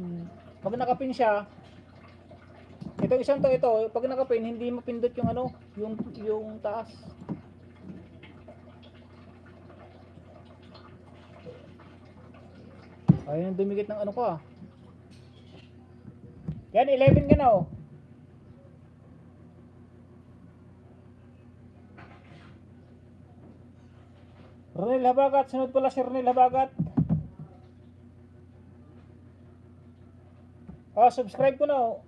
pag nakapin siya, itong isang to, ito, pag nakapin, hindi mapindot yung ano, yung taas. Ayun, dumikit ng ano ko ah. Yan, 11 ka na oh. Ronel Habagat, sunod pala si Ronel Habagat. Subscribe ko na oh.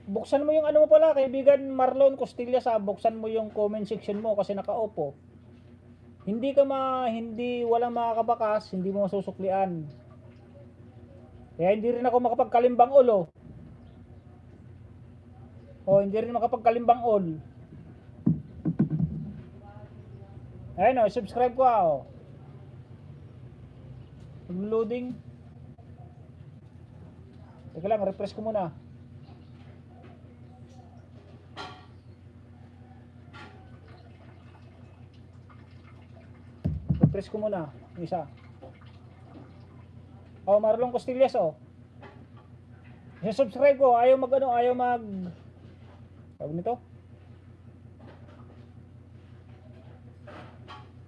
Buksan mo yung ano mo pala, kaibigan Marlon Costillas ah. Buksan mo yung comment section mo kasi naka-off oh. Hindi walang makakabakas, hindi mo masusuklian. Kaya hindi rin ako makapagkalimbang all oh. Hindi rin makapagkalimbang all. Ayun oh, subscribe ko oh. Loading. Teka lang, refresh ko muna. Refresh ko muna, isa. Oh, Marlon Costillas oh. Subscribe ko, ayaw mag tawag nito?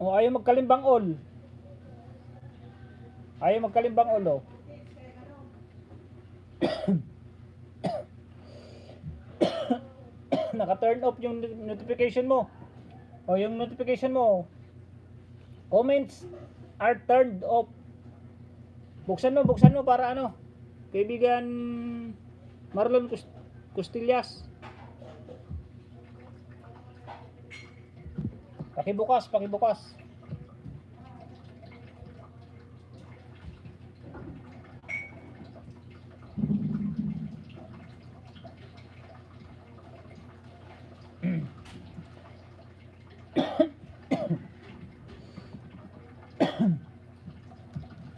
Oh, ayaw magkalimbang all. Ayaw magkalimbang all oh. Naka-turn off yung notification mo. O yung notification mo. Comments are turned off. Buksan mo para ano? Kaibigan Marlon Costillas. Pakibukas.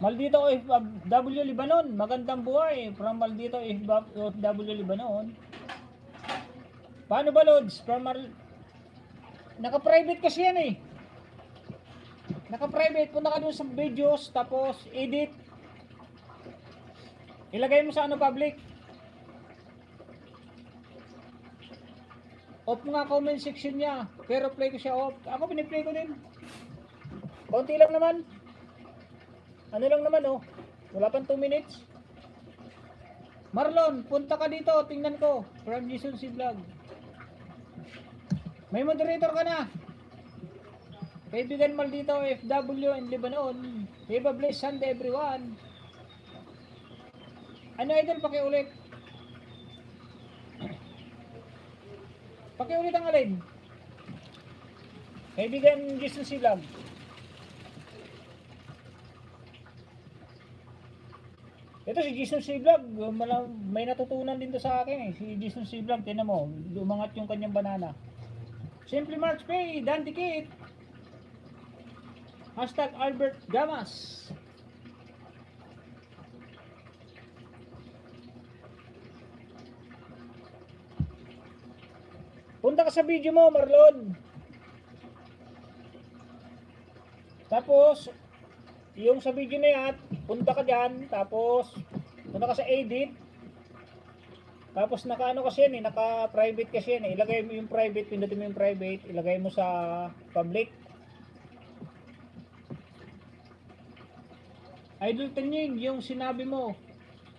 Maldito OFW Lebanon, magandang buhay from Maldito OFW Lebanon. Paano ba Lods? Naka-private kasi yan eh. Naka-private, punta ka dun sa videos, tapos edit. Ilagay mo sa ano public. Off nga comment section niya, pero play ko siya off. Ako piniplay ko din. Konti lang naman. Ano lang naman oh. Wala pang 2 minutes. Marlon, punta ka dito, tingnan ko. From Jason C. Vlog. May moderator ka na. Kaibigan Maldito FW in Lebanon. Have a blessed Sunday everyone. Ano idol, pakiulit. Pakiulit ang alin. Kaibigan Jason C. Vlog. Ito si Jason C. Vlog, may natutunan din to sa akin eh. Si Jason C. Vlog, tinan mo, lumangat yung kanyang banana. Simply March Pay, Dan Dikit. Hashtag Albert Gamas. Punta ka sa video mo, Marlon. Tapos, yung sa video na yan, punta ka dyan, tapos punta ka sa edit, tapos naka-ano kasi yan eh, naka-private kasi yan eh, ilagay mo yung private, pindutin mo yung private, ilagay mo sa public. Idol Tanying, yung sinabi mo,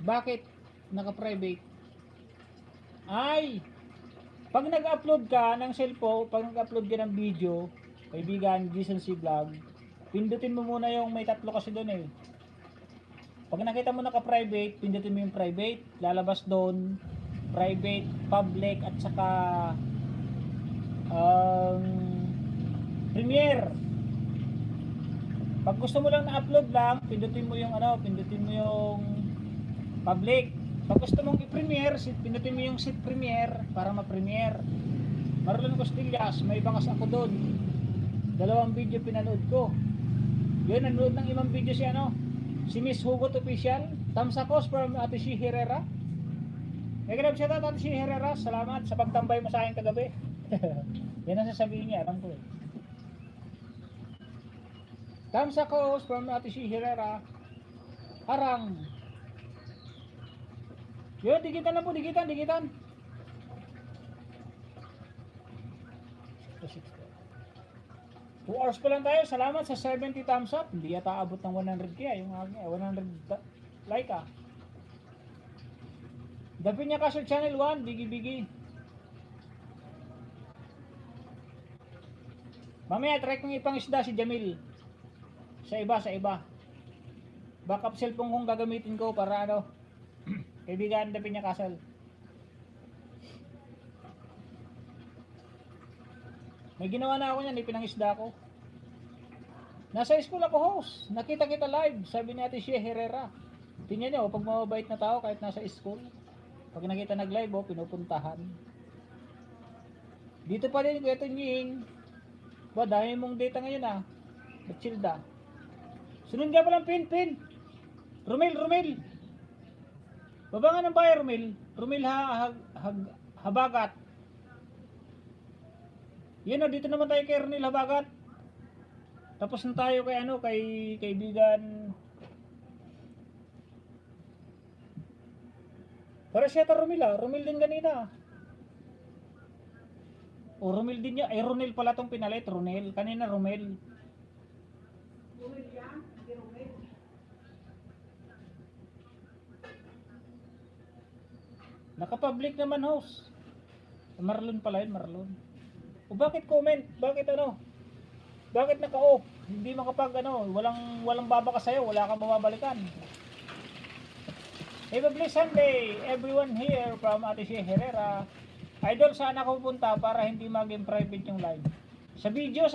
bakit naka-private? Ay, pag nag-upload ka ng cellphone, pag nag-upload ka ng video, kaibigan, Jason C. Vlog, pindutin mo muna yung may tatlo kasi doon eh. Pag nakita mo naka-private, pindutin mo yung private, lalabas doon, private, public, at saka premiere. Pag gusto mo lang na-upload lang, pindutin mo yung public. Pag gusto mong i-premiere, pindutin mo yung set premiere para ma-premiere. Marlon Costillas, may bangas ako doon. 2 video pinanood ko. Yun, nanood ng ibang video si Miss Hugot Official. Tamsakos from Ate Shi Herrera. May ganap siya Ate Shi Herrera. Salamat sa pagtambay mo sa akin kagabi. Yan ang sasabihin niya, alam ko eh. Kamsa ko from Ate si Herrera. Harang. Yo, digitan na po, digitan. 2 hours pa lang tayo. Salamat sa 70 thumbs up. Hindi yata abot ng 100 kaya yung 100 like ah. Dapin niya Castle Channel 1, bigi. Mamaya try kong ipangisda si Jamil. Sa iba. Backup cellphone kong gagamitin ko para ano. Kaibigan, dapin niya Castle. May ginawa na ako niyan, ipinangisda ko. Nasa school ako host. Nakita kita live, sabi ni Ate Shea Herrera. Tingnan niyo, pag mababait na tao kahit nasa school. Pag nakita nag-live, pinupuntahan. Dito pa rin, Kuya Tunying. Ba, dami mong data ngayon ah. Matilda. Sunod nga palang pin. Romil. Baba nga ng bahay, Romil. Romil Habagat. Yan o, dito naman tayo kay Ramil Habagat. Tapos na tayo kay kaibigan. Para siya ta Romil ah. Romil din ganina. O Romil din niya. Ay Ronel pala tong pinalit. Ronel. Kanina Romel. Rumil yan, hindi rumil. Naka-public naman host. Marlon pala yun, Marlon. O bakit comment? Bakit ano? Bakit naka-off? Hindi makapag ano, walang babaka sa'yo, wala kang mababalikan. Have a blessed Sunday, everyone here from Ate Shea Herrera. Idol, saan ako pupunta para hindi maging private yung live? Sa video.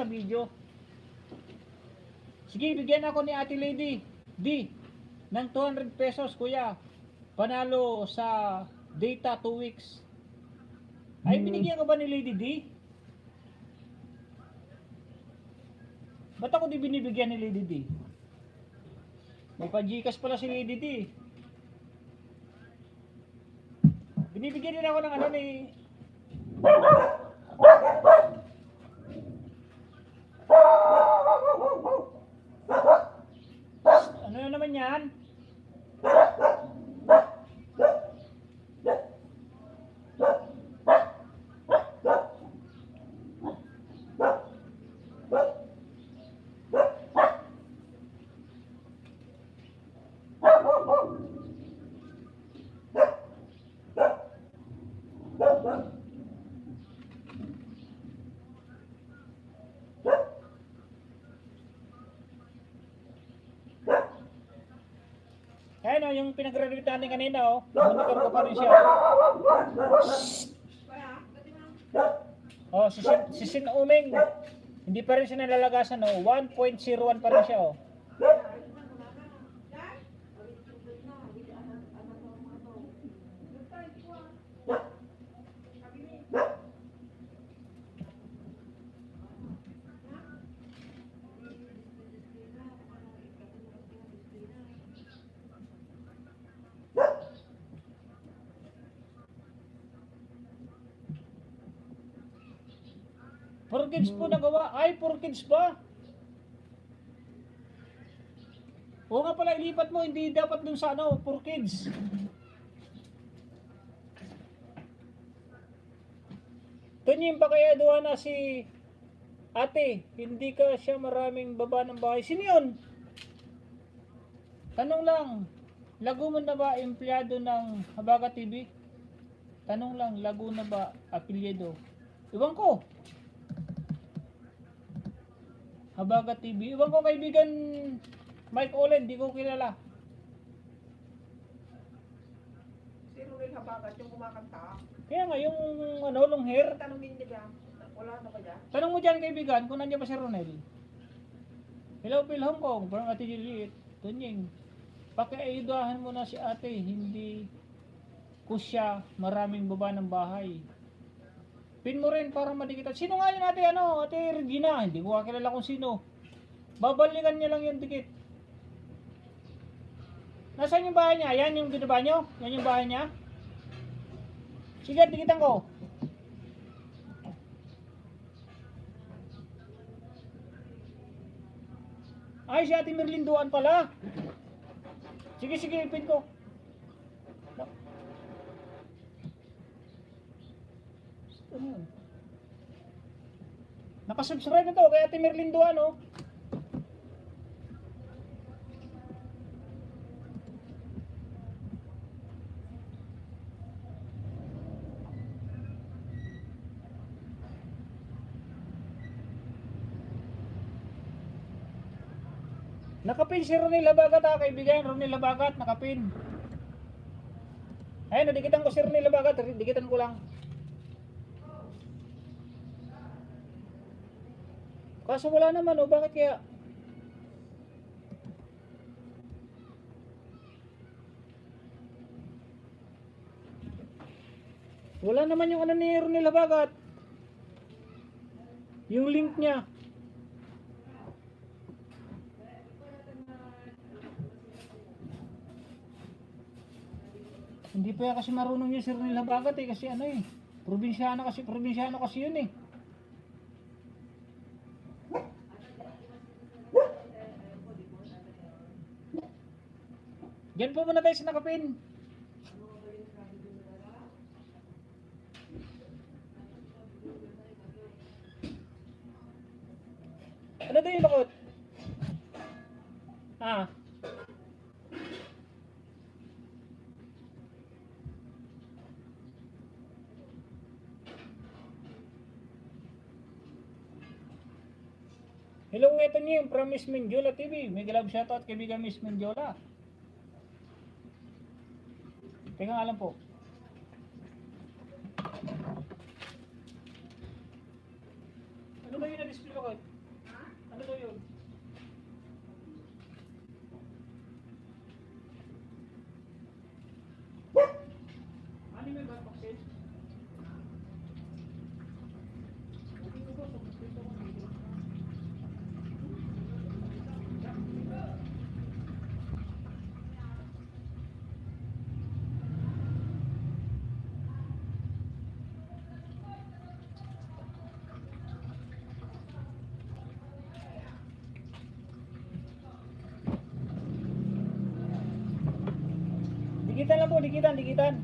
Sige, bigyan ako ni Ate Lady D ng 200 pesos, kuya. Panalo sa data 2 weeks. Ay, binigyan ka ba ni Lady D? Ba't ako di binibigyan ni Lady D? May pa-Gcash pala si Lady D. Binibigyan din ako ng ano ni... Ano na naman yan? Kaya no, yung pinag-graduate natin kanina monitor ko pa rin siya. Si Sin Uming, hindi pa rin siya nalalagasan 1.01 pa rin siya For kids po nagawa. Ay, for kids ba? Oo nga pala, ilipat mo. Hindi dapat dun sa for kids. Tanyim pa kaya doon na si ate. Hindi ka siya maraming baba ng bahay. Sino yun? Tanong lang. Lago mo na ba empleyado ng Habaga TV? Tanong lang, lago na ba apelyido? Iwan ko. Habaga TV. Iwan ko kaibigan Mike Olen, di ko kilala. Si Rumil Habagat yung kumakanta. Kaya nga yung long hair. Tanungin niya dyan. Wala na ba dyan? Tanong mo dyan kaibigan kung nandiyan pa si Ronel. Hello Phil Hong Kong, from Ate Juliet. Tunying. Pakiaidahan mo na si ate, hindi ko siya maraming baba ng bahay. Pin mo rin para madikitan. Sino nga yun ate, ate Regina? Hindi ko kakilala kung sino. Babalikan niya lang yung dikit. Nasaan yung bahay niya? Yan yung binaba nyo? Yan yung bahay niya? Sige, dikitan ko. Ay, si Ate Merlin Duan pala. Sige, ipin ko. Ano yun? Nakasubscribe na to kay Ate Merlin Duan, oh. Nakapin si Ronil Labagat, kaibigan. Ronil Labagat, nakapin. Ayun, nadikitan ko si Ronil Labagat. Dikitan ko lang. Kaso wala naman, oh. Bakit kaya? Wala naman yung ano ni Ronil Labagat. Yung link niya. Hindi pa kasi marunong yung Sir Ronil Labagat eh, kasi ano eh. Probinsyano kasi yun eh. Diyan po muna tayo sa nakapin. Ano daw yung bakot? Ah. Hello, ito niyo yung from Miss Mindiola TV. May galab shoutout kay Biga Miss Mindiola. Teka nga lang po. Ano ba yun na-display ko? Ano ba yun? Ano yung back boxes? Dikitan lang po, dikitan.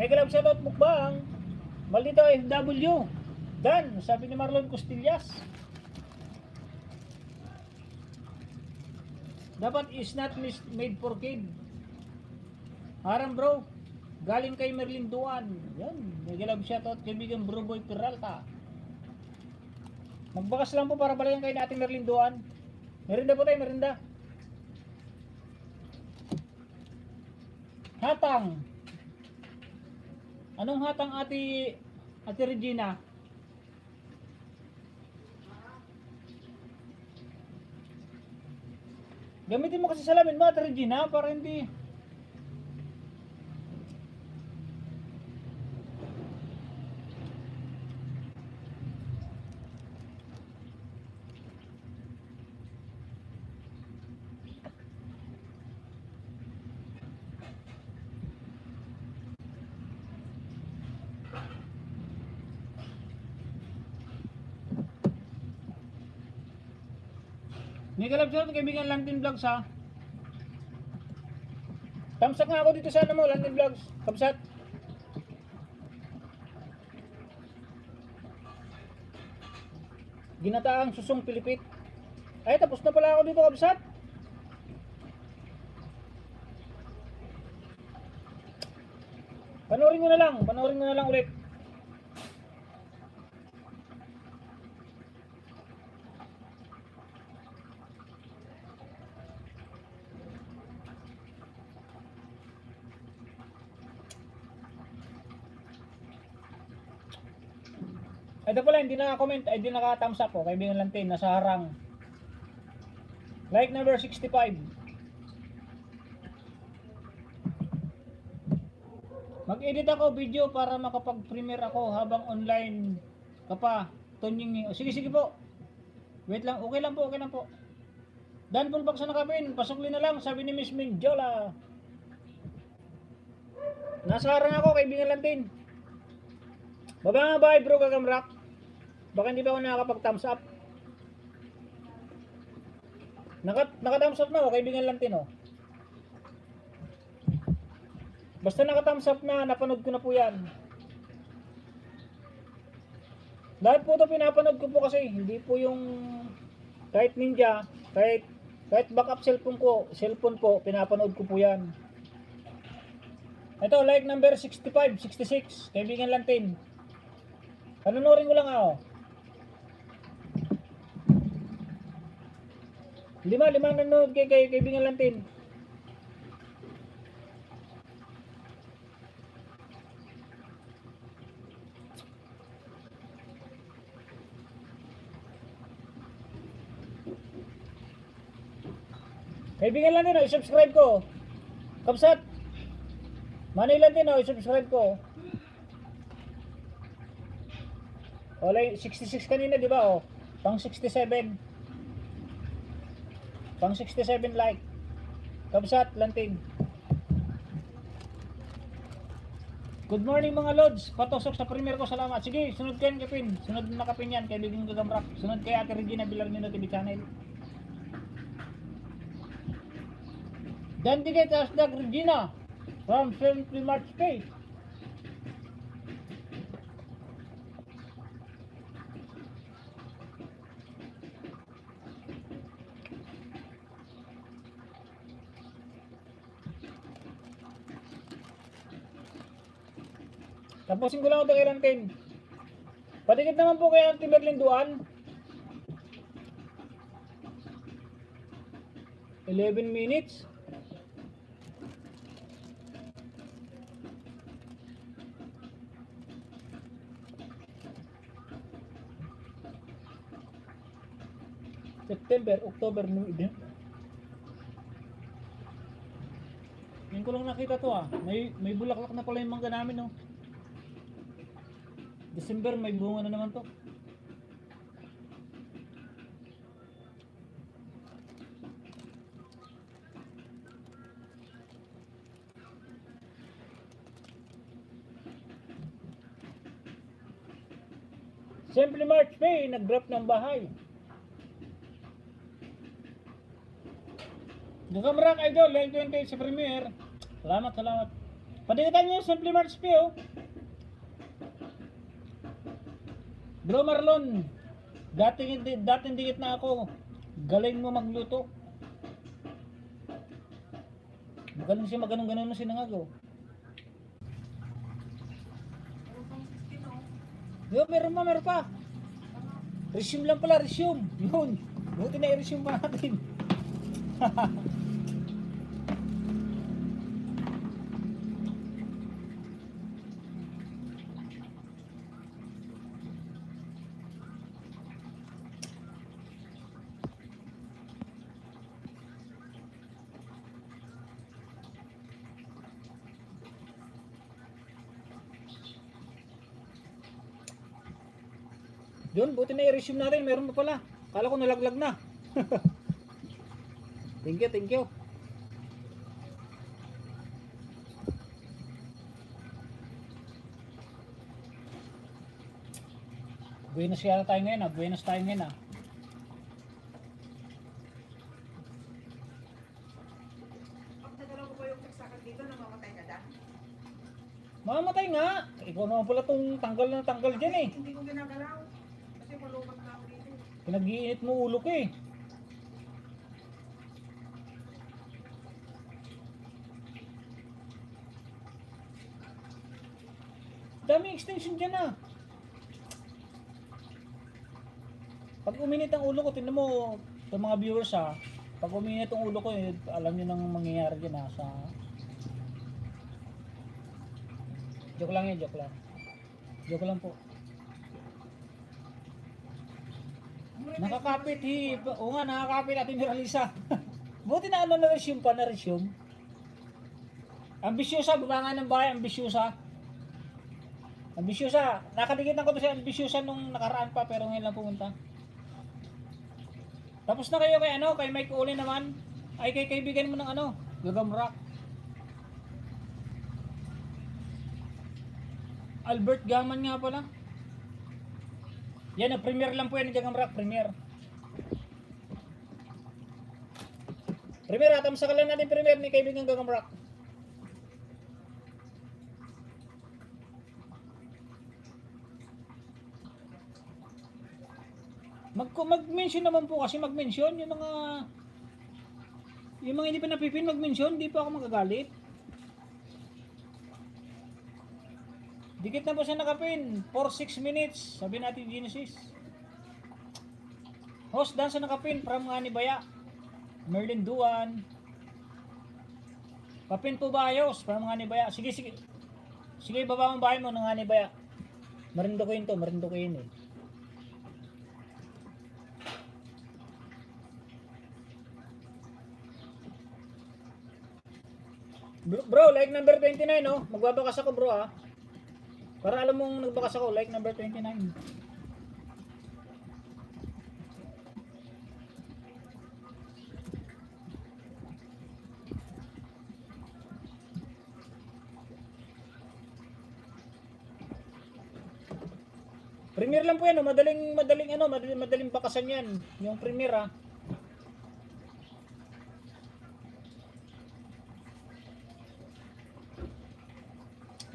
May galab shoutout mukbang. Maldito FW. Dan, sabi ni Marlon Costillas. Dapat is not made for kid. Haram bro. Galing kay Merlin Duan. Yan, may galab shoutout kaibigan Bro Boy Peralta. Magbakas lang po para balayan kayo na ating Merlin Duan. Merinda po tayo, merinda. Hatang. Anong hatang Ate Regina? Gamitin mo kasi salamin mo Ate Regina para hindi. May galab shoutout kaibigan Langtin Vlogs ha. Tamsak nga ako dito sa ano mo, Langtin Vlogs. Kamsat. Ginataang susong Pilipit. Ay, tapos na pala ako dito, Kamsat. Panoorin mo na lang ulit. Ito pala, hindi naka-comment, ay hindi naka-thumbs up po, kaibigan Lantin, nasa harang. Like number 65. Mag-edit ako video para makapag-premiere ako habang online ka pa. Tonying, sige po. Wait lang, okay lang po. Dan full box na nakapin, pasukli na lang, sabi ni Miss Mindiola. Nasa harang ako, kaibigan Lantin. Baba nga ba bro kagamrak? Baka hindi ba ako nakakapag thumbs up? Naka-thumbs up na oh, kaibigan Lantin oh. Basta naka-thumbs up na, napanood ko na po yan. Lahat po ito pinapanood ko po kasi, hindi po yung kahit ninja, kahit backup cellphone po, pinapanood ko po yan. Ito, like number 65, 66, kaibigan Lantin. Panunurin ko lang ako. Lima nanonood kay kaibigan Lantin. Kaibigan Lantin, i-subscribe ko. Kapsat. Manay Lantin, i-subscribe ko. Wala, 66 kanina, di ba? Oh, pang 67. Pang 67 like. Kabsat, Lantin. Good morning mga lods. Patusok sa premier ko, salamat. Sige, sunod kayo kapin. Sunod na kapin yan, kaibigan Gagamrak. Sunod kay Ate Regina Villarmino TV channel. Dan ticket hashtag Regina from Simply March Pay. Tapusin ko lang ito kay Lantin. Patikit naman po kay Auntie Merlin Duan. 11 minutes. September, October, November. Ngayon ko lang nakita to ah. May bulaklak na pala yung mangga namin oh. December may bunga na naman to. Simply March Pay, nag-drop ng bahay. Gagamrak Idol, line 28 sa premiere. Salamat. Padikitan nyo, Simply March Pay oh. Bro Marlon, dating dikit na ako. Galing mo magluto. Magaling siya maganon-ganon na sinangag. Yo, meron pa. Resume lang pala, resume. Yun. Buti na i-resume pa natin. Yun, buti na i-resume natin. Meron pa pala. Kala ko nalaglag na. Thank you. Buenos yata tayo ngayon ah. Buenos tayo ngayon ah. Pag nagalaw ko ba yung magsakan dito, namamatay ka na? Mamamatay nga. Ikaw naman pala tong tanggal na tanggal dyan eh. Hindi ko ginagalaw. Kasi malumat na ako dito. Pinag-iinit mo ulo ko eh. Daming extension dyan ah. Pag uminit ang ulo ko, tingnan mo sa mga viewers ah. Pag uminit ang ulo ko, alam nyo nang mangyayari dyan ah. Joke lang yun, joke lang. Joke lang po. Nakakapit oo nga, nakakapit Ate Miralisa. Buti na na-resume pa, na-resume. Ambisyosa, baba nga ng bahay, ambisyosa. Nakadikitan ko to si ambisyosa nung nakaraan pa, pero ngayon lang pumunta. Tapos na kayo kay Mike Uli naman. Ay kay kaibigan mo ng Gagamrak. Albert Gaman nga pala. Yan, premiere lang po yan ni Gagamrak, premiere. Premier, atamsa ka lang natin Premier ni kaibigan Gagamrak. Mag-mention naman po kasi mag-mention yung mga hindi pa napipin mag-mention, hindi pa ako magagalit. Dikit na po siya nakapin for 6 minutes. Sabi natin Genesis. Host dan sa nakapin from nga ni Baya. Merlin Duan. Papin po ba ayos from nga ni Baya. Sige. Sige, baba mo bahay mo ng nga ni Baya. Marindukin eh. Bro, like number 29, no? Magbabakas ako, bro, ah. Para alam mong nagbakas ako, like number 29. Premier lang po yan, no? Madaling bakasan yan. Yung premier, ah.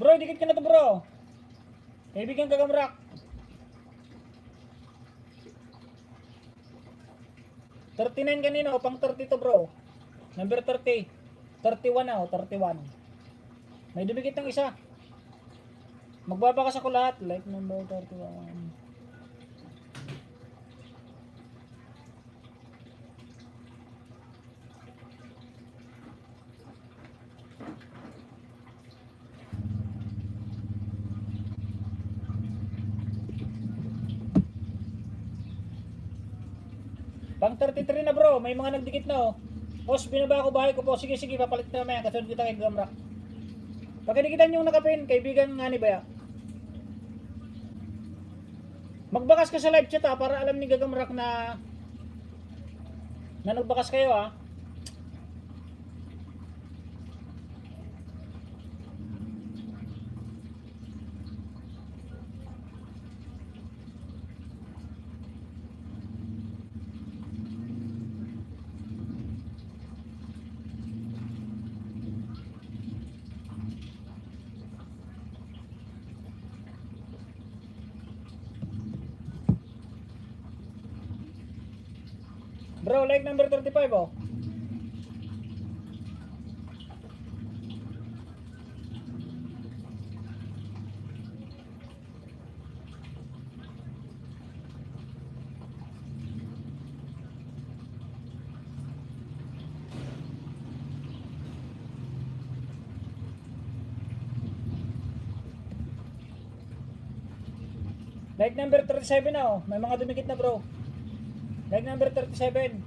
Bro, dikit ka na to, bro. Kaibigan Gagamrak. 39 kanina, pang 30 to, bro. Number 30. 31 na, 31. May dumikit ng isa. Magbabakas ako lahat. Like number 31. Pang 33 na, bro, may mga nagdikit na, oh. Boss, binaba ko bahay ko po. Sige, papalit na mamaya. Kasunod kita kay Gamrak. Pagkadikitan yung nakapin, kaibigan nga ni Baya. Magbakas ka sa live chat, ha, para alam ni Gagamrak na nagbakas kayo, ha. Bro, like number 35, oh. Like number 37 na, oh. May mga dumikit na, bro. Like number 37.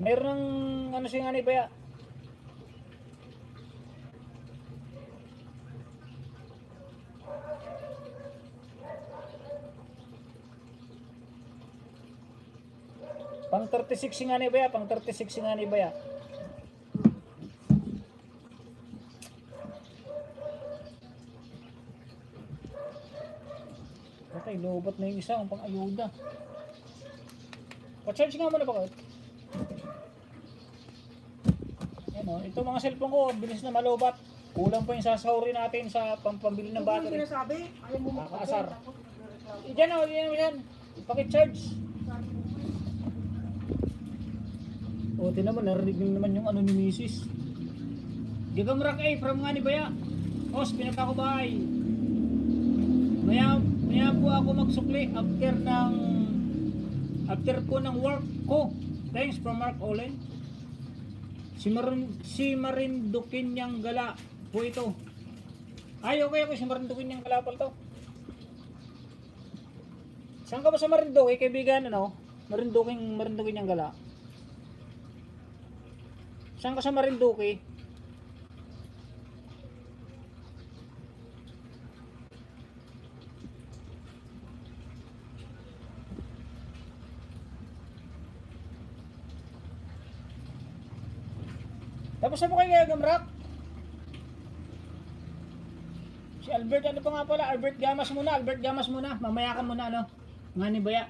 Meron ng ano siya nga ni Baya. Pang 36 nga ni Baya, pang 36 nga ni Baya. Okay, lobot na yung isa, ang pang-ayuda. Pa-charge nga muna ba? Yan, oh. Ito mga cellphone ko, bilis na malobat. Kulang pa yung sasahurin natin sa pampambili ng battery. Ayaw mo Nakakaasar. Diyan, oh, yan. Pakicharge. O, tinan mo, narinig naman yung ano ni Mrs. Gagamrak, from nga ni Baya. Os, pinapa ko bahay. Maya po ako magsukli after po ng work ko. Thanks from Mark Olen. Si Marindukin niyang gala po ito. Ay, okay ako, si Marindukin niyang gala po ito. Saan ka ba sa Marindukin, kaibigan, ano? Marindukin niyang gala. Saan ka sa Marindukin? Tapos na po kayo Gamrak? Si Albert, ano pa nga pala? Albert Gamas muna. Mamaya ka muna, ano? Nga ni Baya.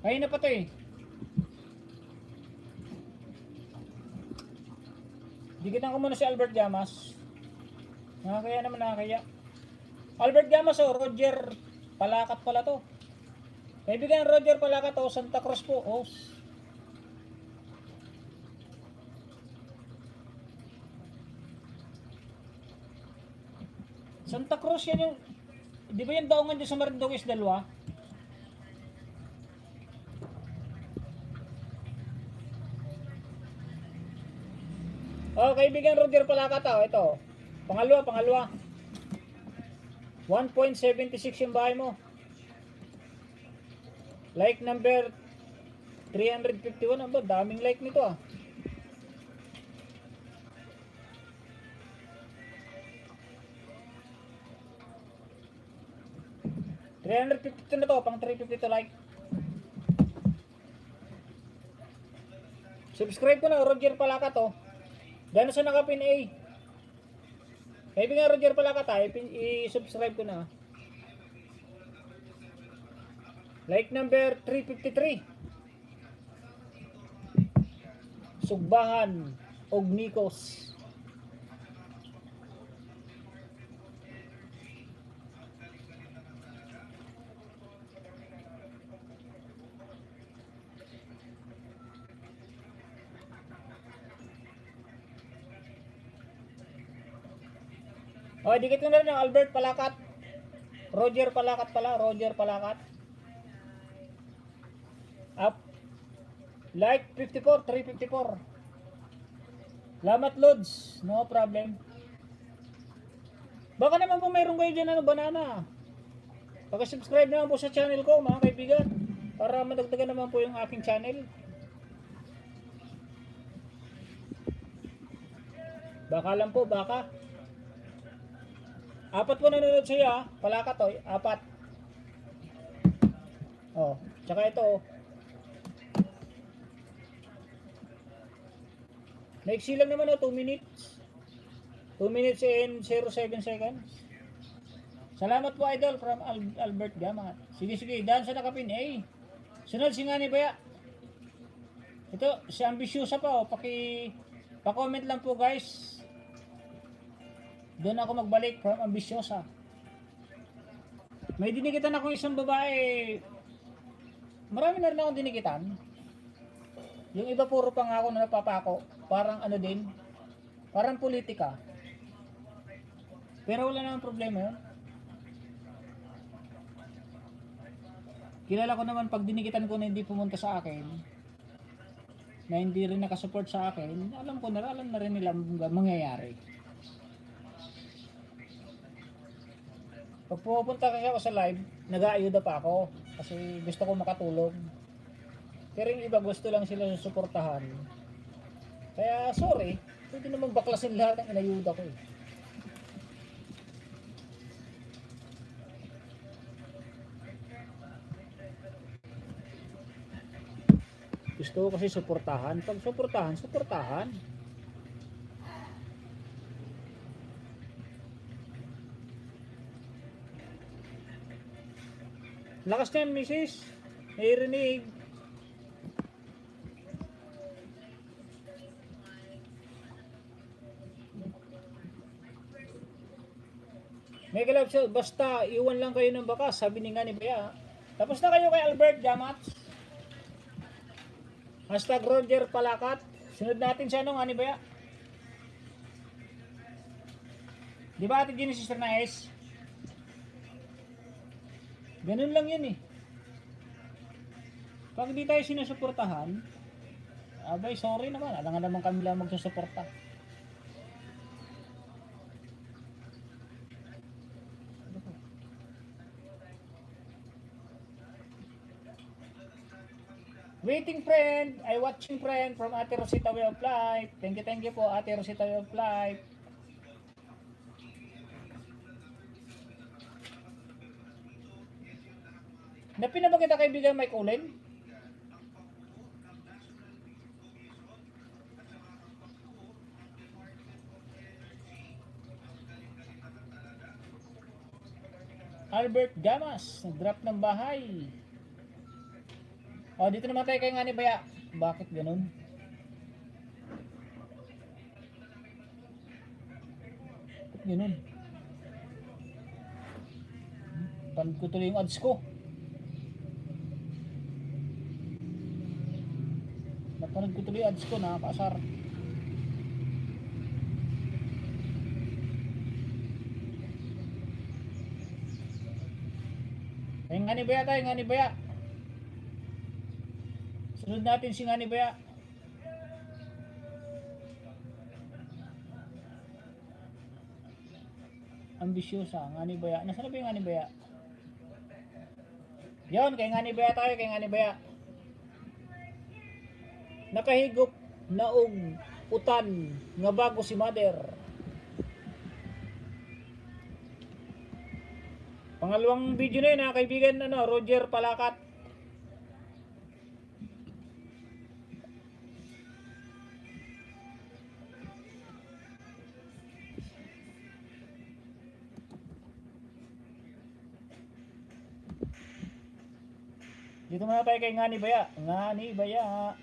Ayun na pa to eh. Dikitan ko muna si Albert Llamas. Nakakaya naman, nakakaya. Albert Llamas o Roger Palakat pala to. Kaibigan Roger Palakat o Santa Cruz po. Oh. Santa Cruz yan yung, di ba yung daungan dyan sa Marinduquis dalawa? Oh, kaibigan Roger Palakat oh, ito. Pangalawa. 1.76 yung bahay mo. Like number 351. Aba, daming like nito ah. $352 na to, pang 352 like. Subscribe ko na, Roger Palakat to. Gano'n sa nakapin A. Kaibigan Roger Palakat ha, i-subscribe ko na. Like number 353. Sugbahan Ognikos. O, dikit ko na rin ang Albert Palakat. Roger Palakat pala, Roger Palakat. Up. Like 54, 354. Lamat Lods, no problem. Baka naman po mayroon kayo dyan banana. Pag-subscribe naman po sa channel ko mga kaibigan. Para madagdagan naman po yung aking channel. Baka lang po, baka. 4 po nanonood sa'yo Palakat o, 4. Oh, tsaka ito oh. Naiksi lang naman 2 minutes. 2 minutes and 07 seconds. Salamat po idol from Albert Gamat. Sige, daan sa nakapin A. Sunod si Ngani Baya. Ito, si Ambisyosa pa oh. Pa-comment lang po guys. Doon ako magbalik from Ambisyosa. May dinikitan ako isang babae. Marami na rin akong dinikitan. Yung iba puro pang ako na napapako. Parang ano din. Parang politika. Pero wala namang problema yun. Kilala ko naman pag dinikitan ko na hindi pumunta sa akin. Na hindi rin nakasupport sa akin. Alam na rin nila mangyayari. Pag pupunta kasi ako sa live, nag-aayuda pa ako kasi gusto ko makatulong. Pero yung iba gusto lang sila susuportahan. Kaya sorry, pwede naman baklasin lahat ng inayuda ko eh. Gusto ko kasi suportahan. Pag suportahan. Lakas na yan, misis. Narinig. Mega love show, basta iwan lang kayo ng bakas, sabi ni Ngani Baya. Tapos na kayo kay Albert Gamat. Hashtag Roger Palakat. Sunod natin sa Ngani Baya. Di ba Ate Jenny Sister Nice? Ganun lang yun eh. Pag di tayo sinusuportahan, abay sorry naman, alangan naman kami lang magsusuporta. Waiting friend, ay watching friend from Ate Rosita Way of Life. Thank you po Ate Rosita Way of Life. Napina ba kita kaibigan Mike Ulen? Albert Gamas, nag-drop ng bahay. Oh, dito naman tayo kay nga ni Baya. Bakit ganun? Bakit ganun? Panood ko tuloy yung ads ko. Napanood ko tuloy yung ads ko, nakakaasar. Kaya nga ni Baya tayo, nga ni Baya. Sunod natin si nga ni Baya. Ambisyosa, nga ni Baya. Nasaan na ba yung nga ni Baya? Yon, kay nga ni Baya tayo, kay nga ni Baya. Nakahigop na og utan nga bago si mother. Pangalawang video na yun ha, kaibigan, Roger Palakat. Dito muna tayo kay nga ni Baya. Nga ni Baya.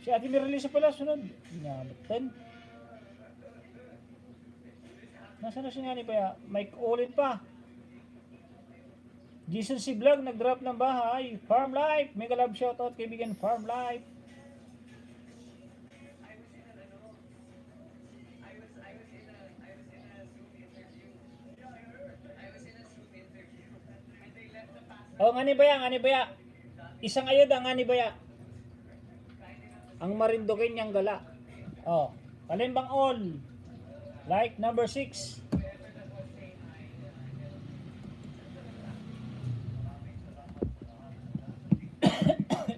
Si Ate Miralisa pala sunod. Ngamatan. Nasaan na si nga ni Baya? Mike ulit pa. Jason si Vlog nag-drop ng bahay. Farm Life. Mega love shoutout kaibigan Farm Life. Oh, nga ni Baya, nga ni Baya. Isang ayuda nga ni Baya. Ang marindukin niyang gala. Oh, kalimbang all. Like number 6.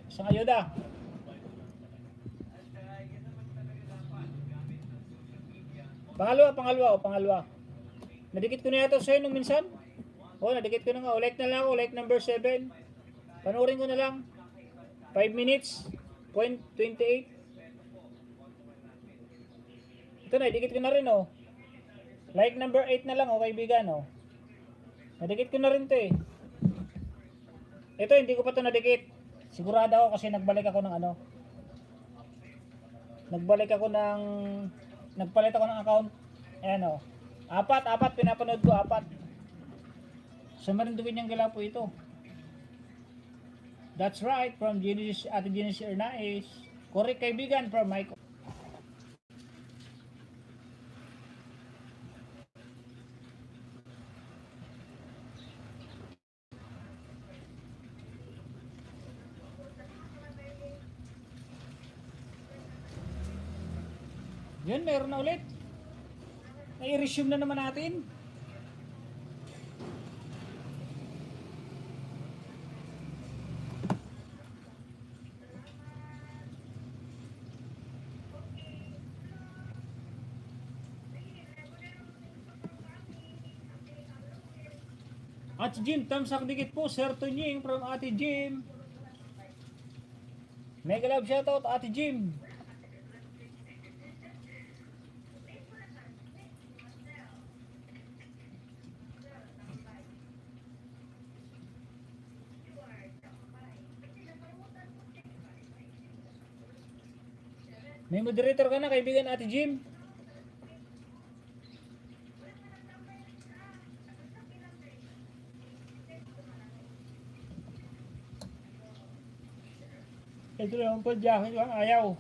Isang ayuda. Pangalawa. Nadikit ko na yata sa'yo nung minsan. Oh, nadikit ko na nga. Like na lang ako. Like number 7. Panoorin ko na lang. 5 minutes. 0.28. Ito na, dikit ko na rin oh. Like number 8 na lang oh, kaibigan oh. Nadikit ko na rin to eh. Ito, hindi ko pa to nadikit. Sigurado ako kasi nagpalit ako ng account. Ayan oh. Apat, pinapanood ko, 4. So marindukin niyang gala po ito. That's right, from Genesis, Ate Genesis Ernais. Correct kaibigan, from Mike. Yun, meron na ulit. Na-resume na naman natin. Ate Jim, tamsak dikit po, Sir Tunying from Ate Jim. Mega love shoutout Ate Jim. May moderator ka na kaibigan Ate Jim. Ito naman po, jacket lang ayaw.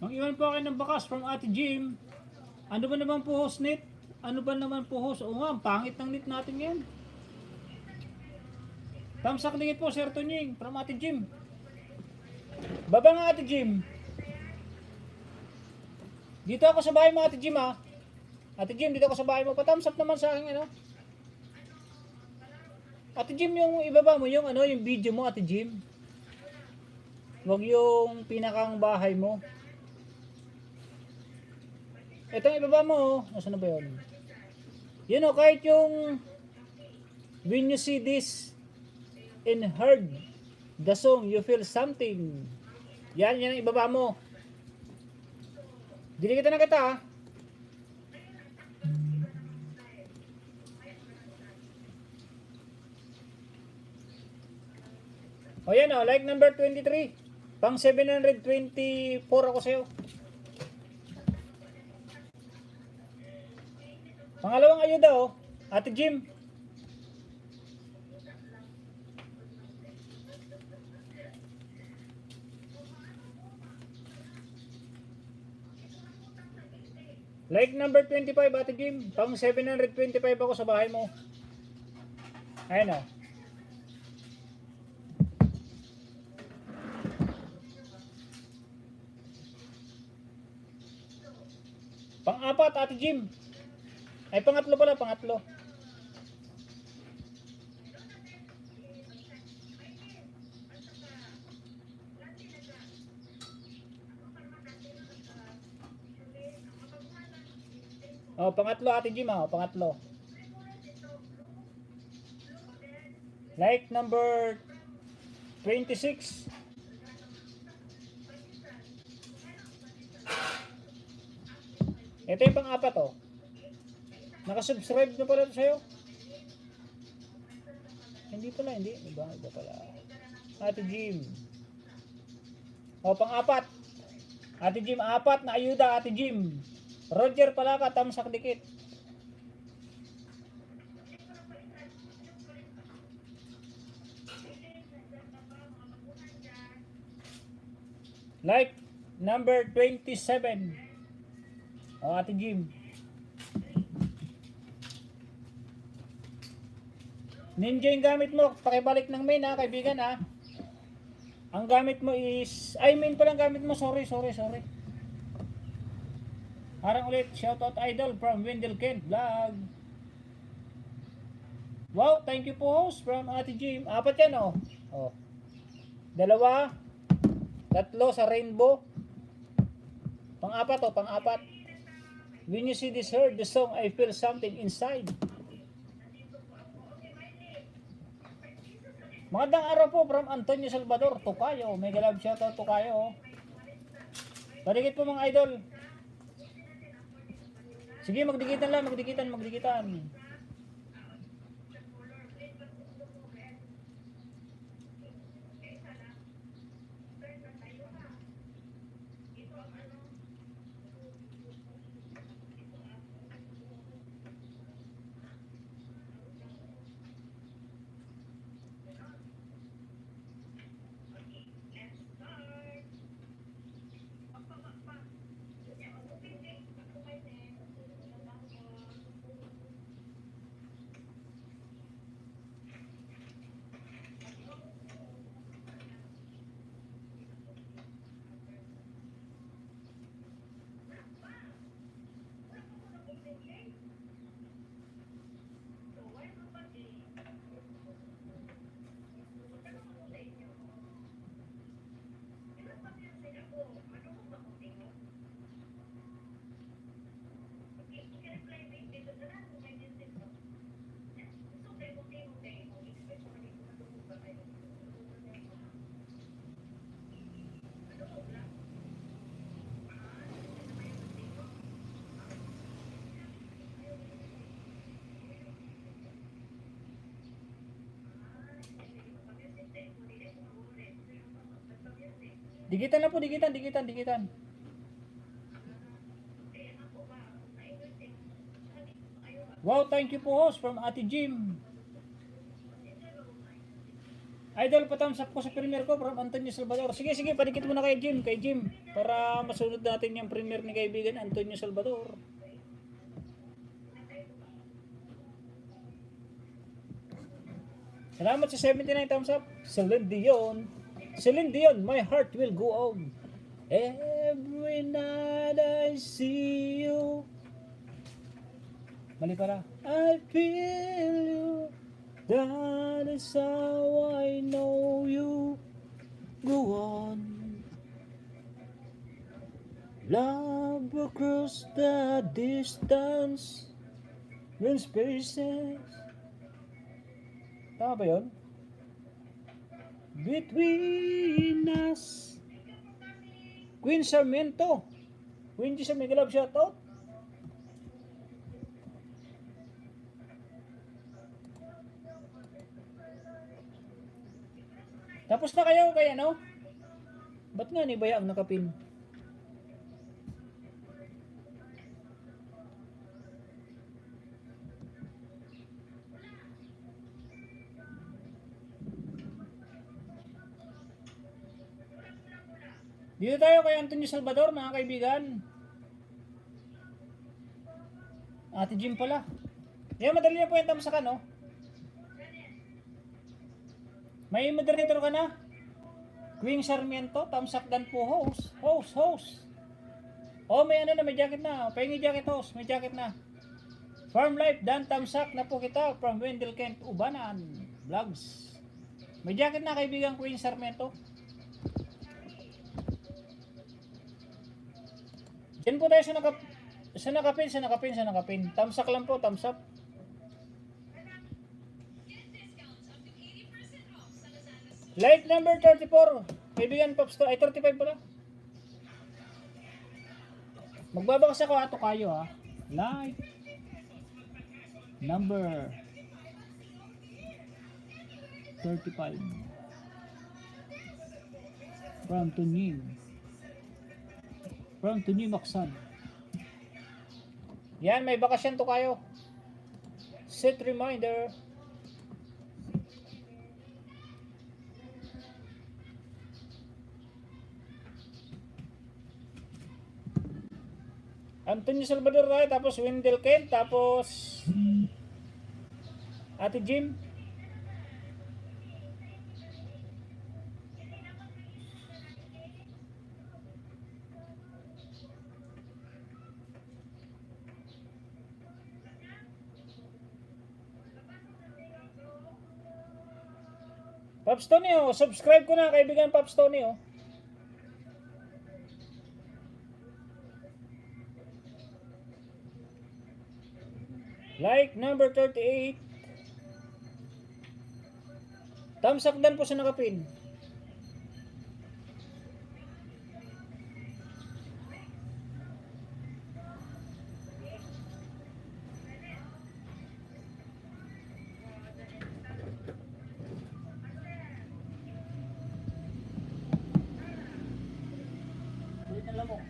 Mag-iwan po kayo ng bakas from Ate Jim. Ano ba naman po host net? Ano ba naman po host? Oo nga, ang pangit ng net natin yan. Tamsak dingit po, Sir Tunying, from Ate Jim. Baba nga Ate Jim. Dito ako sa bahay mo Ate Jim ha. Ate Jim, dito ako sa bahay mo. Patamsap naman sa akin ano. Ate Jim, yung ibaba mo yung ano, yung video mo Ate Jim. Huwag yung pinakang bahay mo. Itong ibaba mo, nasaan na ba yun? Yun o, kahit yung when you see this and heard the song, you feel something. Yan ang ibaba mo. Dili kita na kita ha. O yan o, like number 23. Pang 724 ako sa'yo. Pangalawang ayuda oh, Ate Jim. Like number 25 Ate Jim, pang 725 ako sa bahay mo. Ayan oh. Pang-apat Ate Jim. Ay, pangatlo pala, pangatlo. Oh, pangatlo Ate Jim ha, pangatlo. Like number 26. Ito yung pang-apat oh. Nakasubscribe na pala ito sa'yo. Hindi pala, hindi. Iba pala. Ate Jim. O, pang-apat. Ate Jim, apat na ayuda, Ate Jim. Roger pala ka, tamsak dikit. Like number 27. O, Ate Jim. Ninja yung gamit mo, pakibalik ng main ha, kaibigan ha. Ang gamit mo is, ay main palang gamit mo, sorry. Harang ulit, shoutout idol from Wendell Kent Vlog. Wow, thank you po host from Ate Jim. Apat yan oh. Oh. Dalawa, tatlo sa rainbow. Pang-apat oh, pang-apat. When you see this heard the song, I feel something inside. Magandang araw po from Antonio Salvador, Tokayo. Mega love shoutout Tokayo. Parigit po mga idol. Sige, magdikitan lang, magdikitan. Digitan na po, digitan. Wow, thank you po host from Ate Jim. Idol, pa-thumbs up ko sa premiere ko from Antonio Salvador. Sige, sige, padikit mo na kay Jim, para masunod natin yung premiere ni kaibigan Antonio Salvador. Salamat sa 79 thumbs up. Celine Dion, my heart will go on. Every night I see you. Mali pala. I feel you. That is how I know you. Go on. Love across the distance. When spaces. Tama ba yun? Between us. Queen Sarmiento. Queen G sa Mega Love shoutout. Tapos na kayo kaya no? Ba't nga ni Baya ang nakapin? Dito tayo kay Antonio Salvador, mga kaibigan. Ate Jim pala. Yan, madali na po yung tamsakan, no? May moderator ka na? Queen Sarmiento, tamsak dan po host. Oh, may ano na, may jacket na. Pahingi jacket host, may jacket na. Farm Life, dan tamsak na po kita from Wendell Kent, Ubanan. Vlogs. May jacket na kaibigan Queen Sarmiento. Diyan po tayo sa nakapin. Tamsak lang po, tamsak. Like number 34. Kaibigan Pops to. Ay, 35 pala. Magbabakas ako ato kayo ha. Like number 35. From Tunying. Maksan. Yan, may bakasyon to kayo. Set reminder. Antonio Salvador tayo, tapos Wendell Kent, tapos Ate Jim. Pops Tony, oh, subscribe ko na kaibigan Pops Tony, oh. Like number 38. Thumbs up dan po sa nakapin. Ulit na lamok.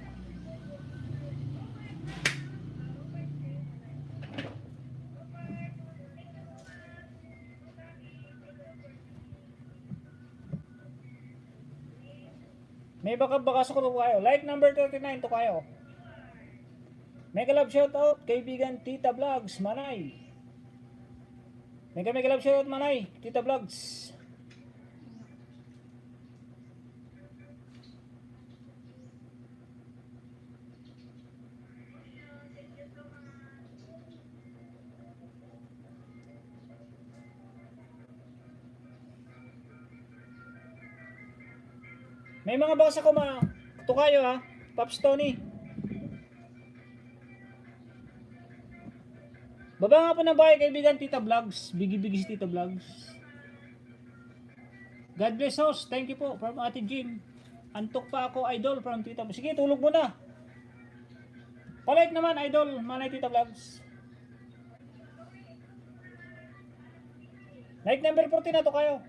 May baka-bakas ko to kayo. Like number 39 to kayo. Mega love shoutout kaibigan Tita Vlogs Manay. Mega love shoutout Manay, Tita Vlogs. May mga bakas ako to kayo ha. Pops Tony. Baba nga po ng bahay kaibigan Tita Vlogs. Bigi-bigi si Tita Vlogs. God bless host. Thank you po from Ate Jim. Antok pa ako idol from Tita Vlogs. Sige, tulog mo na. Palike naman idol. Manay Tita Vlogs. Like number 14 na to kayo.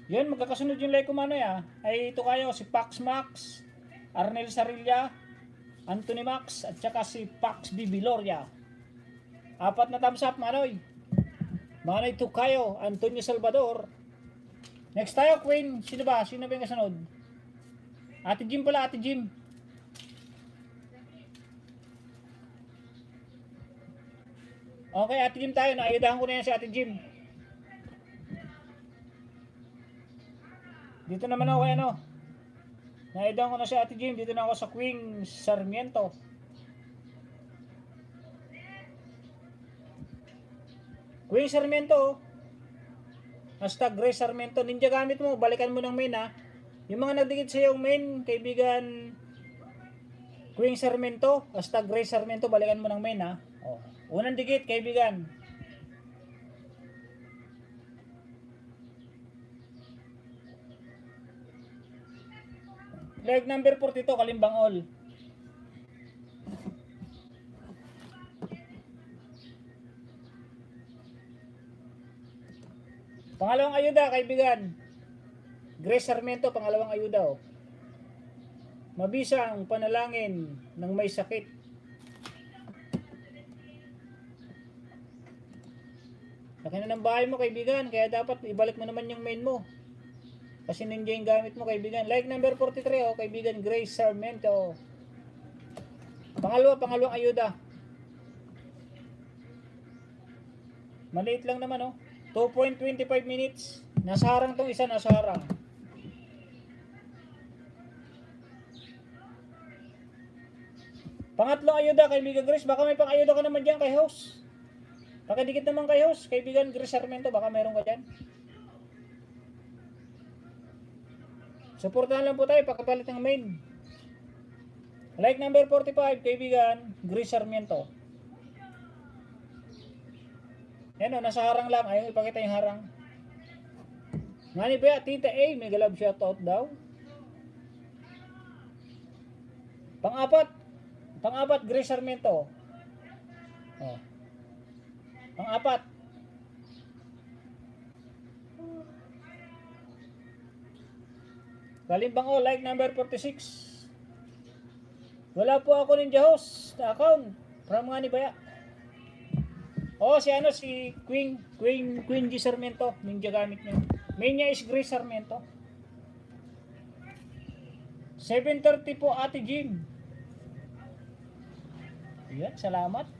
Yan, magkakasunod yung like kumano ya. Ay ito kayo, si Pax Max, Ramil Sarilla, Anthony Max, at saka si Pax Bibiloria. 4 na thumbs up, Manoy. Manoy Tukayo, Antonio Salvador. Next tayo, Queen. Sino ba? Sino ba yung kasunod? Ate Jim pala, Ate Jim. Okay, Ate Jim tayo. Naayudahan ko na yan si Ate Jim. Dito naman ako kay ano. Naayudahan ko na si Ate Jim. Dito na ako sa Queen Sarmiento. Queen Sarmiento. Hashtag Grace Sarmiento. Ninja gamit mo. Balikan mo ng main ha. Yung mga nagdikit sa yung main, kaibigan Queen Sarmiento. Hashtag Grace Sarmiento. Balikan mo ng main ha. Oh. Unang dikit, kaibigan. Leg number 42, Kalimbang All. Pangalawang ayuda, kaibigan. Grace Sarmiento, pangalawang ayuda. Oh. Mabisang panalangin ng may sakit. Laki na ng bahay mo, kaibigan. Kaya dapat ibalik mo naman yung main mo. Kasi ninja yung gamit mo, kaibigan. Like number 43, oh, kaibigan. Grace Sarmiento. Pangalawang ayuda. Maliit lang naman, oh. 2.25 minutes. Nasa harang tong isa, nasa harang. Pangatlong ayuda, kaibigan Grace. Baka may pang-ayuda ka naman dyan kay host. Pakidikit naman kay host, kaibigan Grace Sarmiento. Baka meron ka dyan. Suportahan lang po tayo, pagkapalit ng main. Like number 45, kaibigan Grace Sarmiento. Yan o, nasa harang lang. Ayaw ipakita yung harang. Ngani ba, Tita A, may galab shoutout daw. Pang-apat, Grace Sarmiento. Oh. Pang-apat. Kalimbang o, like number 46. Wala po ako ninja host na account. From nga ni Baya. Oh, si ano, si Queen G Sarmiento. Ninja gamit niya. Main niya is Grace Sarmiento. 7:30 po, Ate Jim. Yan, salamat.